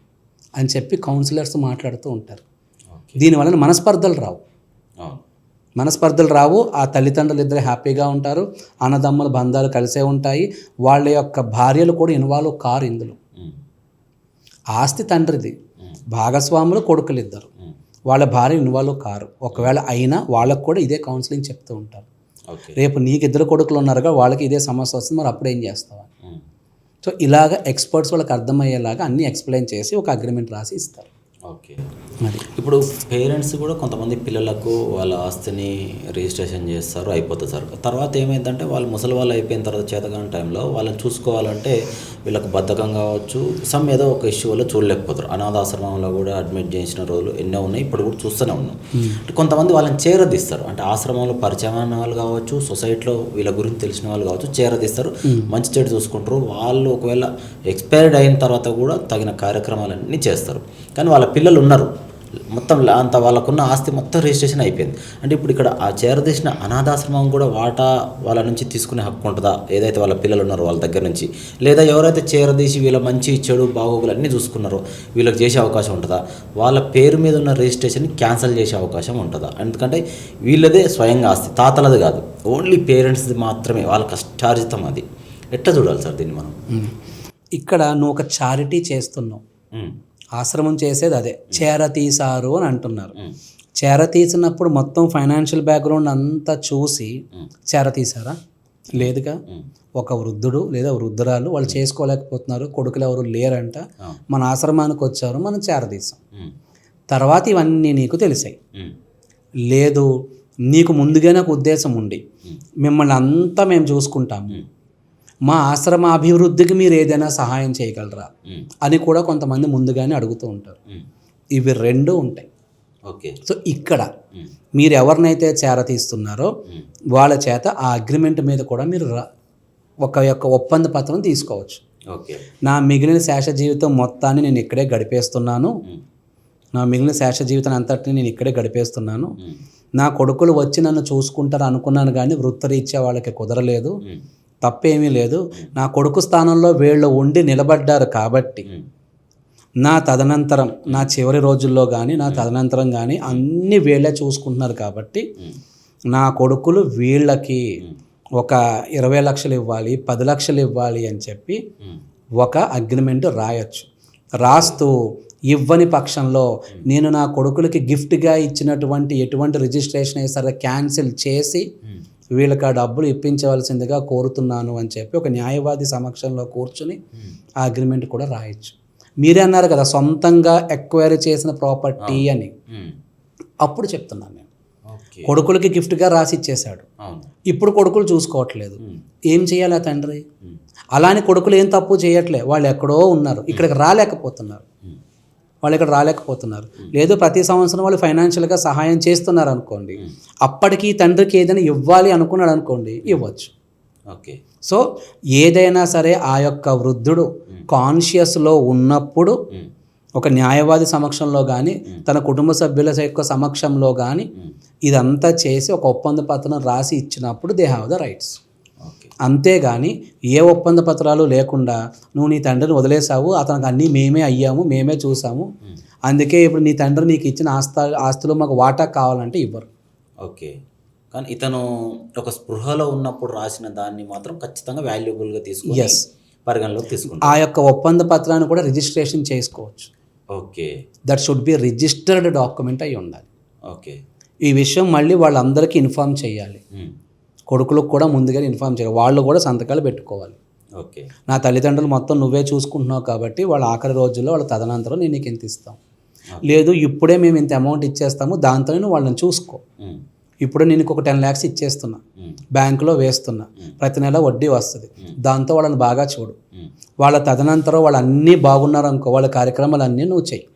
S2: అని చెప్పి కౌన్సిలర్స్ మాట్లాడుతూ ఉంటారు. దీనివల్ల మనస్పర్ధలు రావు. ఆ తల్లిదండ్రులు ఇద్దరు హ్యాపీగా ఉంటారు, అన్నదమ్ముల బంధాలు కలిసే ఉంటాయి. వాళ్ళ యొక్క భార్యలు కూడా ఇన్వాల్వ్ కారు ఇందులో. ఆస్తి తండ్రిది, భాగస్వాములు కొడుకులు ఇద్దరు, వాళ్ళ భార్య ఇన్వాల్వ్ కారు. ఒకవేళ అయినా వాళ్ళకు కూడా ఇదే కౌన్సిలింగ్ చెప్తూ ఉంటారు.
S1: ఓకే.
S2: రేపు నీకు 2 కొడుకులు ఉన్నారుగా, వాళ్ళకి ఇదే సమస్య వస్తుంది, మరి అప్పుడు ఏం చేస్తావా?
S1: ఉమ్.
S2: సో ఇలాగ ఎక్స్పర్ట్స్ వాళ్ళకి అర్థమయ్యేలాగా అన్నీ ఎక్స్ప్లెయిన్ చేసి ఒక అగ్రిమెంట్ రాసి ఇస్తారు.
S1: ఓకే.
S2: అది
S1: ఇప్పుడు పేరెంట్స్ కూడా కొంతమంది పిల్లలకు వాళ్ళ ఆస్తిని రిజిస్ట్రేషన్ చేస్తారు, అయిపోతుంది సార్. తర్వాత ఏమైందంటే వాళ్ళు ముసలి వాళ్ళు అయిపోయిన తర్వాత చేతగాని టైంలో వాళ్ళని చూసుకోవాలంటే వీళ్ళకి బద్ధకం కావచ్చు, సమ్ ఏదో ఒక ఇష్యూ వల్ల చూడలేకపోతారు. అనాథాశ్రమంలో కూడా అడ్మిట్ చేసిన రోజులు ఎన్నో ఉన్నాయి, ఇప్పుడు కూడా చూస్తూనే ఉన్నాం. అంటే కొంతమంది వాళ్ళని చేరదీస్తారు, అంటే ఆశ్రమంలో పరిచయమైన వాళ్ళు కావచ్చు, సొసైటీలో వీళ్ళ గురించి తెలిసిన వాళ్ళు కావచ్చు, చేరదీస్తారు, మంచి చెడు చూసుకుంటారు. వాళ్ళు ఒకవేళ ఎక్స్పైర్డ్ అయిన తర్వాత కూడా తగిన కార్యక్రమాలన్నీ చేస్తారు. కానీ వాళ్ళ పిల్లలు ఉన్నారు, మొత్తం అంత వాళ్ళకున్న ఆస్తి మొత్తం రిజిస్ట్రేషన్ అయిపోయింది. అంటే ఇప్పుడు ఇక్కడ ఆ చేరదీసిన అనాథాశ్రమం కూడా వాటా వాళ్ళ నుంచి తీసుకునే హక్కు ఉంటుందా, ఏదైతే వాళ్ళ పిల్లలు ఉన్నారో వాళ్ళ దగ్గర నుంచి? లేదా ఎవరైతే చేరదీసి వీళ్ళ మంచి చెడు బాగోగులు అన్నీ చూసుకున్నారో వీళ్ళకి చేసే అవకాశం ఉంటుందా? వాళ్ళ పేరు మీద ఉన్న రిజిస్ట్రేషన్ క్యాన్సిల్ చేసే అవకాశం ఉంటుందా? ఎందుకంటే వీళ్ళదే స్వయంగా ఆస్తి, తాతలది కాదు, ఓన్లీ పేరెంట్స్ది మాత్రమే, వాళ్ళ కష్టార్జితం అది. ఎట్లా చూడాలి సార్ దీన్ని మనం?
S2: ఇక్కడ నువ్వు ఒక చారిటీ చేస్తున్నావు, ఆశ్రమం చేసేది అదే, చేరతీశారు అని అంటున్నారు. చేరతీసినప్పుడు మొత్తం ఫైనాన్షియల్ బ్యాక్గ్రౌండ్ అంతా చూసి చేరతీశారా? లేదుగా. ఒక వృద్ధుడు లేదా వృద్ధురాలు వాళ్ళు చేసుకోలేకపోతున్నారు, కొడుకులు ఎవరు లేరంట, మన ఆశ్రమానికి వచ్చారు, మనం చేరతీసాం. తర్వాత ఇవన్నీ నీకు తెలిసాయి. లేదు, నీకు ముందుగానే ఒక ఉద్దేశం ఉండి మిమ్మల్ని అంతా మేము చూసుకుంటాము, మా ఆశ్రమ అభివృద్ధికి మీరు ఏదైనా సహాయం చేయగలరా అని కూడా కొంతమంది ముందుగానే అడుగుతూ ఉంటారు. ఇవి 2 ఉంటాయి.
S1: ఓకే.
S2: సో ఇక్కడ మీరు ఎవరినైతే చేరతీస్తున్నారో వాళ్ళ చేత ఆ అగ్రిమెంట్ మీద కూడా మీరు ఒక ఒప్పంద పత్రం తీసుకోవచ్చు.
S1: ఓకే.
S2: నా మిగిలిన శేష జీవితం మొత్తాన్ని నేను ఇక్కడే గడిపేస్తున్నాను, నా మిగిలిన శేష జీవితం అంతటిని నేను ఇక్కడే గడిపేస్తున్నాను, నా కొడుకులు వచ్చి నన్ను చూసుకుంటారు అనుకున్నాను కానీ వృత్తిరీత్యా వాళ్ళకి కుదరలేదు, తప్పేమీ లేదు, నా కొడుకు స్థానంలో వీళ్ళు ఉండి నిలబడ్డారు కాబట్టి నా తదనంతరం, నా చివరి రోజుల్లో కానీ నా తదనంతరం కానీ అన్నీ వీళ్ళే చూసుకుంటున్నారు కాబట్టి నా కొడుకులు వీళ్ళకి ఒక 20 లక్షలు ఇవ్వాలి, 10 లక్షలు ఇవ్వాలి అని చెప్పి ఒక అగ్రిమెంట్ రాయొచ్చు. రాస్తూ ఇవ్వని పక్షంలో నేను నా కొడుకులకి గిఫ్ట్గా ఇచ్చినటువంటి ఎటువంటి రిజిస్ట్రేషన్ అయినా సరే క్యాన్సిల్ చేసి వీళ్ళకి ఆ డబ్బులు ఇప్పించవలసిందిగా కోరుతున్నాను అని చెప్పి ఒక న్యాయవాది సమక్షంలో కూర్చుని ఆ అగ్రిమెంట్ కూడా రాయొచ్చు. మీరే అన్నారు కదా సొంతంగా ఎక్వైరీ చేసిన ప్రాపర్టీ అని, అప్పుడు చెప్తున్నాను నేను. కొడుకులకి గిఫ్ట్గా రాసి ఇచ్చేశాడు, ఇప్పుడు కొడుకులు చూసుకోవట్లేదు, ఏం చేయాలి ఆ తండ్రి? అలానే కొడుకులు ఏం తప్పు చేయట్లే, వాళ్ళు ఎక్కడో ఉన్నారు, ఇక్కడికి రాలేకపోతున్నారు, లేదు ప్రతి సంవత్సరం వాళ్ళు ఫైనాన్షియల్గా సహాయం చేస్తున్నారు అనుకోండి, అప్పటికి తండ్రికి ఏదైనా ఇవ్వాలి అనుకున్నాడు అనుకోండి, ఇవ్వచ్చు.
S1: ఓకే.
S2: సో ఏదైనా సరే ఆ యొక్క వృద్ధుడు కాన్షియస్లో ఉన్నప్పుడు ఒక న్యాయవాది సమక్షంలో కానీ తన కుటుంబ సభ్యుల యొక్క సమక్షంలో కానీ ఇదంతా చేసి ఒక ఒప్పంద పత్రం రాసి ఇచ్చినప్పుడు దే హ్యావ్ ద రైట్స్. అంతేగాని ఏ ఒప్పంద పత్రాలు లేకుండా నువ్వు నీ తండ్రిని వదిలేసావు, అతనికి అన్నీ మేమే అయ్యాము, మేమే చూసాము, అందుకే ఇప్పుడు నీ తండ్రి నీకు ఇచ్చిన ఆస్తులు మాకు వాటా కావాలంటే ఇవ్వరు.
S1: ఓకే. కానీ ఇతను ఒక స్పృహలో ఉన్నప్పుడు రాసిన దాన్ని మాత్రం ఖచ్చితంగా వాల్యుబుల్గా తీసుకుని పరిగణలోకి తీసుకుంటారు.
S2: ఆ యొక్క ఒప్పంద పత్రాన్ని కూడా రిజిస్ట్రేషన్ చేసుకోవచ్చు.
S1: Okay.
S2: That should be registered document అయి ఉండాలి.
S1: ఓకే.
S2: ఈ విషయం మళ్ళీ వాళ్ళందరికీ ఇన్ఫార్మ్ చేయాలి, కొడుకులకు కూడా ముందుగా ఇన్ఫార్మ్ చేయాలి, వాళ్ళు కూడా సంతకాలు పెట్టుకోవాలి.
S1: ఓకే.
S2: నా తల్లిదండ్రులు మొత్తం నువ్వే చూసుకుంటున్నావు కాబట్టి వాళ్ళ ఆఖరి రోజుల్లో వాళ్ళ తదనంతరం నేను నీకు ఇంత ఇస్తాం, లేదు ఇప్పుడే మేము ఇంత అమౌంట్ ఇచ్చేస్తాము దాంతో నువ్వు వాళ్ళని చూసుకో, ఇప్పుడు నేను ఒక 10 lakhs ఇచ్చేస్తున్నా, బ్యాంకులో వేస్తున్నా, ప్రతి నెల వడ్డీ వస్తుంది, దాంతో వాళ్ళని బాగా చూడు, వాళ్ళ తదనంతరం వాళ్ళు అన్నీ బాగున్నారు అనుకో, వాళ్ళ కార్యక్రమాలు అన్నీ నువ్వు చెయ్యి,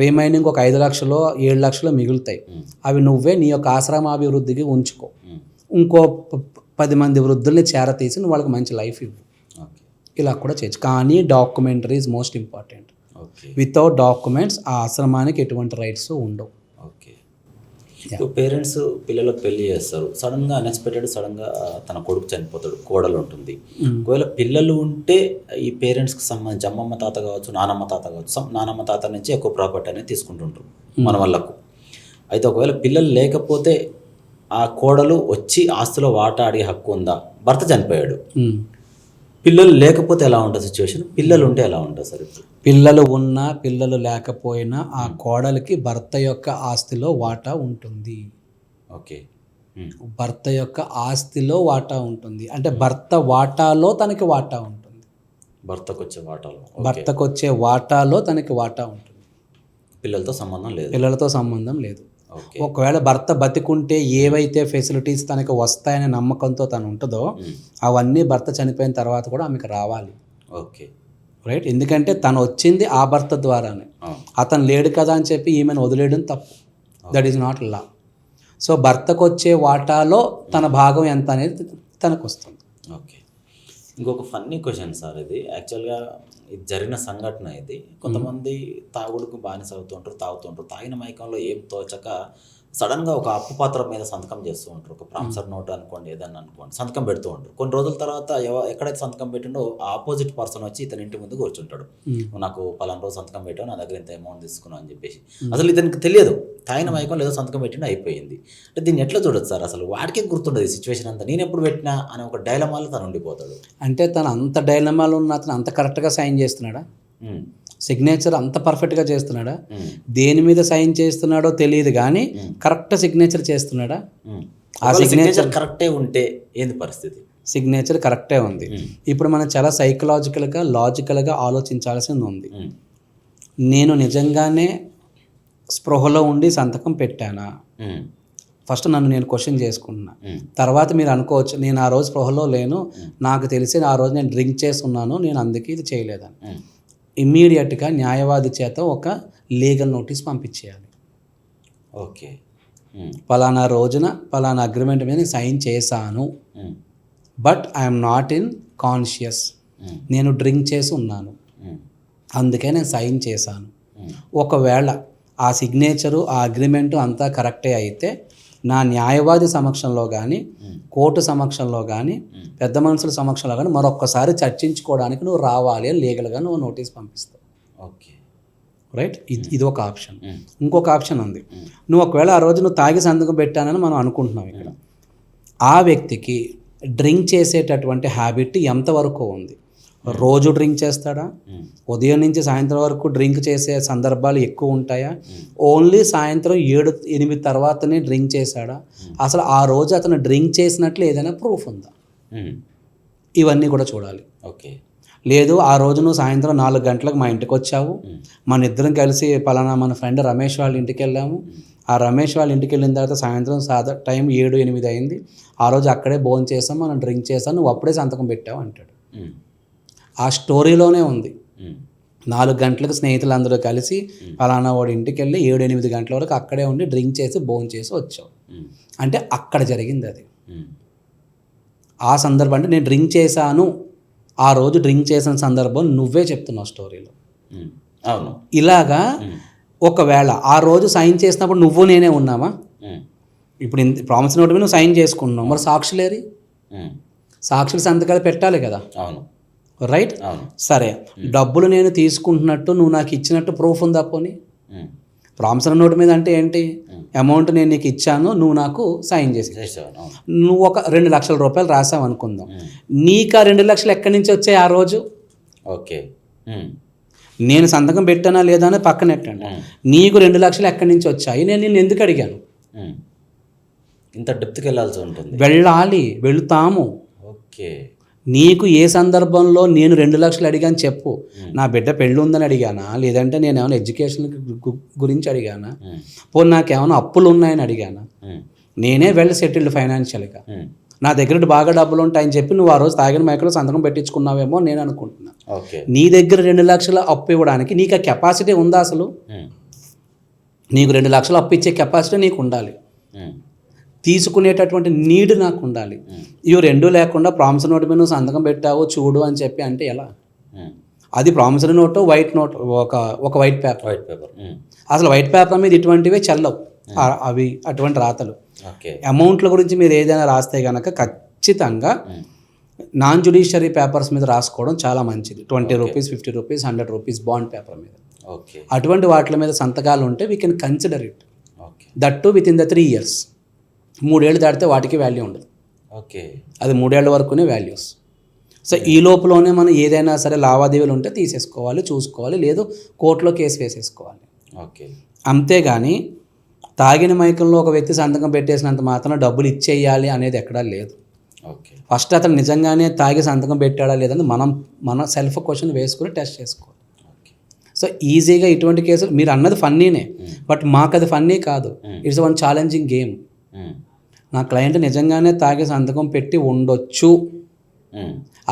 S2: రిమైనింగ్ ఒక 5 లక్షలు 7 లక్షలు మిగులుతాయి, అవి నువ్వే నీ యొక్క ఆశ్రమాభివృద్ధికి ఉంచుకో, ఇంకో 10 మంది వృద్ధుల్ని చేరతీసి నువ్వు వాళ్ళకి మంచి లైఫ్ ఇవ్వు. ఇలా కూడా చేయొచ్చు. కానీ documentary is most important. Without documents ఆ ఆశ్రమానికి ఎటువంటి రైట్స్ ఉండవు.
S1: ఓకే. పేరెంట్స్ పిల్లలకు పెళ్లి చేస్తారు, సడన్గా సడన్గా తన కొడుకు చనిపోతాడు, కోడలు ఉంటుంది. ఒకవేళ పిల్లలు ఉంటే ఈ పేరెంట్స్కి సంబంధించి అమ్మమ్మ తాత కావచ్చు, నానమ్మ తాత కావచ్చు, నానమ్మ తాత నుంచి ఎక్కువ ప్రాపర్టీ అనేది తీసుకుంటుంటారు మన వాళ్ళకు. అయితే ఒకవేళ పిల్లలు లేకపోతే ఆ కోడలు వచ్చి ఆస్తిలో వాటా అడిగే హక్కు ఉందా? భర్త చనిపోయాడు, పిల్లలు లేకపోతే ఎలా ఉంటుంది సిచ్యువేషన్? పిల్లలు ఉంటే ఎలా ఉంటుంది సార్? ఇప్పుడు
S2: పిల్లలు ఉన్నా పిల్లలు లేకపోయినా ఆ కోడలికి భర్త యొక్క ఆస్తిలో వాటా ఉంటుంది.
S1: ఓకే.
S2: భర్త యొక్క ఆస్తిలో వాటా ఉంటుంది, అంటే భర్త వాటాలో తనకి వాటా ఉంటుంది.
S1: భర్తకు వచ్చే వాటాలో
S2: భర్తకు వచ్చే వాటాలో తనకి వాటా ఉంటుంది.
S1: పిల్లలతో సంబంధం లేదు.
S2: పిల్లలతో సంబంధం లేదు.
S1: ఓకే.
S2: ఒకవేళ భర్త బతికుంటే ఏవైతే ఫెసిలిటీస్ తనకి వస్తాయనే నమ్మకంతో తను ఉంటుందో అవన్నీ భర్త చనిపోయిన తర్వాత కూడా ఆమెకు రావాలి.
S1: ఓకే.
S2: రైట్. ఎందుకంటే తను వచ్చింది ఆ భర్త ద్వారానే. అతను లేడు కదా అని చెప్పి ఈమెను వదిలేయడం తప్పు. That is not law. So భర్తకు వచ్చే వాటాలో తన భాగం ఎంత అనేది తనకు వస్తుంది.
S1: ఓకే. ఇంకొక ఫన్నీ క్వశ్చన్ సార్, ఇది యాక్చువల్గా ఇది జరిగిన సంఘటన. ఇది కొంతమంది తాగుడుకు బానిస అవుతుంటారు, తాగుతుంటారు, తాగిన మైకంలో ఏం తోచక సడన్గా ఒక అప్పు పత్రం మీద సంతకం చేస్తూ ఉంటారు. ఒక ప్రామిసర్ నోట్ అనుకోండి, ఏదన్నా అనుకోండి, సంతకం పెడుతూ ఉంటారు. కొన్ని రోజుల తర్వాత ఎక్కడైతే సంతకం పెట్టిండో ఆ ఆపోజిట్ పర్సన్ వచ్చి ఇతని ఇంటి ముందు కూర్చుంటాడు. నాకు పలానా రోజు సంతకం పెట్టావు, నా దగ్గర ఇంత అమౌంట్ తీసుకున్నావు అని చెప్పేసి. అసలు ఇతనికి తెలియదు, తాగిన మైకం లేదో సంతకం పెట్టిండో అయిపోయింది. అంటే దీన్ని ఎట్లా చూడొచ్చు సార్? అసలు వాడికే గుర్తుండదు ఈ సిచ్యువేషన్ అంతా, నేను ఎప్పుడు పెట్టినా అనే ఒక డైలమాలో తను ఉండిపోతాడు.
S2: అంటే తను అంత డైలమాలో ఉన్న అతను అంత కరెక్ట్గా సైన్ చేస్తున్నాడా? సిగ్నేచర్ అంత పర్ఫెక్ట్గా చేస్తున్నాడా? దేని మీద సైన్ చేస్తున్నాడో తెలియదు కానీ కరెక్ట్ సిగ్నేచర్ చేస్తున్నాడా? ఆ సిగ్నేచర్
S1: కరెక్టే ఉంటే ఏంది పరిస్థితి?
S2: సిగ్నేచర్ కరెక్టే ఉంది. ఇప్పుడు మనం చాలా సైకలాజికల్గా లాజికల్గా ఆలోచించాల్సింది ఉంది. నేను నిజంగానే స్పృహలో ఉండి సంతకం పెట్టానా? ఫస్ట్ నన్ను నేను క్వశ్చన్ చేసుకుంటున్నా. తర్వాత మీరు అనుకోవచ్చు నేను ఆ రోజు స్పృహలో లేను, నాకు తెలిసి ఆ రోజు నేను డ్రింక్ చేస్తున్నాను, నేను అందుకే ఇది చేయలేదని. ఇమ్మీడియట్గా న్యాయవాది చేత ఒక లీగల్ నోటీస్ పంపించేయాలి.
S1: ఓకే.
S2: పలానా రోజున పలానా అగ్రిమెంట్ మీద నేను సైన్ చేశాను, but I'm not in conscious, నేను డ్రింక్ చేసి ఉన్నాను, అందుకే నేను సైన్ చేశాను. ఒకవేళ ఆ సిగ్నేచరు ఆ అగ్రిమెంటు అంతా కరెక్టే అయితే నా న్యాయవాది సమక్షంలో కానీ కోర్టు సమక్షంలో కానీ పెద్ద మనుషుల సమక్షంలో కానీ మరొక్కసారి చర్చించుకోవడానికి నువ్వు రావాలి అని లీగల్గా నువ్వు నోటీస్ పంపిస్తావు.
S1: ఓకే.
S2: రైట్. ఇది ఒక ఆప్షన్. ఇంకొక ఆప్షన్ ఉంది. నువ్వు ఒకవేళ ఆ రోజు నువ్వు తాగి సంతకం పెట్టానని మనం అనుకుంటున్నాం. ఇక్కడ ఆ వ్యక్తికి డ్రింక్ చేసేటటువంటి హ్యాబిట్ ఎంతవరకు ఉంది? రోజు డ్రింక్ చేస్తాడా? ఉదయం నుంచి సాయంత్రం వరకు డ్రింక్ చేసే సందర్భాలు ఎక్కువ ఉంటాయా? ఓన్లీ సాయంత్రం 7-8 తర్వాతనే డ్రింక్ చేశాడా? అసలు ఆ రోజు అతను డ్రింక్ చేసినట్లు ఏదైనా ప్రూఫ్ ఉందా? ఇవన్నీ కూడా చూడాలి.
S1: ఓకే.
S2: లేదు ఆ రోజు నువ్వు సాయంత్రం 4 గంటలకు మా ఇంటికి వచ్చావు, మన ఇద్దరం కలిసి పలానా మన ఫ్రెండ్ రమేష్ వాళ్ళ ఇంటికి వెళ్ళాము, ఆ రమేష్ వాళ్ళ ఇంటికి వెళ్ళిన తర్వాత సాయంత్రం టైం 7-8 అయింది, ఆ రోజు అక్కడే భోజనం చేసాం, మనం డ్రింక్ చేసాం, నువ్వు అప్పుడే సంతకం పెట్టావు అంటాడు. ఆ స్టోరీలోనే ఉంది. 4 గంటలకు స్నేహితులందరూ కలిసి పలానా వాడి ఇంటికి వెళ్ళి 7-8 గంటల వరకు అక్కడే ఉండి డ్రింక్ చేసి భోజనం చేసి వచ్చావు అంటే అక్కడ జరిగింది అది. ఆ సందర్భం అంటే నేను డ్రింక్ చేశాను, ఆ రోజు డ్రింక్ చేసిన సందర్భం నువ్వే చెప్తున్నావు స్టోరీలో.
S1: అవును.
S2: ఇలాగా ఒకవేళ ఆ రోజు సైన్ చేసినప్పుడు నువ్వు నేనే ఉన్నామా? ఇప్పుడు ప్రామిస్ నోట్ మీద నువ్వు సైన్ చేసుకున్నావు, మరి సాక్షులేరి? సాక్షులు సంతకాలు పెట్టాలి కదా.
S1: అవును.
S2: రైట్. సరే, డబ్బులు నేను తీసుకుంటున్నట్టు నువ్వు నాకు ఇచ్చినట్టు ప్రూఫ్ ఉందా? పోనీ ప్రామిసరీ నోట్ మీద అంటే ఏంటి? అమౌంట్ నేను నీకు ఇచ్చాను, నువ్వు నాకు సైన్ చేసి, నువ్వు ఒక 2 లక్షల రూపాయలు రాసావు అనుకుందాం, నీకు ఆ 2 లక్షలు ఎక్కడి నుంచి వచ్చాయి ఆ రోజు?
S1: ఓకే.
S2: నేను సంతకం పెట్టానా లేదా అని పక్కనెట్టండి, నీకు 2 లక్షలు ఎక్కడి నుంచి వచ్చాయి? నేను నిన్ను ఎందుకు అడిగాను?
S1: ఇంత డెప్త్కి వెళ్ళాల్సి ఉంటుంది.
S2: వెళ్ళాలి, వెళుతాము.
S1: ఓకే.
S2: నీకు ఏ సందర్భంలో నేను 2 లక్షలు అడిగాను చెప్పు. నా బిడ్డ పెళ్ళి ఉందని అడిగానా, లేదంటే నేను ఏమైనా ఎడ్యుకేషన్ గురించి అడిగానా, పోనీ నాకేమైనా అప్పులు ఉన్నాయని అడిగానా? నేనే వెల్ సెటిల్డ్ ఫైనాన్షియల్గా, నా దగ్గర బాగా డబ్బులు ఉంటాయని చెప్పి నువ్వు ఆ రోజు తాగిన మైకలో సంతకం పెట్టించుకున్నావేమో నేను అనుకుంటున్నా. నీ దగ్గర 2 లక్షలు అప్పు ఇవ్వడానికి నీకు ఆ కెపాసిటీ ఉందా? అసలు నీకు 2 లక్షలు అప్పు ఇచ్చే కెపాసిటీ నీకు ఉండాలి, తీసుకునేటటువంటి నీడ్ నాకు ఉండాలి. ఇవి 2 లేకుండా ప్రామిసరీ నోట్ మీద నువ్వు సంతకం పెట్టావు చూడు అని చెప్పి అంటే ఎలా? అది ప్రామిసరీ నోటు, వైట్ నోట్, ఒక వైట్ పేపర్. అసలు వైట్ పేపర్ మీద ఇటువంటివే చెల్లవు, అవి అటువంటి రాతలు. అమౌంట్ల గురించి మీరు ఏదైనా రాస్తే కనుక ఖచ్చితంగా నాన్ జ్యుడిషియరీ పేపర్స్ మీద రాసుకోవడం చాలా మంచిది. 20 rupees, 50 rupees, 100 rupees bond paper మీద. అటువంటి వాటి మీద సంతకాలు ఉంటే we can consider it. That to with in the 3 years. 3 ఏళ్ళు దాటితే వాటికి వాల్యూ ఉండదు.
S1: ఓకే.
S2: అది 3 ఏళ్ల వరకునే వాల్యూస్. సో ఈ లోపలనే మనం ఏదైనా సరే లావాదేవీలు ఉంటే తీసేసుకోవాలి, చూసుకోవాలి, లేదు కోర్టులో కేసు వేసేసుకోవాలి.
S1: ఓకే.
S2: అంతేగాని తాగిన మైకంలో ఒక వ్యక్తి సంతకం పెట్టేసినంత మాత్రం డబ్బులు ఇచ్చేయాలి అనేది ఎక్కడా లేదు.
S1: ఓకే.
S2: ఫస్ట్ అతను నిజంగానే తాగి సంతకం పెట్టాడా లేదని మన సెల్ఫ్ క్వశ్చన్ వేసుకుని టెస్ట్ చేసుకోవాలి.
S1: ఓకే.
S2: సో ఈజీగా ఇటువంటి కేసులు మీరు అన్నది ఫన్నీనే, బట్ మాకు అది ఫన్నీ కాదు. It's one challenging game. నా క్లయింట్ నిజంగానే తాగి సంతకం పెట్టి ఉండొచ్చు,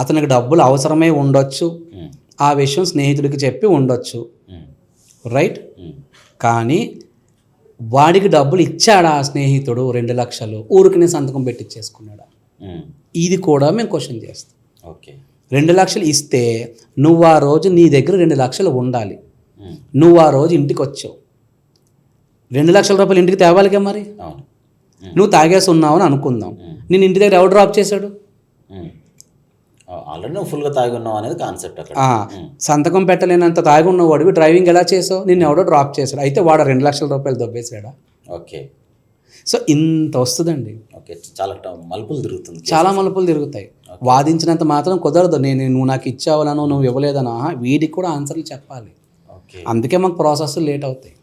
S2: అతనికి డబ్బులు అవసరమై ఉండొచ్చు, ఆ విషయం స్నేహితుడికి చెప్పి ఉండొచ్చు, రైట్? కానీ వాడికి డబ్బులు ఇచ్చాడా ఆ స్నేహితుడు 2 లక్షలు, ఊరికి సంతకం పెట్టిచ్చేసుకున్నాడా? ఇది కూడా మేము క్వశ్చన్ చేస్తాం.
S1: ఓకే.
S2: 2 లక్షలు ఇస్తే నువ్వు ఆ రోజు నీ దగ్గర 2 లక్షలు ఉండాలి. నువ్వు ఆ రోజు ఇంటికి వచ్చావు, 2 లక్షల రూపాయలు ఇంటికి తేవాలిగా మరి. నువ్వు తాగేసి ఉన్నావు అని అనుకుందాం, నేను ఇంటి దగ్గర ఎవరు డ్రాప్ చేశాడు?
S1: ఆల్రెడీ నువ్వు ఫుల్గా తాగి ఉన్నావు అనేది కాన్సెప్ట్ అక్కడ.
S2: సంతకం పెట్టలేనంత తాగి ఉన్నవాడివి డ్రైవింగ్ ఎలా చేసావు? నిన్ను ఎవడో డ్రాప్ చేశాడు, అయితే వాడు 2 లక్షల రూపాయలు దొబ్బేశాడా?
S1: ఓకే.
S2: సో ఇంత వస్తుందండి.
S1: ఓకే. చాలా మలుపులు తిరుగుతుంది,
S2: చాలా మలుపులు తిరుగుతాయి. వాదించినంత మాత్రం కుదరదు. నువ్వు నాకు ఇచ్చావలను, నువ్వు ఇవ్వలేదనా, వీడికి కూడా ఆన్సర్లు చెప్పాలి.
S1: ఓకే.
S2: అందుకే మాకు ప్రాసెస్ లేట్ అవుతాయి.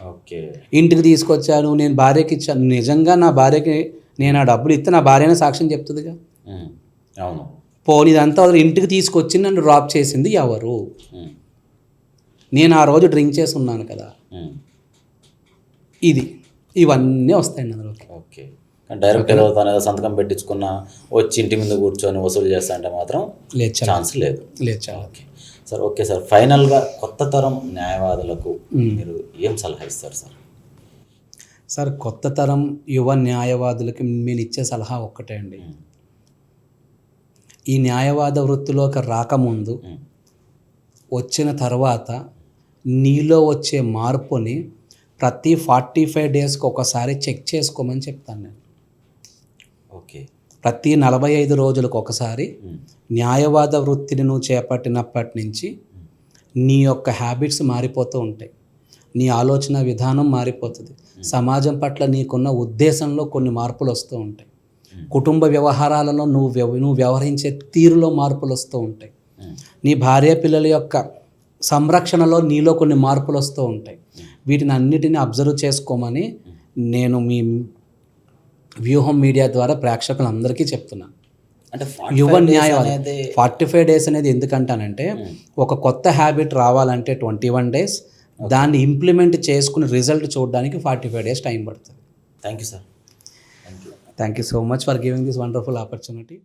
S1: ఓకే.
S2: ఇంటికి తీసుకొచ్చాను, నేను భార్యకి ఇచ్చాను, నిజంగా నా భార్యకి నేను ఆ డబ్బులు ఇస్తే నా భార్యనే సాక్ష్యం చెప్తుందిగా.
S1: అవును.
S2: పోనీ ఇదంతా ఇంటికి తీసుకొచ్చి నన్ను డ్రాప్ చేసింది ఎవరు? నేను ఆ రోజు డ్రింక్ చేసి ఉన్నాను కదా. ఇవన్నీ వస్తాయండి అందులోకి.
S1: ఓకే. డైరెక్ట్ ఏదో తన సంతకం పెట్టించుకున్నా వచ్చి ఇంటి మీద కూర్చొని వసూలు చేస్తా అంటే మాత్రం
S2: లేదు,
S1: ఛాన్స్ లేదు.
S2: చాలా.
S1: Okay sir. ఓకే సార్, ఫైనల్గా కొత్త తరం న్యాయవాదులకు మీరు ఏం సలహా ఇస్తారు సార్?
S2: సార్, కొత్త తరం యువ న్యాయవాదులకి నేను ఇచ్చే సలహా ఒక్కటే అండి. ఈ న్యాయవాద వృత్తిలోకి రాకముందు, వచ్చిన తర్వాత నీలో వచ్చే మార్పుని ప్రతి 45 డేస్కి ఒకసారి చెక్ చేసుకోమని చెప్తాను నేను.
S1: ఓకే.
S2: ప్రతి 45 రోజులకు ఒకసారి న్యాయవాద వృత్తిని నువ్వు చేపట్టినప్పటి నుంచి నీ యొక్క హ్యాబిట్స్ మారిపోతూ ఉంటాయి, నీ ఆలోచన విధానం మారిపోతుంది, సమాజం పట్ల నీకున్న ఉద్దేశంలో కొన్ని మార్పులు వస్తూ ఉంటాయి, కుటుంబ వ్యవహారాలలో నువ్వు వ్యవహరించే తీరులో మార్పులు వస్తూ ఉంటాయి, నీ భార్య పిల్లల యొక్క సంరక్షణలో నీలో కొన్ని మార్పులు వస్తూ ఉంటాయి. వీటిని అన్నిటిని అబ్జర్వ్ చేసుకోమని నేను మీ వ్యూహం మీడియా ద్వారా ప్రేక్షకులందరికీ చెప్తున్నాను.
S1: అంటే
S2: యువ న్యాయవాది 45 డేస్ అనేది ఎందుకంటానంటే, ఒక కొత్త హ్యాబిట్ రావాలంటే 21 డేస్, దాన్ని ఇంప్లిమెంట్ చేసుకుని రిజల్ట్ చూడడానికి 45 డేస్ టైం పడుతుంది.
S1: Thank you sir.
S2: Thank you so much for giving this wonderful opportunity.